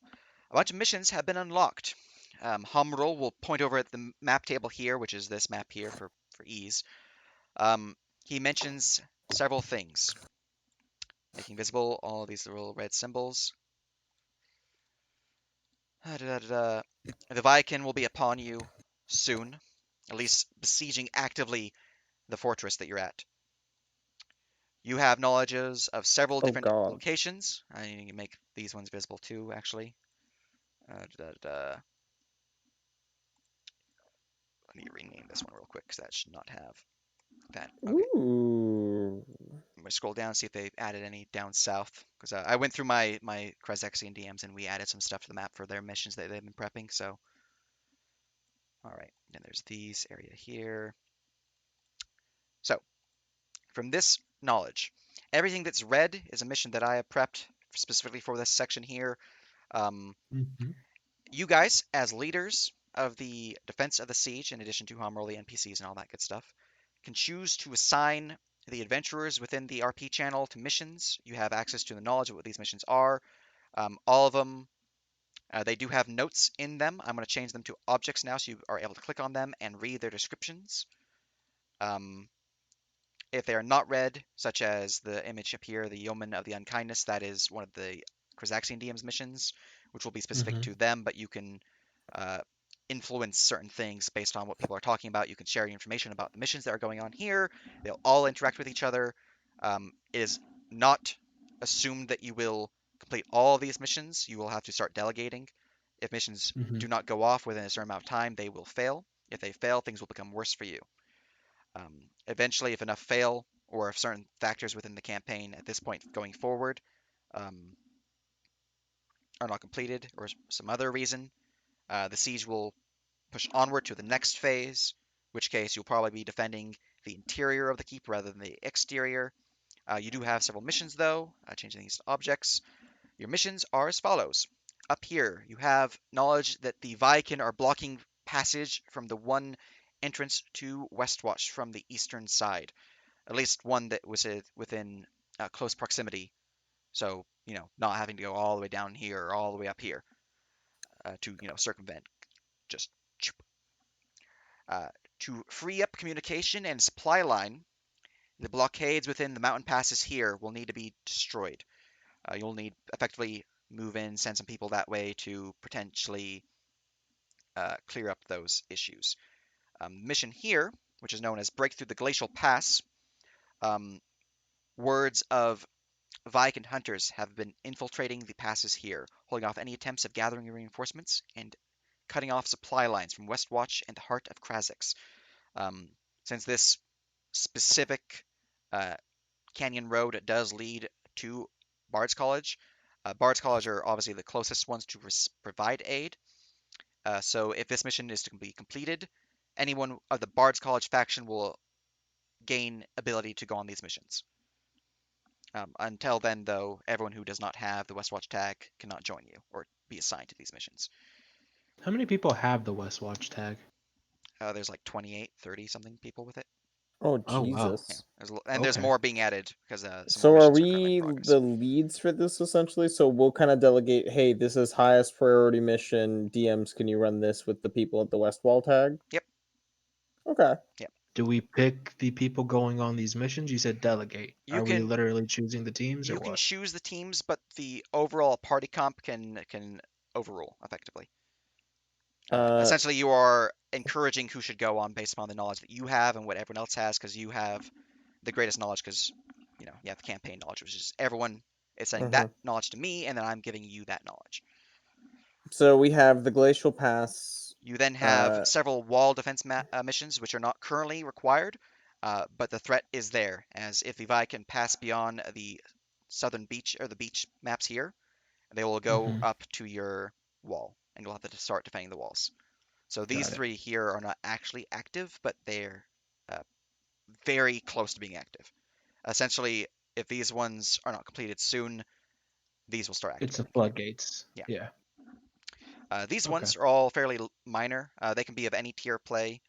A bunch of missions have been unlocked. Humrol will point over at the map table here, which is this map here for ease. He mentions several things, making visible all these little red symbols. The Viking will be upon you soon. at least besieging actively the fortress that you're at. You have knowledges of several Oh different God. locations. I need to make these ones visible too, actually. I need to rename this one real quick because that should not have that. Okay. Ooh. I'm gonna scroll down and see if they added any down south because I went through my Krezexian DMs and we added some stuff to the map for their missions that they've been prepping. So, all right, then there's these area here. So, from this knowledge, everything that's red is a mission that I have prepped specifically for this section here. Um, Mm-hmm. you guys, as leaders of the defense of the siege, in addition to Homroll, the NPCs, and all that good stuff, can choose to assign the adventurers within the RP channel to missions. You have access to the knowledge of what these missions are. All of them, they do have notes in them. I'm going to change them to objects now so you are able to click on them and read their descriptions. Um, if they are not read, such as the image up here, the Yeoman of the Unkindness, that is one of the Krezaxian DM's missions, which will be specific Mm-hmm. to them, but you can uh, influence certain things based on what people are talking about. You can share information about the missions that are going on here. They'll all interact with each other. It is not assumed that you will complete all of these missions. You will have to start delegating. If missions Mm-hmm. do not go off within a certain amount of time, they will fail. If they fail, things will become worse for you. Eventually, if enough fail, or if certain factors within the campaign at this point going forward um, are not completed, or some other reason, the siege will push onward to the next phase, which case you'll probably be defending the interior of the keep rather than the exterior. You do have several missions, though, changing these to objects. Your missions are as follows. Up here, you have knowledge that the Viking are blocking passage from the one entrance to Westwatch from the eastern side. At least one that was within close proximity. So, not having to go all the way down here or all the way up here to, circumvent. Just uh, to free up communication and supply line, the blockades within the mountain passes here will need to be destroyed. You'll need effectively move in, send some people that way to potentially clear up those issues. Mission here, which is known as Break Through the Glacial Pass, um, words of Viking hunters have been infiltrating the passes here, holding off any attempts of gathering reinforcements and cutting off supply lines from Westwatch and the heart of Krazix. Um, since this specific uh, canyon road does lead to Bard's College, Bard's College are obviously the closest ones to provide aid. So if this mission is to be completed, anyone of the Bard's College faction will gain ability to go on these missions. Until then, though, everyone who does not have the Westwatch tag cannot join you or be assigned to these missions. How many people have the Westwatch tag? There's like 28, 30 something people with it. Oh Oh wow. Yeah, Jesus. there's Okay. more being added because some more So are missions are currently in we progress. the leads for this essentially? So we'll kind of delegate, hey, this is highest priority mission. DMs, can you run this with the people at the West Wall tag? Yep. Okay. Yep. Do we pick the people going on these missions? You said delegate. You Are we can literally choosing the teams or you can what? choose the teams, but the overall party comp can overrule effectively. Uh, Essentially, you are encouraging who should go on based upon the knowledge that you have and what everyone else has, because you have the greatest knowledge, because you have the campaign knowledge, which is everyone is sending that mhm. knowledge to me, and then I'm giving you that knowledge. So we have the Glacial Pass. You then have Uh, several wall defense missions, which are not currently required, but the threat is there, as if Levi can pass beyond the southern beach or the beach maps here, they will go Mm-hmm. up to your wall, and you'll have to start defending the walls. So these Got it. three here are not actually active, but they're uh, very close to being active. Essentially, if these ones are not completed soon, these will start It's the activating. floodgates. Yeah. Yeah. These Okay. ones are all fairly minor. They can be of any tier play,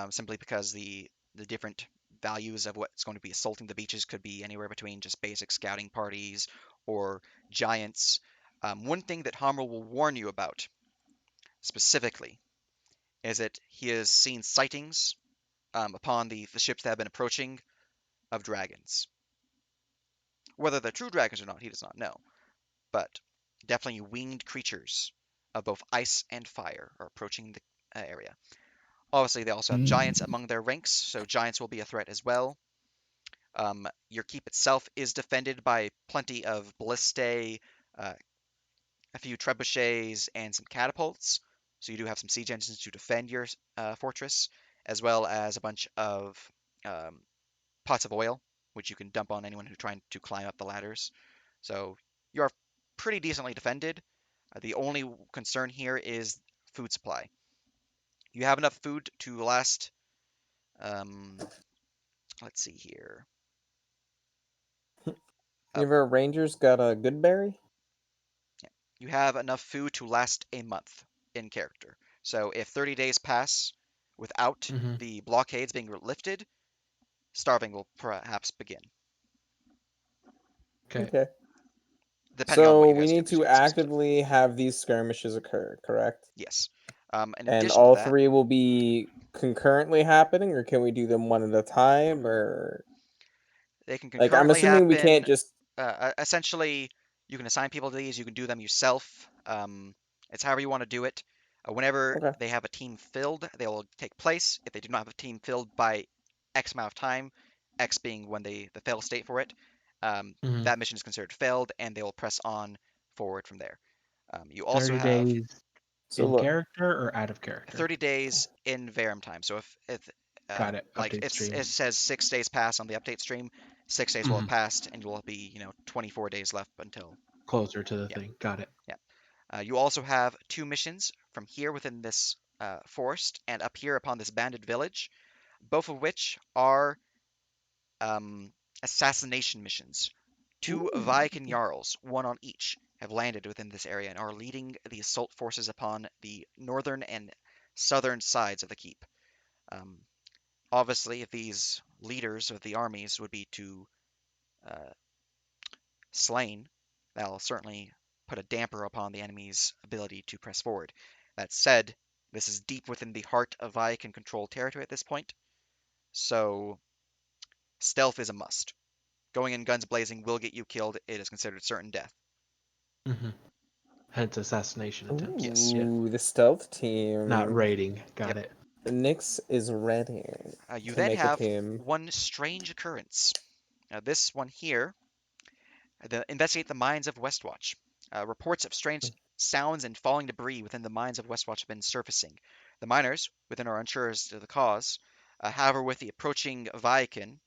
simply because the different values of what's going to be assaulting the beaches could be anywhere between just basic scouting parties or giants. One thing that Hammer will warn you about specifically is that he has seen sightings upon the ships that have been approaching of dragons. Whether they're true dragons or not, he does not know, but definitely winged creatures of both ice and fire are approaching the area. Obviously, they also have giants Mm. among their ranks, so giants will be a threat as well. Your keep itself is defended by plenty of ballistae, uh, a few trebuchets, and some catapults. So you do have some siege engines to defend your fortress, as well as a bunch of um, pots of oil, which you can dump on anyone who's trying to climb up the ladders. So you are pretty decently defended. The only concern here is food supply. You have enough food to last. Um, let's see here. Uh, Your rangers got a good berry? yeah, you have enough food to last a month in character. So if 30 days pass without Mm-hmm. the blockades being lifted, starving will perhaps begin, Okay. Okay. depending on what So you we guys do, need because to you have some stuff. actively have these skirmishes occur, correct? Yes. In And addition to all that, three will be concurrently happening, or can we do them one at a time? Or they can like, I'm concurrently assuming we can't happen. just. Essentially, you can assign people to these. You can do them yourself. It's however you want to do it. Whenever Okay. they have a team filled, they will take place. If they do not have a team filled by X amount of time, X being when the fail state for it, Mm-hmm. that mission is considered failed, and they will press on forward from there. You also 30 have days So in look, character or out of character? 30 days in Verum time. So if Got it. like Update it stream. says 6 days pass on the update stream, 6 days will Mm-hmm. have passed, and you'll be 24 days left until Closer to the yeah. thing. Got it. Yeah. You also have two missions from here within this forest and up here upon this banded village, both of which are um, assassination missions. Two ooh, Viking Jarls, one on each, have landed within this area and are leading the assault forces upon the northern and southern sides of the keep. Um, Obviously, if these leaders of the armies would be to uh, slain, that'll certainly put a damper upon the enemy's ability to press forward. That said, this is deep within the heart of Viking controlled territory at this point, so stealth is a must. Going in guns blazing will get you killed. It is considered certain death. Mm-hmm. Hence assassination attempts. Yes. Yeah. ooh, the stealth Not team. raiding. Got Yep. it. Nyx is ready You to then make a have team. one strange occurrence. This one here, investigate the mines of Westwatch. Reports of strange sounds and falling debris within the mines of Westwatch have been surfacing. The miners within are unsure as to the cause. However, with the approaching Viking,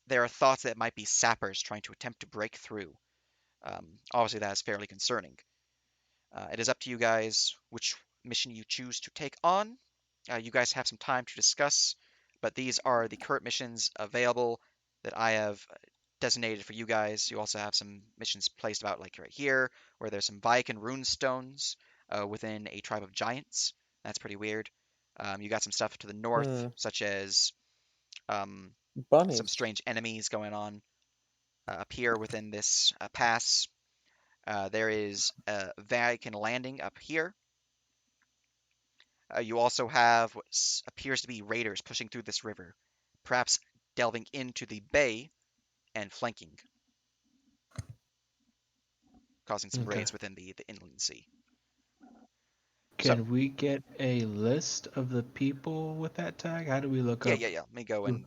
there are thoughts that it might be sappers trying to attempt to break through. Obviously, that is fairly concerning. It is up to you guys which mission you choose to take on. You guys have some time to discuss, but these are the current missions available that I have designated for you guys. You also have some missions placed about like right here, where there's some Viking rune stones within a tribe of giants. That's pretty weird. You got some stuff to the north, Hmm. such as um, some Bunnies. strange enemies going on up here within this pass. There is a Viking landing up here. You also have what appears to be raiders pushing through this river, perhaps delving into the bay and flanking, causing some Okay. raids within the inland sea. So, Can we get a list of the people with that tag? How do we look yeah, up? yeah, yeah. Let me go who-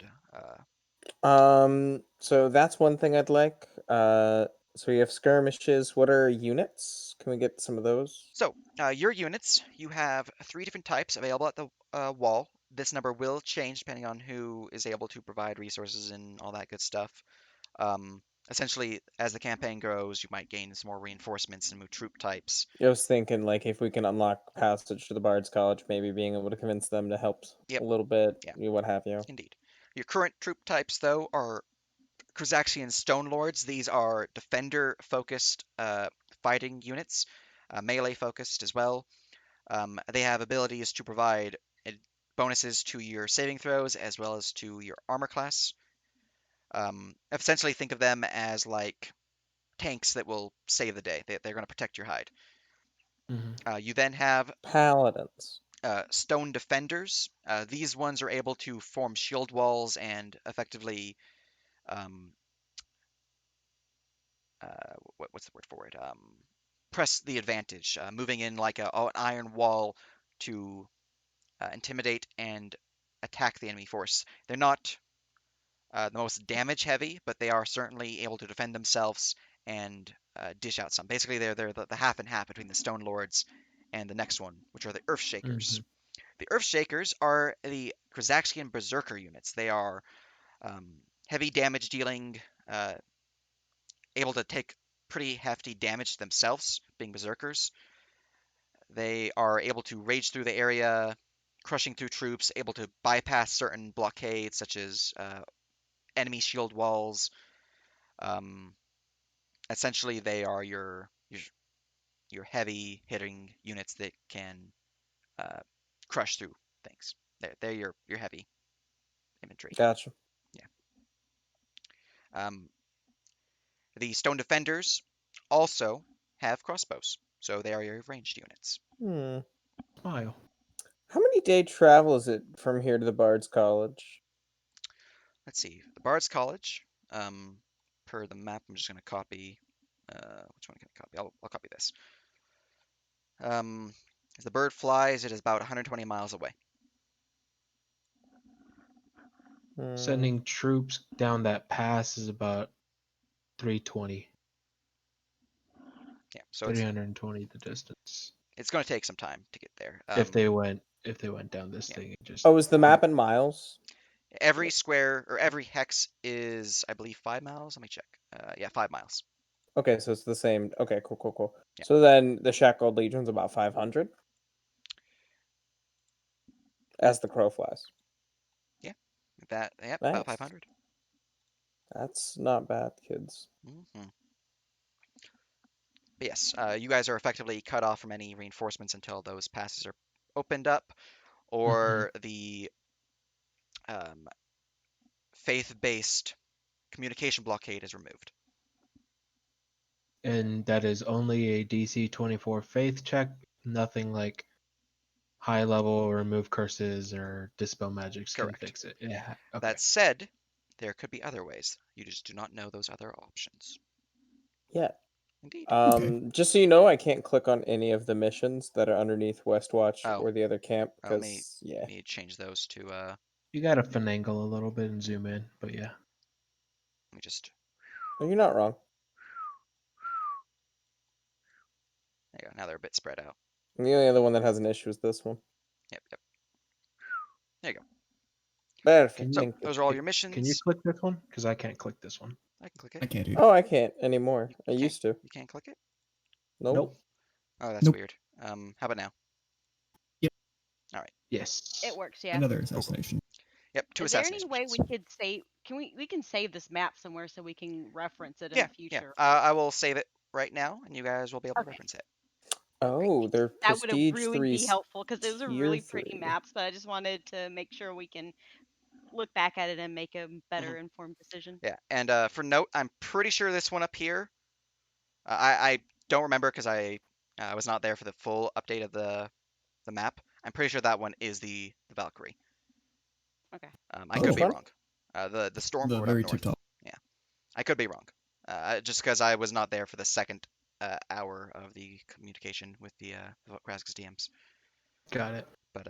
and So that's one thing I'd like. So we have skirmishes. What are units? Can we get some of those? so your units, you have three different types available at the wall. This number will change depending on who is able to provide resources and all that good stuff. Essentially, as the campaign grows, you might gain some more reinforcements and move troop types. I was thinking, like, if we can unlock passage to the Bard's College, maybe being able to convince them to help Yep, a little bit, yeah, what have you. indeed. Your current troop types, though, are Kruzaxian Stone Lords. These are defender-focused fighting units, melee-focused as well. They have abilities to provide bonuses to your saving throws as well as to your armor class. Essentially, think of them as like tanks that will save the day. They're going to protect your hide. Mhm. You then have Paladins. Stone Defenders. These ones are able to form shield walls and effectively um, what's the word for it? Press the advantage, moving in like an iron wall to intimidate, and attack the enemy force. They're not the most damage heavy, but they are certainly able to defend themselves and dish out some. Basically, they're the half and half between the Stone Lords and the next one, which are the Earth Shakers. Mhm. The Earth Shakers are the Krazaxian Berserker units. They are heavy damage dealing, able to take pretty hefty damage themselves, being Berserkers. They are able to rage through the area, crushing through troops, able to bypass certain blockades such as enemy shield walls. Um, Essentially, they are your heavy hitting units that can uh, crush through things. They're your heavy infantry. Gotcha. Yeah. The Stone Defenders also have crossbows, so they are your ranged units. Hmm. Smile. How many day travel is it from here to the Bard's College? Let's see. The Bard's College, per the map, I'm just going to copy. Which one can I copy? I'll copy this. As the bird flies, it is about 120 miles away. Hmm. Sending troops down that pass is about 320. Yeah, so 320 the distance. it's going to take some time to get there. If they went down this yeah. thing and just Oh, is the map in miles? Every square or every hex is, I believe, 5 miles. Let me check. Yeah, 5 miles. Okay, so it's the same. Okay, cool. Yeah. So then the Shackled Legion's about 500? As the crow flies. Yep, Nice. about 500. That's not bad, kids. But yes, you guys are effectively cut off from any reinforcements until those passes are opened up, or the faith-based communication blockade is removed. and that is only a DC 24 faith check, nothing like high level remove curses or dispel magics can Correct. fix it. Yeah. Okay. That said, there could be other ways. You just do not know those other options. Yeah. Indeed. Just so you know, I can't click on any of the missions that are underneath Westwatch Oh. or the other camp Let me because need to change those to You gotta finagle a little bit and zoom in, but yeah. let me just Oh, you're not wrong. there you go. Now they're a bit spread out. And the only other one that has an issue is this one. Yep. There you go. Beautiful. Can So Thank you. those are all your Can you missions. click this one? Because I can't click this one. I can click I it. can't do. Oh, I can't anymore. I You can't- used to. You can't click it? Nope. Nope. Oh, that's Nope. weird. How about now? Yes. It works, yeah. Another assassination. Yep, 2 Is there any assassination way missions. we could save? We can save this map somewhere so we can reference it in Yeah, the future? I will save it right now, and you guys will be able to Okay. reference it. Oh, they're That would prestige really 3. be helpful because those are tier really pretty 3. maps. But I just wanted to make sure we can look back at it and make a better informed decision. Yeah, and for note, I'm pretty sure this one up here. I don't remember because I was not there for the full update of the map. I'm pretty sure that one is the Valkyrie. Okay. I could Which be one? wrong. The Stormlord The up very north. tip top. Yeah, I could be wrong. Just because I was not there for the second hour of the communication with the Krask's DMs. Got it. But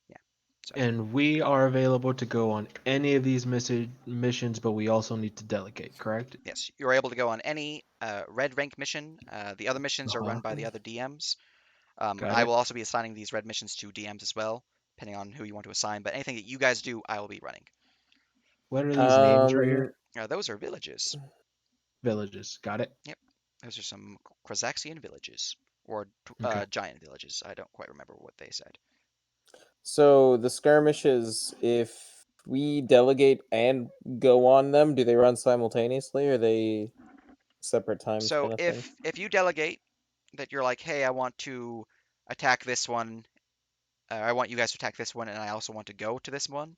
yeah. So And we are available to go on any of these missions, but we also need to delegate, correct? yes, you're able to go on any red rank mission. The other missions are run Uh-huh. by the other DMs. Got I it. will also be assigning these red missions to DMs as well, depending on who you want to assign. But anything that you guys do, I will be running. What are these names right here? Those are villages. Villages. Got it. Yep, those are some Krazaxian villages or Okay. giant villages. I don't quite remember what they said. So the skirmishes, if we delegate and go on them, do they run simultaneously or are they separate times So kind of thing? if you delegate that you're like, hey, I want to attack this one, I want you guys to attack this one, and I also want to go to this one.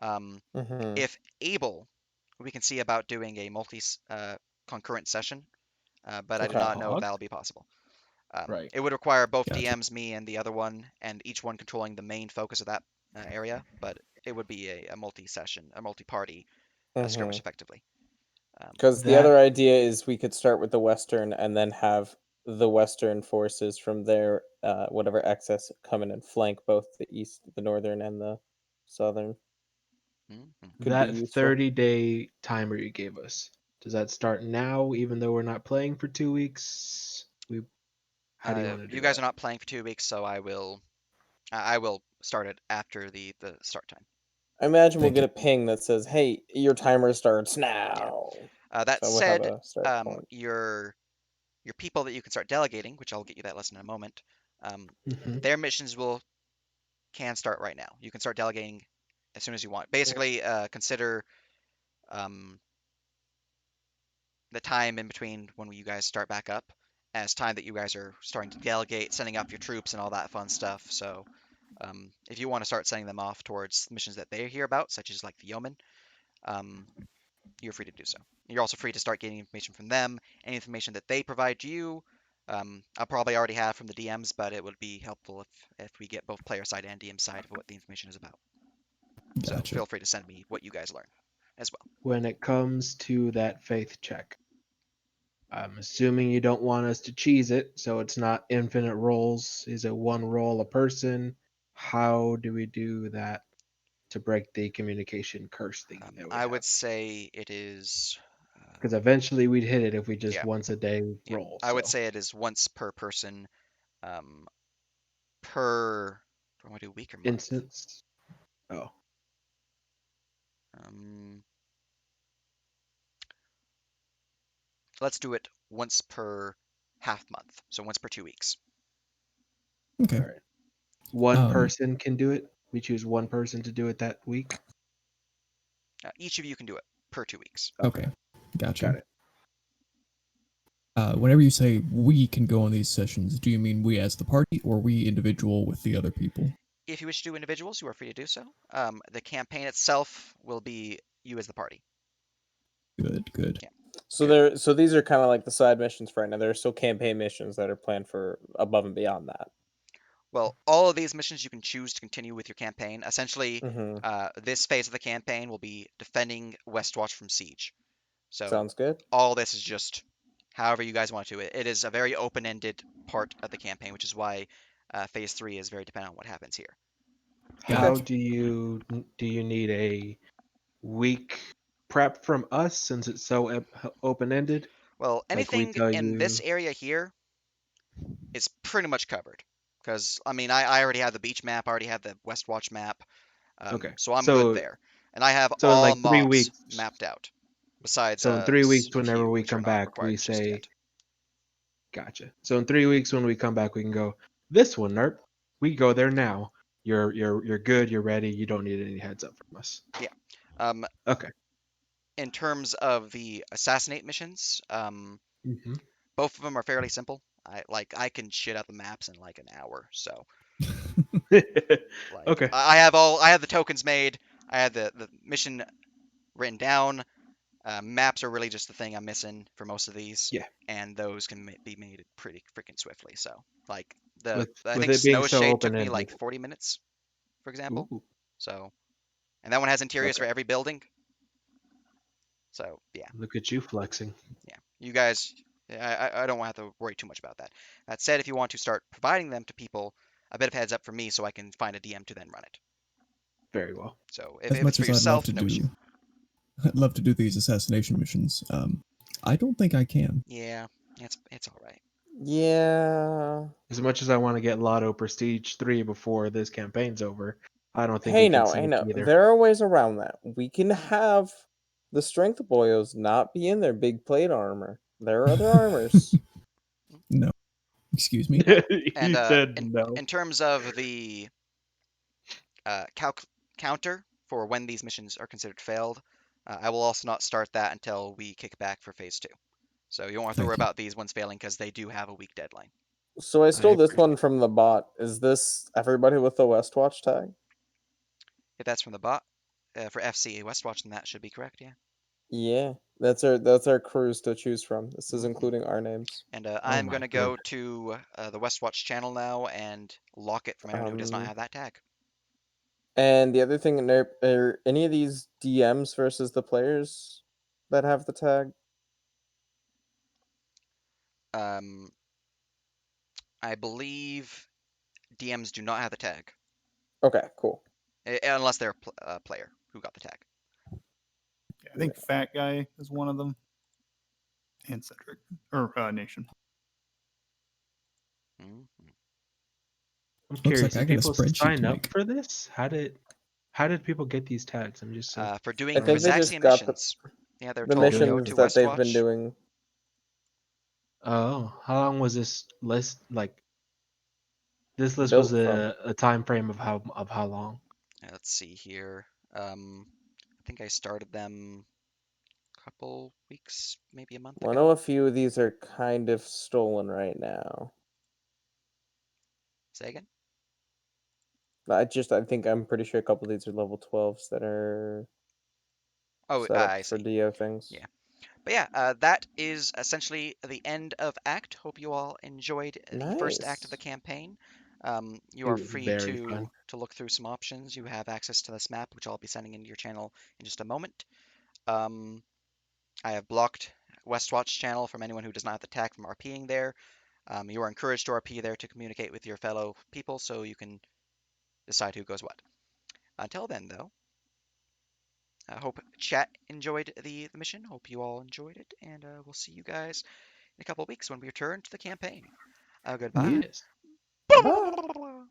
Mm-hmm. If able, we can see about doing a concurrent session, but I do Okay. not know if Uh-huh. that'll be possible. Right. It would require both Gotcha. DMs, me and the other one, and each one controlling the main focus of that area. But it would be a multi-session, a multi-party skirmish, effectively. Because the That other idea is we could start with the Western and then have the Western forces from their whatever excess come in and flank both the east, the northern, and the southern. Mhm. Could That be useful. 30-day timer you gave us, does that start now, even though we're not playing for 2 weeks? How do you want to do You guys that? are not playing for 2 weeks, so I will start it after the start time. I imagine we'll Thank get you. a ping that says, "Hey, your timer starts now." That So we'll have said, a start point. your people that you can start delegating, which I'll get you that lesson in a moment, Mhm. their missions can start right now. You can start delegating as soon as you want. Cool. Basically, consider um, the time in between when you guys start back up as time that you guys are starting to delegate, sending up your troops and all that fun stuff. So if you want to start sending them off towards missions that they hear about, such as like the Yeoman, you're free to do so. You're also free to start getting information from them, any information that they provide you. I'll probably already have from the DMs, but it would be helpful if we get both player side and DM side of what the information is about. So Gotcha. feel free to send me what you guys learn as well. When it comes to that faith check, I'm assuming you don't want us to cheese it, so it's not infinite rolls. Is it one roll a person? How do we do that to break the communication curse thingy that we I would have? say it is. Because eventually we'd hit it if we just Yeah, once a day yeah. roll. I would So say it is once per person, per. Do I want to do week or month? instance. Oh, Um, let's do it once per half month, so once per 2 weeks. Okay. all right. One Um, person can do it. We choose one person to do it that week. Each of you can do it per 2 weeks. okay. Gotcha. Got it. Whenever you say we can go on these sessions, do you mean we as the party or we individual with the other people? If you wish to do individuals, you are free to do so. The campaign itself will be you as the party. Good, good. Yeah. So so these are kind of like the side missions for right now. There are still campaign missions that are planned for above and beyond that. Well, all of these missions you can choose to continue with your campaign. Essentially, Mm-hmm. this phase of the campaign will be defending Westwatch from siege. So Sounds good. all this is just however you guys want to. It is a very open-ended part of the campaign, which is why phase 3 is very dependent on what happens here. How Gotcha. do you need a week prep from us since it's so open ended? Well, Like we anything tell in this you, area here is pretty much covered. Because, I mean, I already have the beach map, I already have the Westwatch map, okay. so I'm good there. And I have So in all like 3 mobs weeks. mapped out, besides So in 3 weeks, a whenever few, we which are come not back, we required just say, yet. gotcha. So in 3 weeks, when we come back, we can go this one, Nerp. We go there now. You're good. You're ready. You don't need any heads up from us. Yeah. Um, Okay. in terms of the assassinate missions, Hmm. both of them are fairly simple. I can shit out the maps in like an hour. So like Okay. I have the tokens made. I have the mission written down. Maps are really just the thing I'm missing for most of these, Yeah. and those can be made pretty freaking swiftly. So like I With think it being Snow so Shade open took me ended. like 40 minutes, for example. Ooh. So and that one has interiors Okay. for every building. So yeah. Look at you flexing. Yeah, you guys, I don't want to have to worry too much about that. That said, if you want to start providing them to people, a bit of heads up from me so I can find a DM to then run it. Very well. So As if it's much for as I'd love yourself, to no issue. do, I'd love to do these assassination missions. I don't think I can. Yeah, it's all right. Yeah. As much as I want to get Lotto Prestige 3 before this campaign's over, I don't think we Hey can now, hey sync now. either. There are ways around that. We can have the strength boyos not be in their big plate armor. There are other armors. No. Excuse me. And He said no. in terms of the counter for when these missions are considered failed, I will also not start that until we kick back for phase 2. So you won't have to worry Thank you. about these ones failing because they do have a week deadline. So I I stole this one appreciate from the bot. Is this everybody with the Westwatch tag? If that's from the bot for FCA Westwatch, then that should be correct. Yeah. Yeah. That's our crews to choose from. This is including our names. And Oh I'm my going to go goodness. to the Westwatch channel now and lock it from anyone who does not Um have that tag. and the other thing, are any of these DMs versus the players that have the tag? Um, I believe DMs do not have the tag, Okay, cool. unless they're a player who got the tag. Yeah, I think Fat Guy is one of them. And Cedric. Or Nation. Mhm. I'm Looks curious. like I Did got a people spreadsheet sign to up make. for this? How did people get these tags? I'm just so For I doing think they Quazaxia just got missions. Yeah, they're the told to go missions to that they've been Westwatch. doing. Oh, how long was this list? Like this list was Built from. a time frame of how long? Let's see here. I think I started them a couple weeks, maybe a month Well, I know ago. a few of these are kind of stolen right now. Say again? I'm pretty sure a couple of these are level 12s that are Oh, set up I for see. DO things. Yeah. But yeah, that is essentially the end of Act. Hope you all enjoyed the first act of the Nice. campaign. You are Ooh, free very to fun. look through some options. You have access to this map, which I'll be sending into your channel in just a moment. I have blocked Westwatch channel from anyone who does not have the tag from RPing there. You are encouraged to RP there to communicate with your fellow people so you can decide who goes what. Until then, though, I hope chat enjoyed the mission. Hope you all enjoyed it, and we'll see you guys in a couple of weeks when we return to the campaign. Goodbye. Yes. Bye.